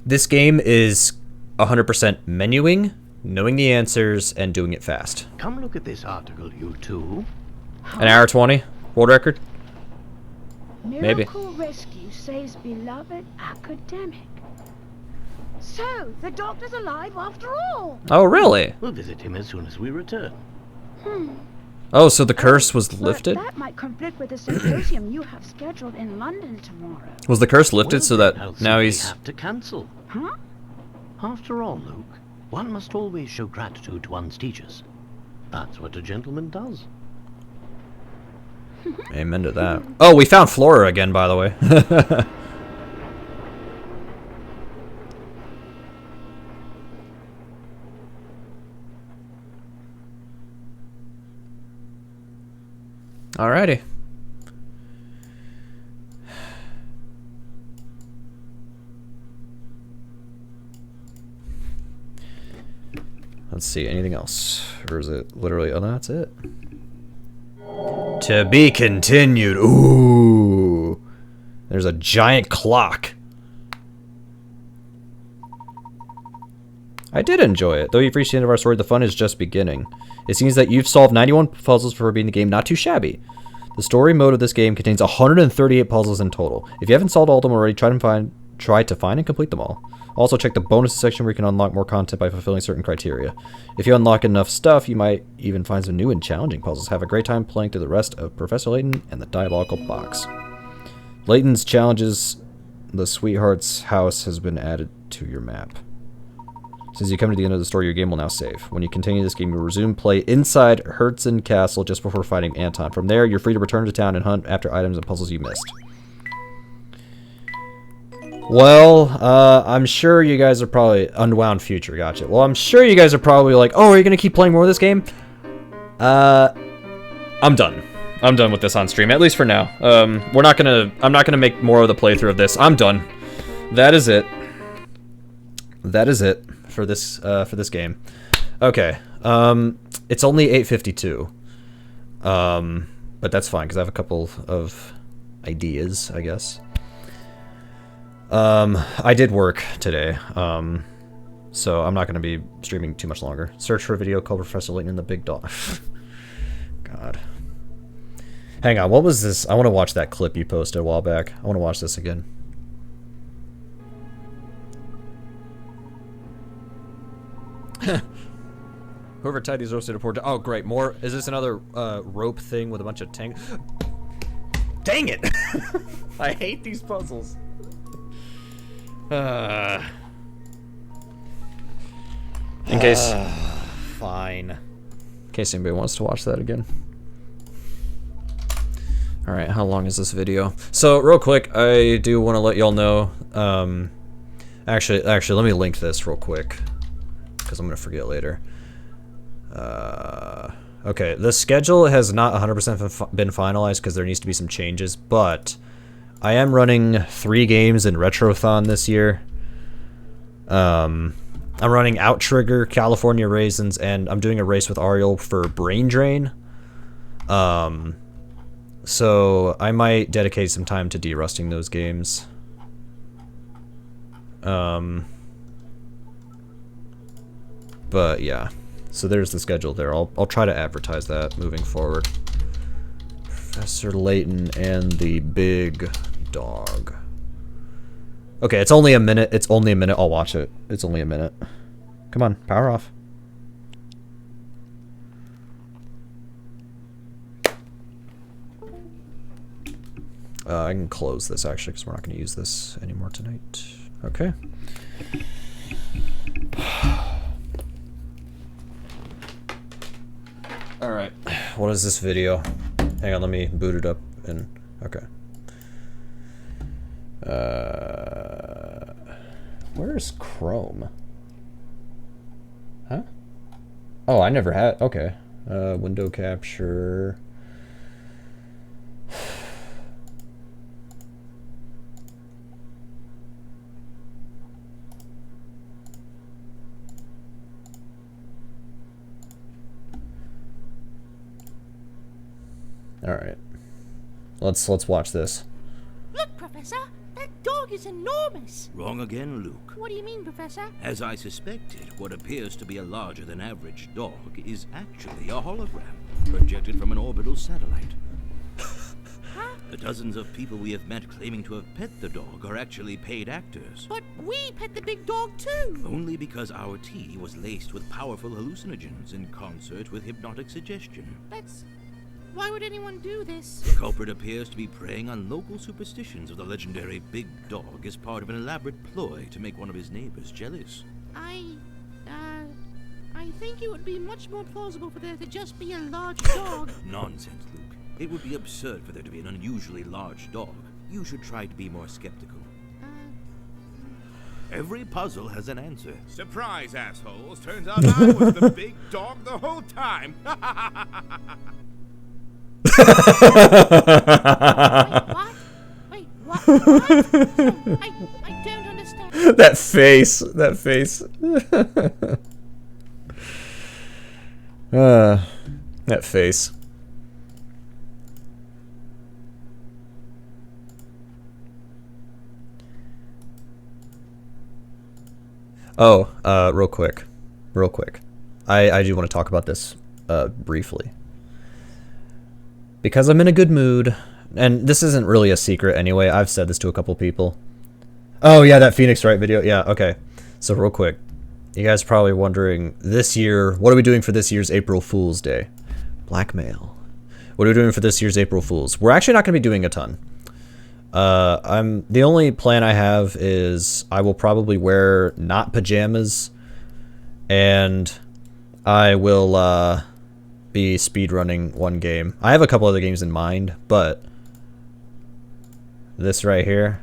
This game is 100% menuing, knowing the answers, and doing it fast. Come look at this article, you two. An hour 20? World record? Maybe. Miracle Rescue saves beloved academic. So, the doctor's alive after all. Oh, really? We'll visit him as soon as we return. Oh, so the curse was lifted? But that might conflict with the symposium you have scheduled in London tomorrow. Was the curse lifted Well, so then that I'll now simply he's... have to cancel. Huh? After all, Luke, one must always show gratitude to one's teachers. That's what a gentleman does. Amen to that. Oh, we found Flora again, by the way. Alrighty. Let's see, anything else? Or is it literally... Oh, no, that's it. To be continued. Ooh. There's a giant clock. I did enjoy it. Though you've reached the end of our story, the fun is just beginning. It seems that you've solved 91 puzzles for being the game not too shabby. The story mode of this game contains 138 puzzles in total. If you haven't solved all of them already, try to find and complete them all. Also, check the bonuses section where you can unlock more content by fulfilling certain criteria. If you unlock enough stuff, you might even find some new and challenging puzzles. Have a great time playing through the rest of Professor Layton and the Diabolical Box. Layton's challenges, the Sweetheart's House has been added to your map. Since you come to the end of the story, your game will now save. When you continue this game, you'll resume play inside Herzen Castle just before fighting Anton. From there, you're free to return to town and hunt after items and puzzles you missed. Well, I'm sure you guys are probably... Unwound Future, gotcha. Well, I'm sure you guys are probably like, oh, are you going to keep playing more of this game? I'm done. I'm done with this on stream, at least for now. I'm not gonna make more of the playthrough of this. I'm done. That is it. That is it for this game. Okay. It's only 8:52. But that's fine, because I have a couple of ideas, I guess. I did work today, so I'm not going to be streaming too much longer. Search for a video called Professor Layton and the Big Dog. God. Hang on, what was this? I want to watch that clip you posted a while back. I want to watch this again. Whoever tied these ropes to the port. Oh, great. More. Is this another rope thing with a bunch of tang? Dang it! I hate these puzzles. In case fine. In case anybody wants to watch that again. Alright, how long is this video? So, real quick, I do want to let y'all know, actually, let me link this real quick, because I'm going to forget later. Okay, the schedule has not 100% been finalized because there needs to be some changes, but I am running 3 games in Retrothon this year. I'm running Outrigger, California Raisins, and I'm doing a race with Ariel for Brain Drain. So I might dedicate some time to derusting those games. But yeah, so there's the schedule there. I'll try to advertise that moving forward. Professor Layton and the Big Dog. Okay, it's only a minute. It's only a minute. I'll watch it. It's only a minute. Come on, power off. I can close this actually because we're not going to use this anymore tonight. Okay. Alright. What is this video? Hang on, let me boot it up and okay. Where's Chrome? Huh? Oh, I never had. Okay. Window capture. All right. Let's watch this. Look, Professor, that dog is enormous. Wrong again, Luke. What do you mean, Professor? As I suspected, what appears to be a larger than average dog is actually a hologram projected from an orbital satellite. Huh? The dozens of people we have met claiming to have pet the dog are actually paid actors. But we pet the big dog too. Only because our tea was laced with powerful hallucinogens in concert with hypnotic suggestion. That's... Why would anyone do this? The culprit appears to be preying on local superstitions of the legendary big dog as part of an elaborate ploy to make one of his neighbors jealous. I think it would be much more plausible for there to just be a large dog. Nonsense, Luke. It would be absurd for there to be an unusually large dog. You should try to be more skeptical. Every puzzle has an answer. Surprise, assholes. Turns out I was the big dog the whole time. Wait, what? I don't understand. That face. That face. That face. Oh, real quick. I do want to talk about this briefly. Because I'm in a good mood, and this isn't really a secret anyway, I've said this to a couple people. Oh yeah, that Phoenix Wright video, yeah, okay. So real quick, you guys are probably wondering, this year, what are we doing for this year's April Fool's Day? Blackmail. What are we doing for this year's April Fool's? We're actually not going to be doing a ton. The only plan I have is I will probably wear not pajamas, and I will, be speedrunning one game. I have a couple other games in mind, but this right here,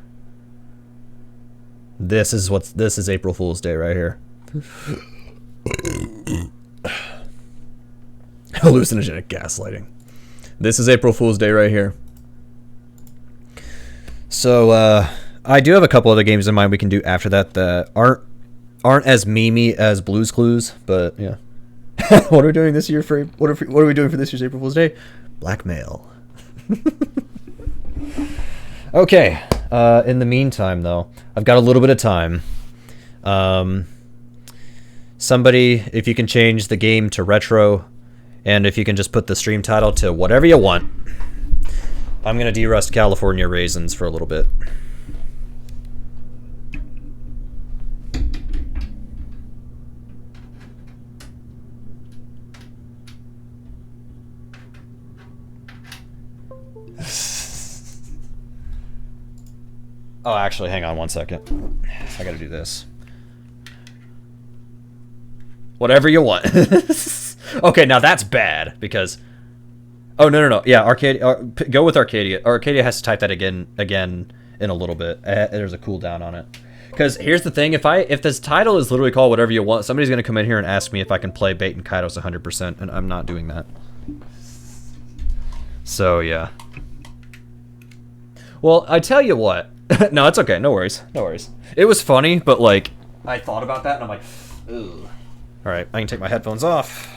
this is April Fool's Day right here. Hallucinogenic gaslighting. This is April Fool's Day right here. So I do have a couple other games in mind we can do after that that aren't as memey as Blue's Clues, but yeah. What are we doing this year for? What are we doing for this year's April Fool's Day? Blackmail. Okay. In the meantime, though, I've got a little bit of time. Somebody, if you can change the game to retro, and if you can just put the stream title to whatever you want, I'm gonna derust California Raisins for a little bit. Oh, actually, hang on one second. I gotta do this. Whatever you want. Okay, now that's bad, because... Oh, no. Yeah, Arcadia... go with Arcadia. Arcadia has to type that again in a little bit. There's a cooldown on it. Because here's the thing, if this title is literally called Whatever You Want, somebody's going to come in here and ask me if I can play Bait and Kaidos 100%, and I'm not doing that. So, yeah. Well, I tell you what. No, it's okay. No worries. No worries. It was funny, but, like, I thought about that, and I'm like, ugh. Alright, I can take my headphones off.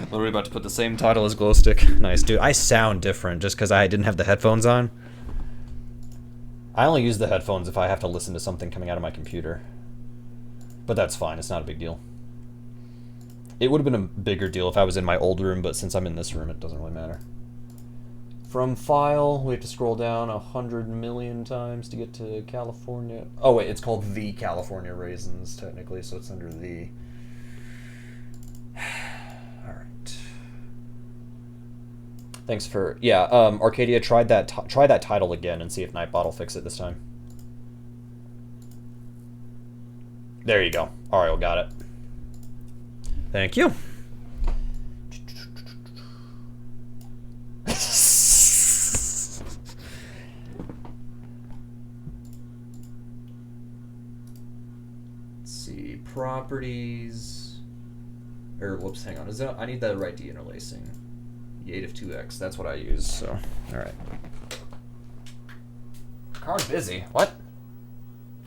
Literally about to put the same title as Glowstick. Nice, dude. I sound different just because I didn't have the headphones on. I only use the headphones if I have to listen to something coming out of my computer. But that's fine. It's not a big deal. It would have been a bigger deal if I was in my old room, but since I'm in this room, it doesn't really matter. From file, we have to scroll down 100 million times to get to California. Oh wait, it's called The California Raisins, technically, so it's under the... Alright. Thanks for... Yeah, Arcadia, try that title again and see if Nightbot will fix it this time. There you go. Ariel got it. Thank you. Properties, or whoops, hang on. Is that I need the right deinterlacing? The 8 of 2x. That's what I use. So, all right. Car's busy. What?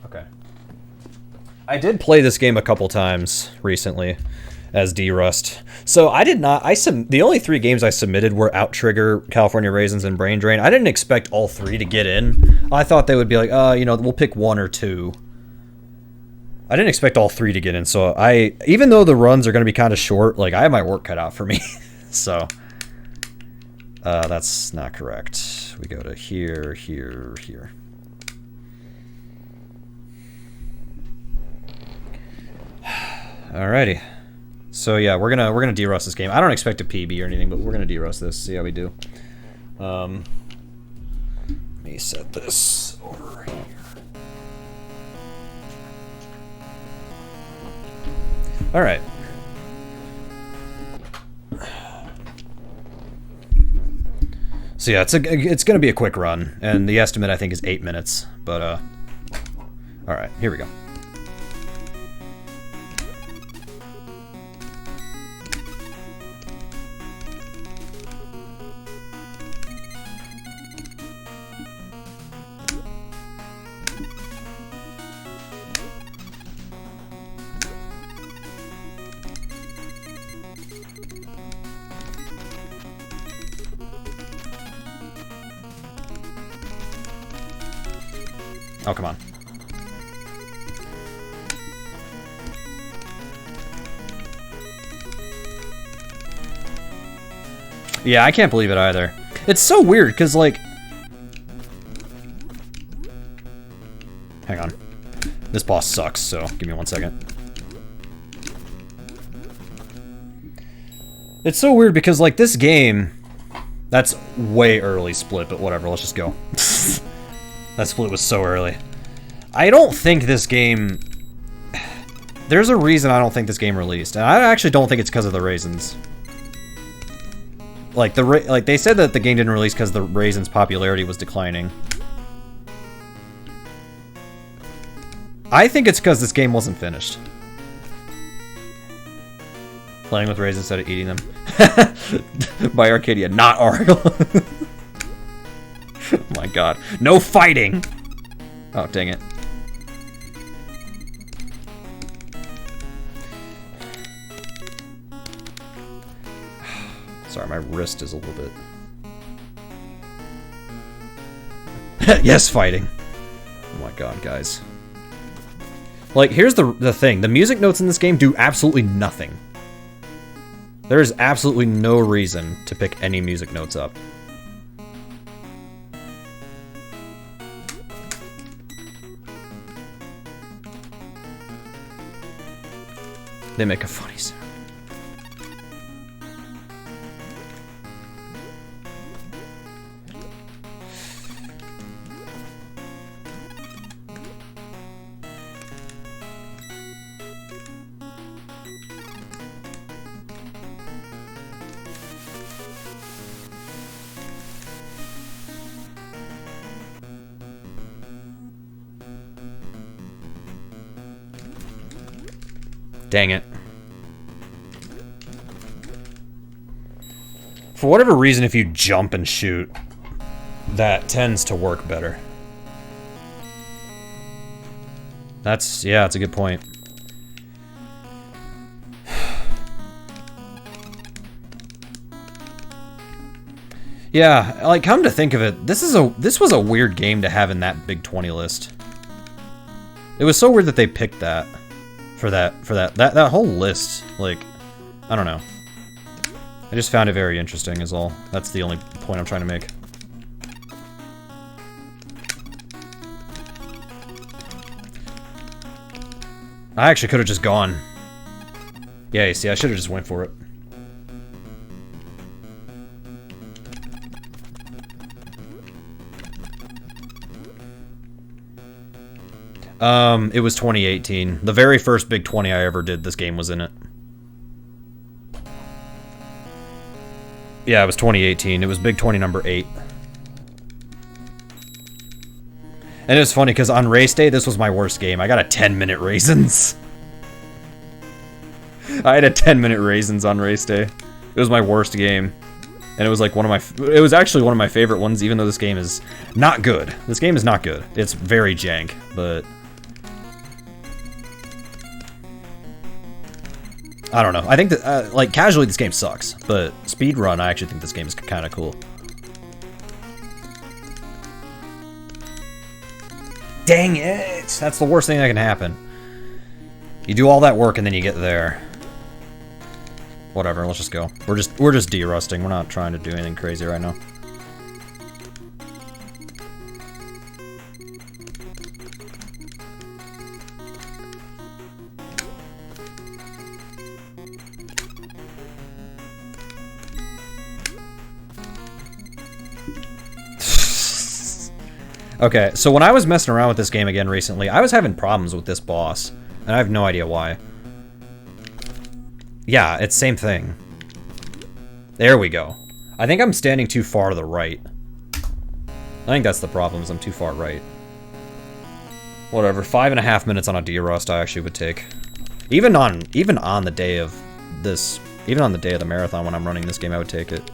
Okay. I did play this game a couple times recently as D-Rust. So I did not. The only 3 games I submitted were Outrigger, California Raisins, and Brain Drain. I didn't expect all 3 to get in. I thought they would be like, you know, we'll pick 1 or 2. I didn't expect all 3 to get in, so even though the runs are going to be kind of short, like, I have my work cut out for me. So, that's not correct. We go to here, here, here. Alrighty. So yeah, we're gonna de-rust this game. I don't expect a PB or anything, but we're gonna de-rust this, see how we do. Let me set this over here. All right. So yeah, it's gonna be a quick run, and the estimate I think is 8 minutes. But all right, here we go. Oh, come on. Yeah, I can't believe it either. It's so weird, because, like... Hang on. This boss sucks, so give me 1 second. It's so weird because, like, this game... That's way early split, but whatever, let's just go. That split was so early. I don't think this game... There's a reason I don't think this game released, and I actually don't think it's because of the raisins. Like, they said that the game didn't release because the raisins' popularity was declining. I think it's because this game wasn't finished. Playing with raisins instead of eating them. By Arcadia, not Ariel. Oh my god. No fighting! Oh, dang it. Sorry, my wrist is a little bit... Yes, fighting! Oh my god, guys. Like, here's the thing. The music notes in this game do absolutely nothing. There is absolutely no reason to pick any music notes up. They make a funny sound. Dang it. For whatever reason, if you jump and shoot, that tends to work better. That's a good point. Yeah, like, come to think of it, this was a weird game to have in that Big 20 list. It was so weird that they picked that for that whole list. Like, I don't know. I just found it very interesting is all. That's the only point I'm trying to make. I actually could have just gone. Yeah, you see, I should have just went for it. It was 2018. The very first Big 20 I ever did, this game was in it. Yeah, it was 2018. It was Big 20 number 8. And it was funny, because on race day, this was my worst game. I got a 10-minute raisins. I had a 10-minute raisins on race day. It was my worst game. And it was like it was actually one of my favorite ones, even though this game is not good. This game is not good. It's very jank, but I don't know. I think that, like, casually this game sucks, but speedrun, I actually think this game is kind of cool. Dang it! That's the worst thing that can happen. You do all that work and then you get there. Whatever, let's just go. We're just de-rusting. We're not trying to do anything crazy right now. Okay, so when I was messing around with this game again recently, I was having problems with this boss, and I have no idea why. Yeah, it's same thing. There we go. I think I'm standing too far to the right. I think that's the problem, is I'm too far right. Whatever, 5.5 minutes on a D-Rust I actually would take. Even on the day of this, even on the day of the marathon when I'm running this game, I would take it.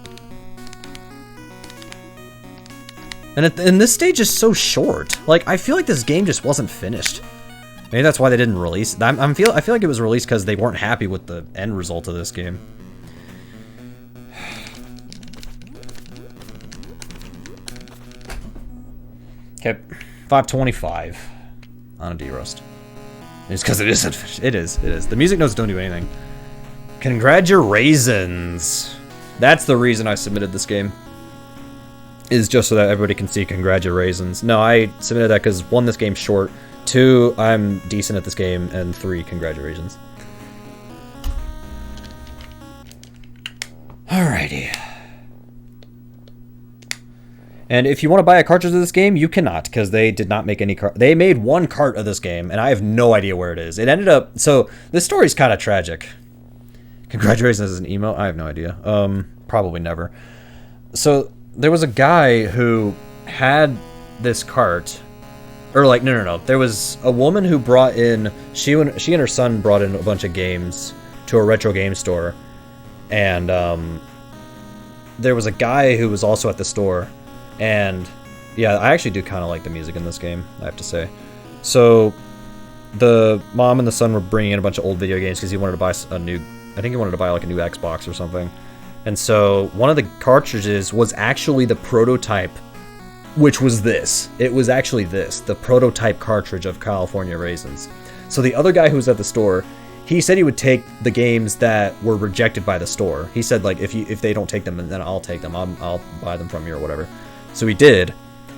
And this stage is so short. Like, I feel like this game just wasn't finished. Maybe that's why they didn't release it. I feel like it was released because they weren't happy with the end result of this game. Okay, 525 on a D-Rust. It's because it isn't finished. It is. The music notes don't do anything. Congratulations. That's the reason I submitted this game. Is just so that everybody can see congratulations. No, I submitted that because 1, this game's short, 2, I'm decent at this game, and 3, congratulations. Alrighty. And if you want to buy a cartridge of this game, you cannot, because they did not make any they made 1 cart of this game, and I have no idea where it is. It ended up, so this story's kind of tragic. Congratulations is an emo? I have no idea. Probably never. So there was a guy who had this cart, or like, no. There was a woman who brought in, she and her son brought in a bunch of games to a retro game store, and there was a guy who was also at the store, and yeah, I actually do kind of like the music in this game, I have to say. So the mom and the son were bringing in a bunch of old video games because he wanted to buy a new, I think he wanted to buy like a new Xbox or something. And so one of the cartridges was actually the prototype, which was this. It was actually this, the prototype cartridge of California Raisins. So the other guy who was at the store, he said he would take the games that were rejected by the store. He said, like, if they don't take them, then I'll take them. I'll buy them from you or whatever. So he did,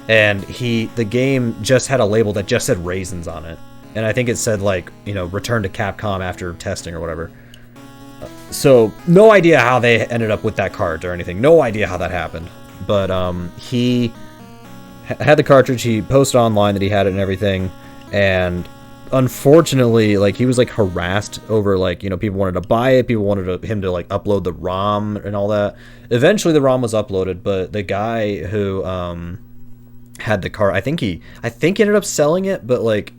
and the game just had a label that just said Raisins on it. And I think it said, like, you know, return to Capcom after testing or whatever. So, no idea how they ended up with that cart or anything. No idea how that happened. But he had the cartridge, he posted online that he had it and everything, and unfortunately, like, he was, like, harassed over, like, you know, people wanted to buy it, people wanted him to, like, upload the ROM and all that. Eventually, the ROM was uploaded, but the guy who had the cart, I think he ended up selling it, but, like,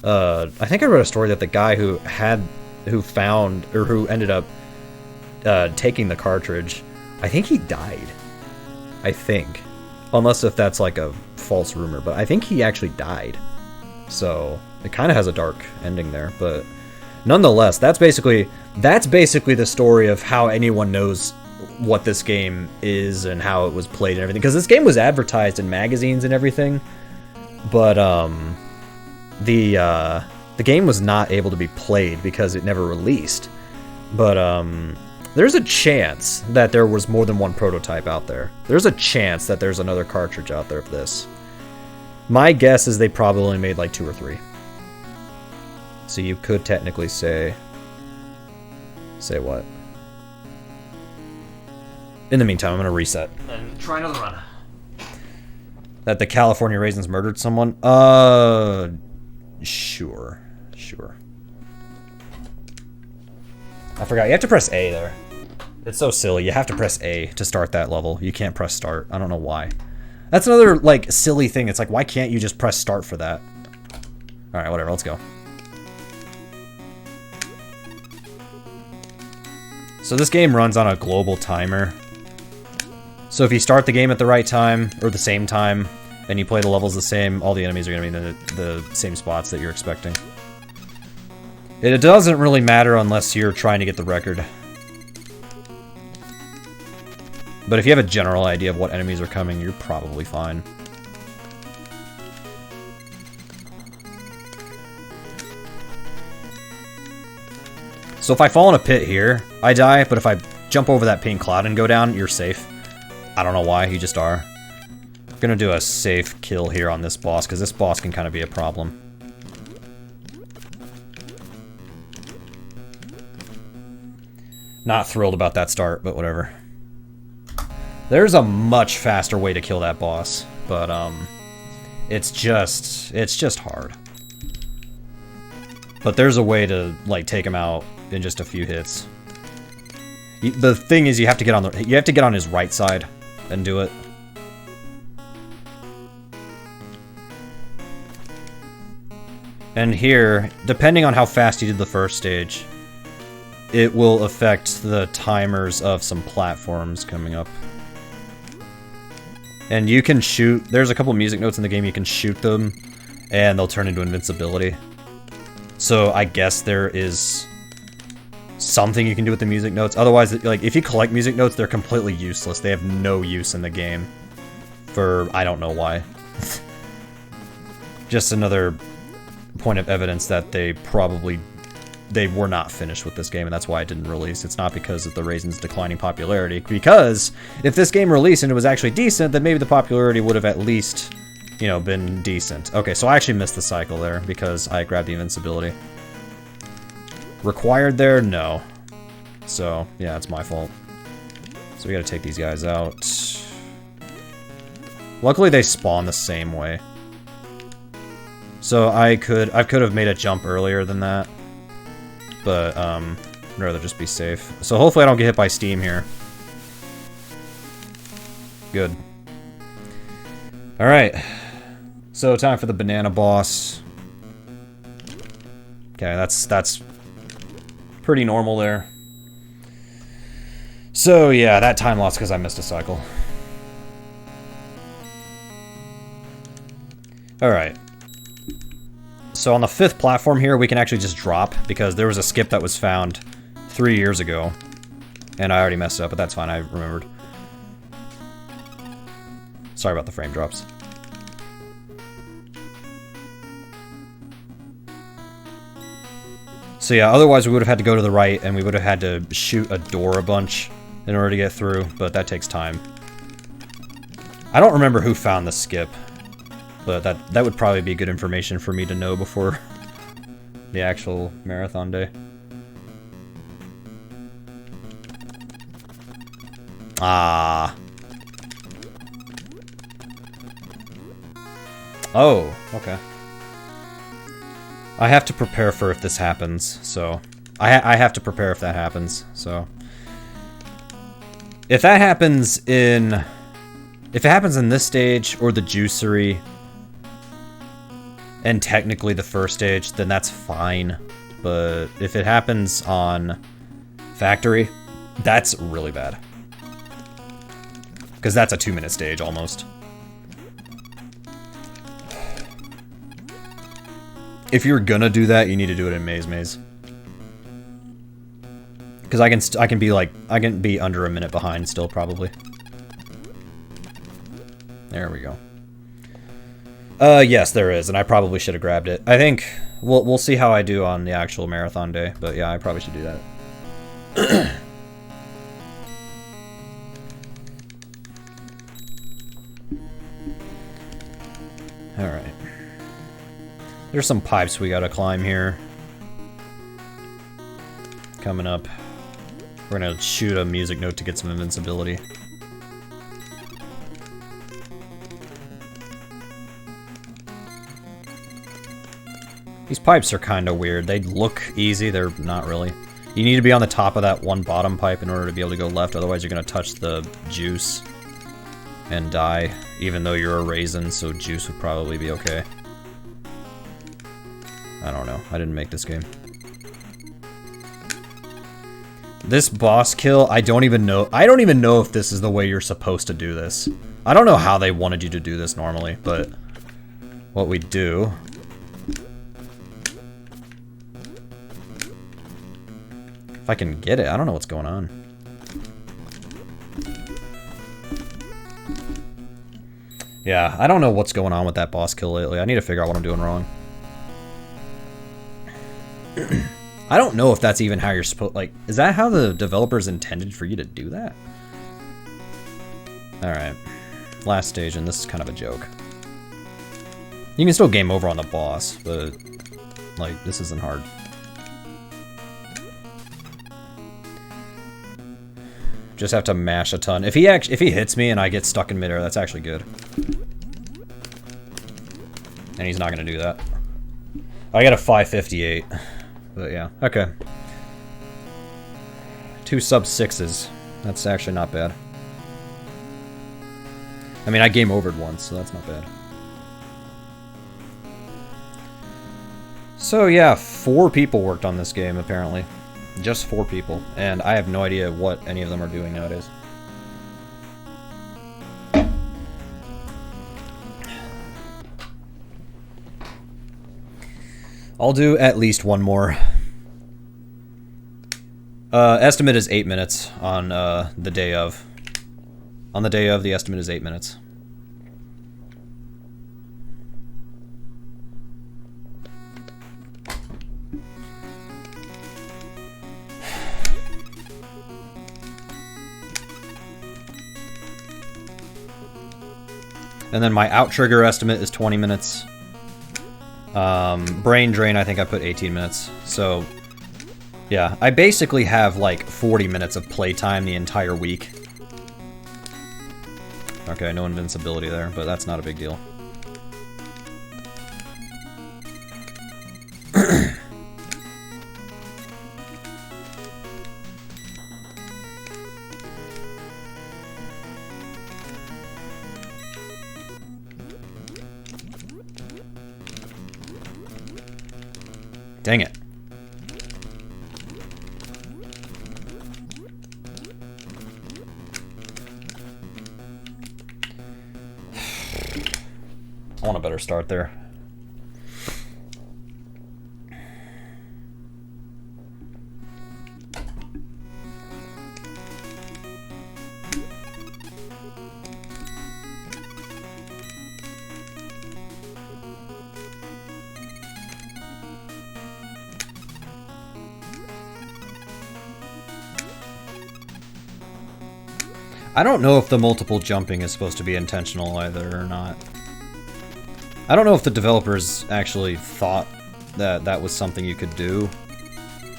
I think I read a story that the guy who had who found, or who ended up taking the cartridge, I think he died. I think. Unless if that's like a false rumor, but I think he actually died. So it kind of has a dark ending there, but nonetheless, that's basically the story of how anyone knows what this game is and how it was played and everything. Because this game was advertised in magazines and everything, but the game was not able to be played because it never released. But there's a chance that there was more than one prototype out there. There's a chance that there's another cartridge out there of this. My guess is they probably only made like 2 or 3. So you could technically say what? In the meantime, I'm gonna reset and try another run. That the California Raisins murdered someone? Sure. I forgot, you have to press A there. It's so silly, you have to press A to start that level. You can't press start, I don't know why. That's another, like, silly thing. It's like, why can't you just press start for that? Alright, whatever, let's go. So this game runs on a global timer. So if you start the game at the right time, or the same time, and you play the levels the same, all the enemies are going to be in the same spots that you're expecting. It doesn't really matter unless you're trying to get the record. But if you have a general idea of what enemies are coming, you're probably fine. So if I fall in a pit here, I die, but if I jump over that pink cloud and go down, you're safe. I don't know why, you just are. I'm gonna do a safe kill here on this boss, because this boss can kind of be a problem. Not thrilled about that start, but whatever. There's a much faster way to kill that boss, but it's just hard. But there's a way to like take him out in just a few hits. The thing is, you have to get on his right side and do it. And here, depending on how fast you did the first stage, it will affect the timers of some platforms coming up. And you can shoot, there's a couple music notes in the game, you can shoot them, and they'll turn into invincibility. So I guess there is something you can do with the music notes. Otherwise, like, if you collect music notes, they're completely useless. They have no use in the game. For, I don't know why. Just another point of evidence that they were not finished with this game, and that's why it didn't release. It's not because of the Raisin's declining popularity, because if this game released and it was actually decent, then maybe the popularity would have at least, you know, been decent. Okay, so I actually missed the cycle there because I grabbed the invincibility. Required there? No. So, yeah, it's my fault. So we gotta take these guys out. Luckily they spawn the same way. So I could have made a jump earlier than that. But, I'd rather just be safe. So hopefully I don't get hit by steam here. Good. Alright. So, time for the banana boss. Okay, that's pretty normal there. So, yeah, that time loss because I missed a cycle. Alright. So on the 5th platform here, we can actually just drop, because there was a skip that was found 3 years ago. And I already messed it up, but that's fine, I remembered. Sorry about the frame drops. So yeah, otherwise we would have had to go to the right, and we would have had to shoot a door a bunch in order to get through, but that takes time. I don't remember who found the skip. But that would probably be good information for me to know before the actual marathon day. Ah. Oh, okay. I have to prepare for if this happens, so... I have to prepare if that happens, so... If that happens in... If it happens in this stage, or the juicery... and technically the first stage, then that's fine. but if it happens on factory, that's really bad. Because that's a 2-minute stage, almost. If you're gonna do that, you need to do it in Maze Maze. Because I can be under a minute behind still, probably. There we go. Yes, there is, and I probably should have grabbed it. I think we'll see how I do on the actual marathon day, but yeah, I probably should do that. All right. There's some pipes we gotta climb here. Coming up. We're gonna shoot a music note to get some invincibility. These pipes are kind of weird. They look easy, they're not really. You need to be on the top of that one bottom pipe in order to be able to go left, otherwise you're gonna touch the juice and die, even though you're a raisin, so juice would probably be okay. I don't know. I didn't make this game. This boss kill, I don't even know if this is the way you're supposed to do this. I don't know how they wanted you to do this normally, but what we do... If I can get it, I don't know what's going on. Yeah, I don't know what's going on with that boss kill lately. I need to figure out what I'm doing wrong. I don't know if that's even how you're supposed... Like, is that how the developers intended for you to do that? Alright. Last stage, and this is kind of a joke. You can still game over on the boss, but... Like, this isn't hard. Just have to mash a ton. If he hits me and I get stuck in midair, that's actually good. And he's not gonna do that. I got a 558. But yeah, okay. 2 sub-6s. That's actually not bad. I mean, I game overed once, so that's not bad. So yeah, 4 people worked on this game, apparently. Just 4 people, and I have no idea what any of them are doing nowadays. I'll do at least one more. Estimate is 8 minutes on the day of. On the day of, the estimate is 8 minutes. And then my out trigger estimate is 20 minutes. Brain drain, I think I put 18 minutes. So, yeah, I basically have like 40 minutes of playtime the entire week. Okay, no invincibility there, but that's not a big deal. Dang it. I want a better start there. I don't know if the multiple jumping is supposed to be intentional either or not. I don't know if the developers actually thought that that was something you could do,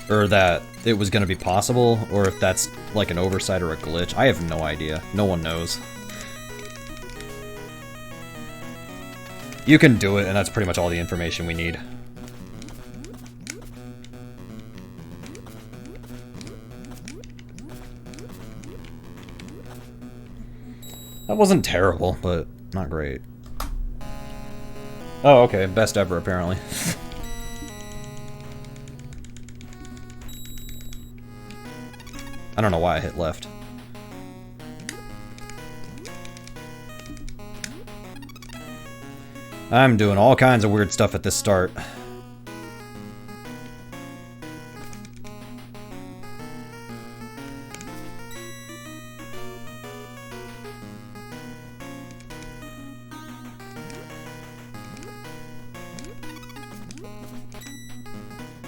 or that it was going to be possible, or if that's like an oversight or a glitch. I have no idea. No one knows. You can do it, and that's pretty much all the information we need. That wasn't terrible, but not great. Oh, okay. Best ever, apparently. I don't know why I hit left. I'm doing all kinds of weird stuff at this start.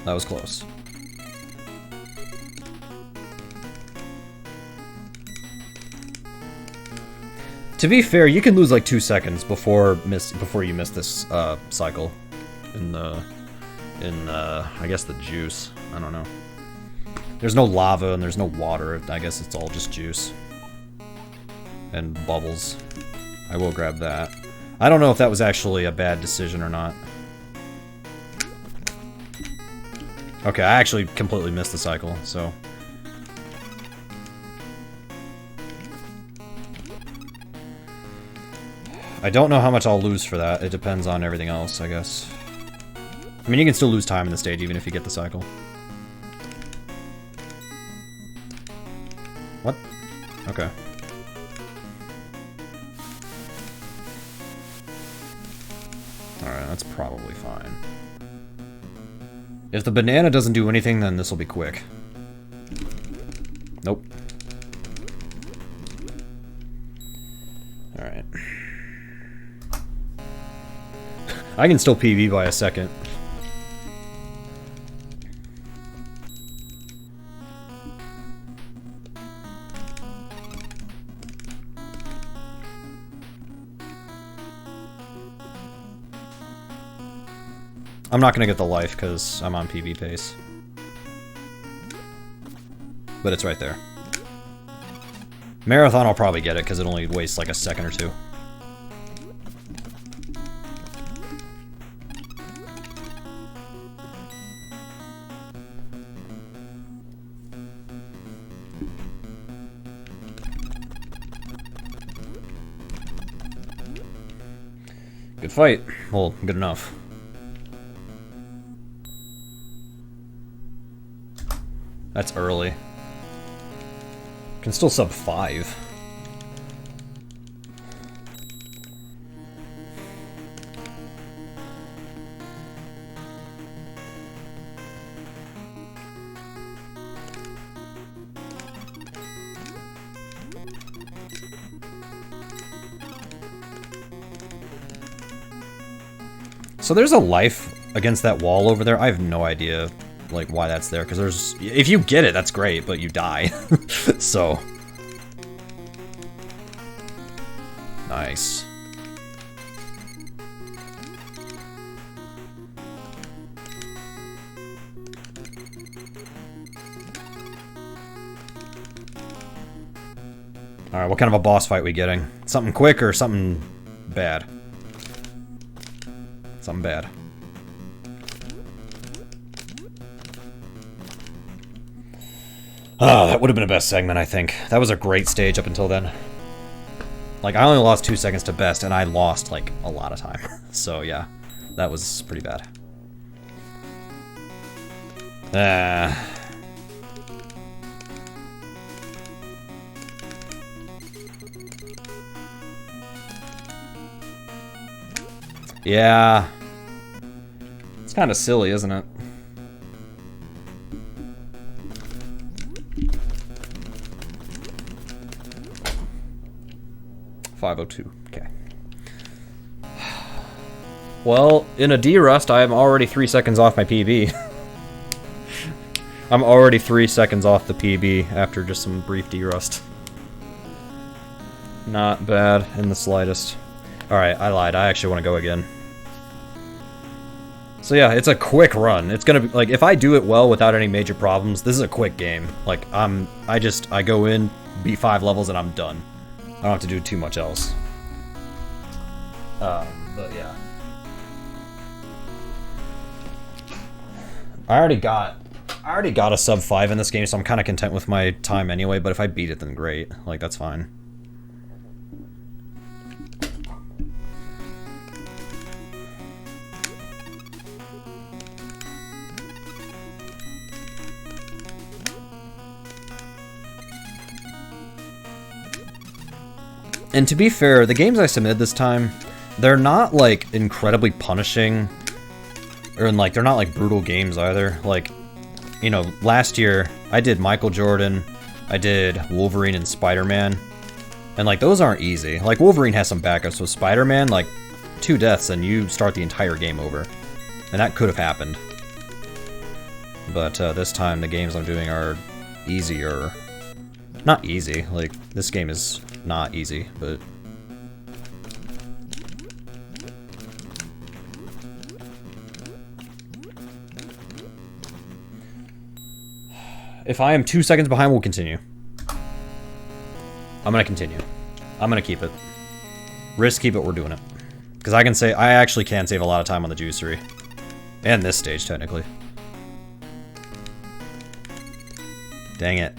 That was close. To be fair, you can lose like 2 seconds before you miss this cycle in I guess the juice. I don't know. There's no lava and there's no water. I guess it's all just juice and bubbles. I will grab that. I don't know if that was actually a bad decision or not. Okay, I actually completely missed the cycle, so. I don't know how much I'll lose for that. It depends on everything else, I guess. I mean, you can still lose time in the stage even if you get the cycle. What? Okay. Alright, that's probably fine. If the banana doesn't do anything, then this will be quick. Nope. Alright. I can still PB by a second. I'm not gonna get the life because I'm on PB pace. But it's right there. Marathon, I'll probably get it because it only wastes like a second or two. Good fight. Well, good enough. That's early. Can still sub 5. So there's a life against that wall over there. I have no idea, like, why that's there. Because there's... If you get it, that's great, but you die. So... Nice. Alright, what kind of a boss fight we getting? Something quick or something bad? Something bad. Oh, that would have been a best segment, I think. That was a great stage up until then. Like, I only lost 2 seconds to best, and I lost, like, a lot of time. So, yeah. That was pretty bad. Yeah. It's kind of silly, isn't it? .502. Okay. Well, in a D-Rust, I am already 3 seconds off my PB. I'm already 3 seconds off the PB after just some brief D-Rust. Not bad in the slightest. Alright, I lied. I actually want to go again. So yeah, it's a quick run. It's gonna be, like, if I do it well without any major problems, this is a quick game. Like, I go in, beat 5 levels, and I'm done. I don't have to do too much else. But yeah. I already got a sub 5 in this game, so I'm kind of content with my time anyway, but if I beat it, then great. Like, that's fine. And to be fair, the games I submitted this time, they're not, like, incredibly punishing. Or, like, they're not, like, brutal games either. Like, you know, last year, I did Michael Jordan, I did Wolverine and Spider-Man. And, like, those aren't easy. Like, Wolverine has some backups with Spider-Man, like, 2 deaths and you start the entire game over. And that could have happened. But this time, the games I'm doing are easier. Not easy, like, this game is not easy, but... If I am 2 seconds behind, we'll continue. I'm gonna continue. I'm gonna keep it. Risky, but we're doing it. Because I actually can save a lot of time on the juicery. And this stage, technically. Dang it.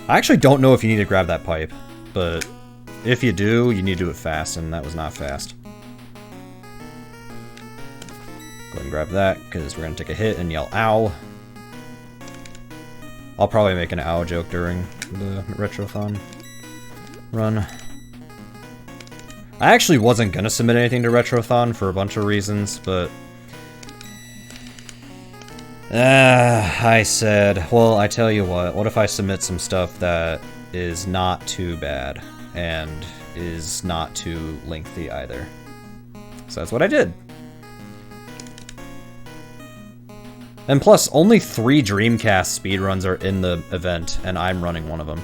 I actually don't know if you need to grab that pipe, but if you do, you need to do it fast, and that was not fast. Go ahead and grab that, because we're going to take a hit and yell, ow. I'll probably make an ow joke during the Retrothon run. I actually wasn't going to submit anything to Retrothon for a bunch of reasons, but... I said, well, I tell you what if I submit some stuff that is not too bad, and is not too lengthy either. So that's what I did. And plus, only 3 Dreamcast speedruns are in the event, and I'm running one of them.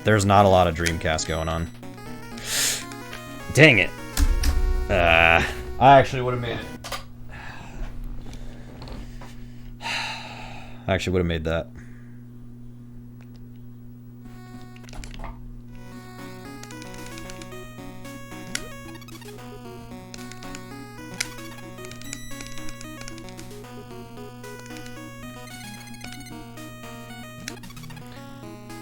There's not a lot of Dreamcast going on. Dang it. I actually would have made it. I actually would have made that.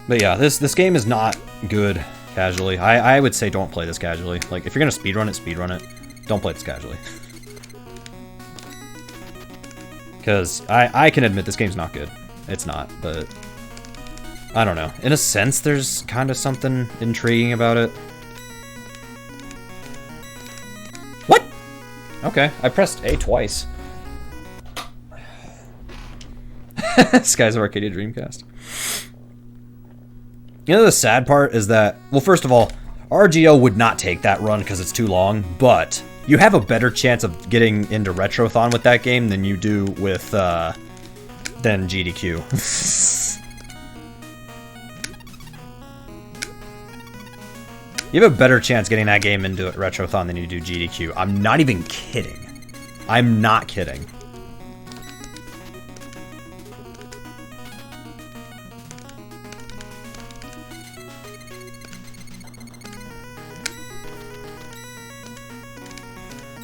But yeah, this game is not good casually. I would say don't play this casually. Like, if you're gonna speedrun it. Don't play this casually. Because I can admit this game's not good. It's not, but... I don't know. In a sense, there's kind of something intriguing about it. What? Okay, I pressed A twice. Skies of Arcadia Dreamcast. You know, the sad part is that, well, first of all, RGO would not take that run because it's too long, but you have a better chance of getting into Retrothon with that game than you do with, than GDQ. You have a better chance getting that game into Retrothon than you do GDQ. I'm not even kidding. I'm not kidding.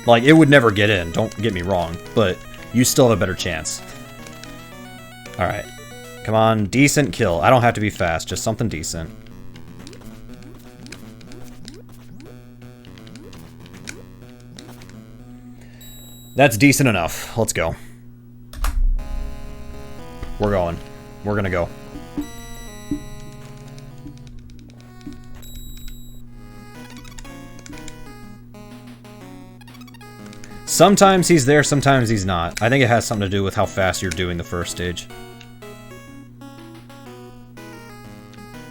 Like, it would never get in, don't get me wrong, but you still have a better chance. Alright. Come on, decent kill. I don't have to be fast, just something decent. That's decent enough. Let's go. We're going. We're gonna go. Sometimes he's there, sometimes he's not. I think it has something to do with how fast you're doing the first stage.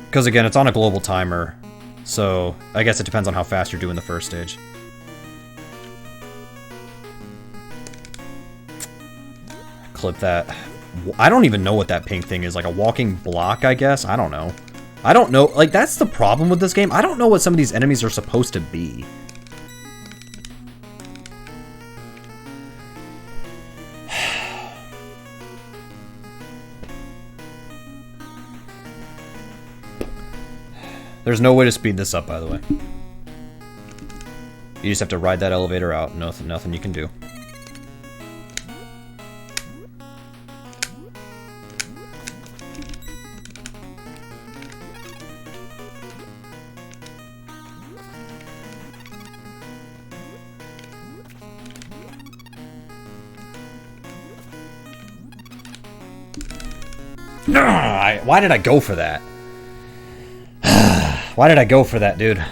Because again, it's on a global timer, so I guess it depends on how fast you're doing the first stage. Clip that. I don't even know what that pink thing is, like a walking block, I guess? I don't know. I don't know, like, that's the problem with this game. I don't know what some of these enemies are supposed to be. There's no way to speed this up, by the way. You just have to ride that elevator out. Nothing you can do. Why did I go for that? Why did I go for that, dude?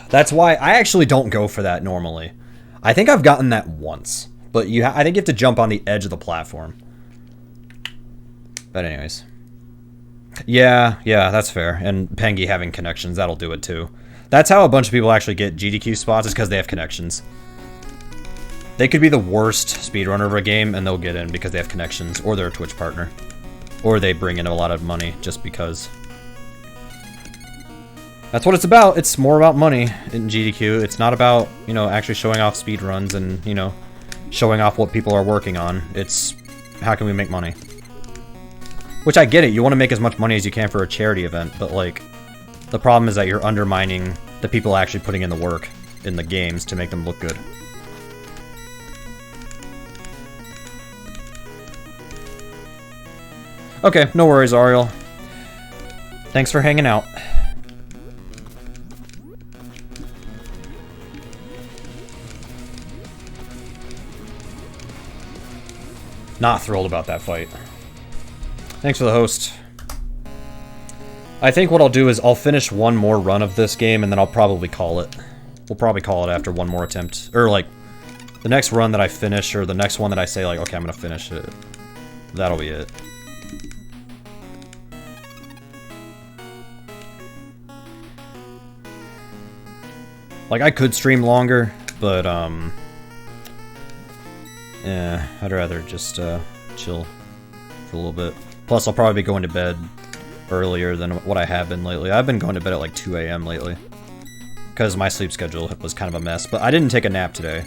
That's why I actually don't go for that normally. I think I've gotten that once, but I think you have to jump on the edge of the platform. But anyways. Yeah, that's fair. And Pengy having connections, that'll do it too. That's how a bunch of people actually get GDQ spots, is because they have connections. They could be the worst speedrunner of a game, and they'll get in because they have connections, or they're a Twitch partner. Or they bring in a lot of money just because. That's what it's about. It's more about money in GDQ. It's not about, you know, actually showing off speedruns and, you know, showing off what people are working on. It's how can we make money? Which I get it. You want to make as much money as you can for a charity event, but, like, the problem is that you're undermining the people actually putting in the work in the games to make them look good. Okay, no worries, Ariel. Thanks for hanging out. Not thrilled about that fight. Thanks for the host. I think what I'll do is I'll finish one more run of this game and then I'll probably call it. We'll probably call it after one more attempt. Or, like, the next run that I finish, or the next one that I say, like, okay, I'm gonna finish it. That'll be it. Like, I could stream longer, but, yeah, I'd rather just, chill for a little bit. Plus, I'll probably be going to bed earlier than what I have been lately. I've been going to bed at like 2 a.m. lately. Because my sleep schedule was kind of a mess. But I didn't take a nap today.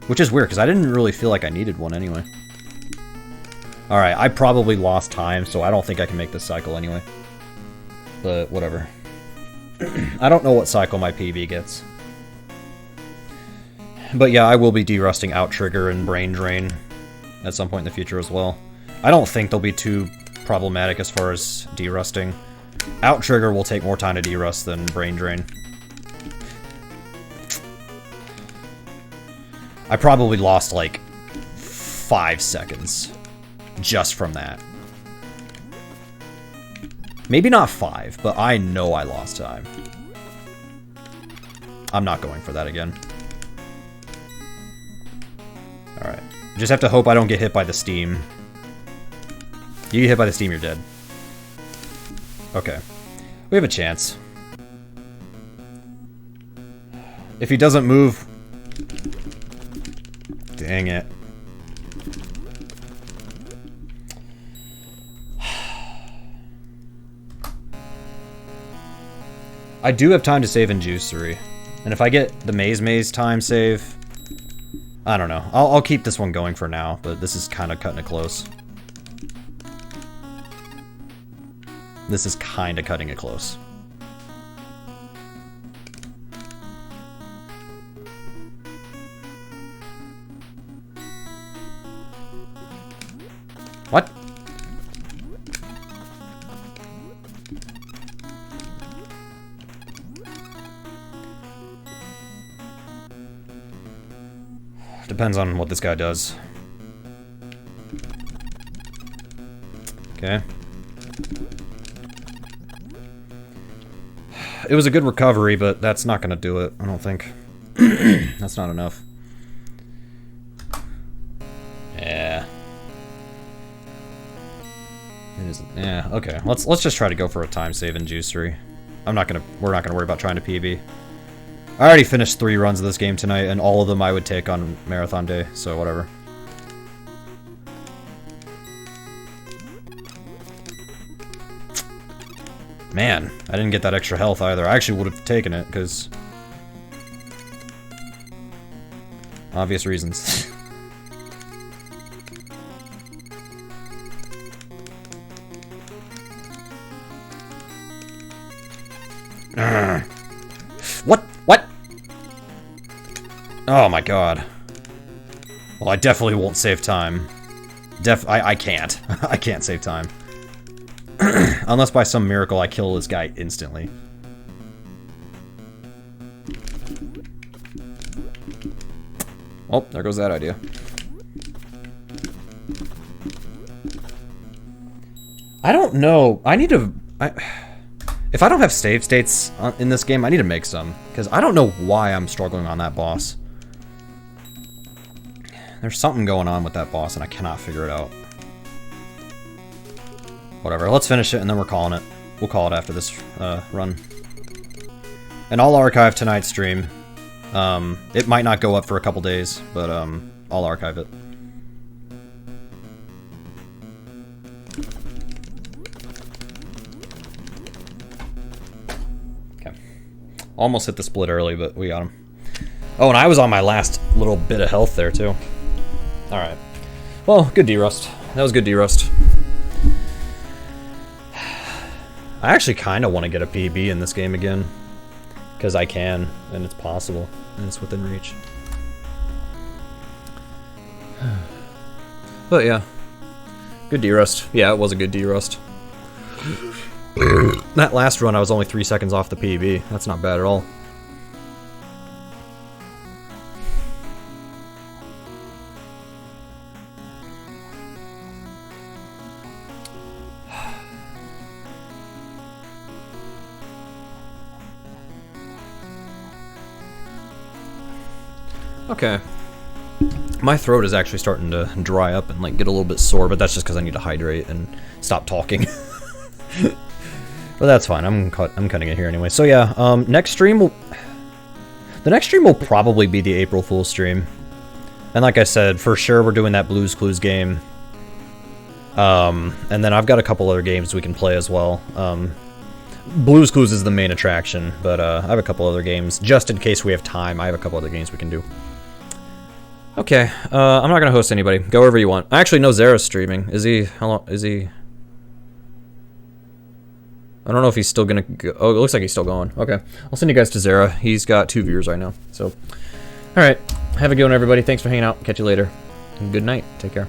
Which is weird, because I didn't really feel like I needed one anyway. Alright, I probably lost time, so I don't think I can make this cycle anyway. But, whatever. I don't know what cycle my PV gets. But yeah, I will be derusting Outrigger and Brain Drain at some point in the future as well. I don't think they'll be too problematic as far as derusting. Outrigger will take more time to derust than Brain Drain. I probably lost like 5 seconds just from that. Maybe not 5, but I know I lost time. I'm not going for that again. Alright. Just have to hope I don't get hit by the steam. You get hit by the steam, you're dead. Okay. We have a chance. If he doesn't move... Dang it. I do have time to save in Juicery. And if I get the Maze time save... I don't know. I'll keep this one going for now, but this is kind of cutting it close. This is kind of cutting it close. What? Depends on what this guy does. Okay. It was a good recovery, but that's not gonna do it, I don't think. That's not enough. Yeah. It isn't. Yeah, okay. Let's just try to go for a time save in Juicery. We're not gonna worry about trying to PB. I already finished 3 runs of this game tonight, and all of them I would take on Marathon Day, so whatever. Man, I didn't get that extra health either. I actually would have taken it, because... obvious reasons. What? What? Oh my god. Well, I definitely won't save time. I can't. I can't save time. Unless by some miracle I kill this guy instantly. Oh, there goes that idea. I don't know. I need to... If I don't have save states in this game, I need to make some. Because I don't know why I'm struggling on that boss. There's something going on with that boss, and I cannot figure it out. Whatever, let's finish it, and then we're calling it. We'll call it after this run. And I'll archive tonight's stream. It might not go up for a couple days, but I'll archive it. Okay. Almost hit the split early, but we got him. Oh, and I was on my last little bit of health there, too. Alright. Well, good D-Rust. That was good D-Rust. I actually kind of want to get a PB in this game again. Because I can, and it's possible, and it's within reach. But yeah. Good D-Rust. Yeah, it was a good D-Rust. That last run, I was only 3 seconds off the PB. That's not bad at all. Okay. My throat is actually starting to dry up and like get a little bit sore, but that's just because I need to hydrate and stop talking. But that's fine. I'm cutting it here anyway. So yeah, the next stream will probably be the April Fool's stream. And like I said, for sure we're doing that Blue's Clues game. And then I've got a couple other games we can play as well. Blue's Clues is the main attraction, but I have a couple other games. Just in case we have time, I have a couple other games we can do. Okay, I'm not gonna host anybody. Go wherever you want. I actually know Zara's streaming. Is he? How long is he? I don't know if he's still gonna go. Oh, it looks like he's still going. Okay, I'll send you guys to Zara. He's got 2 viewers right now. So, all right. Have a good one, everybody. Thanks for hanging out. Catch you later. And good night. Take care.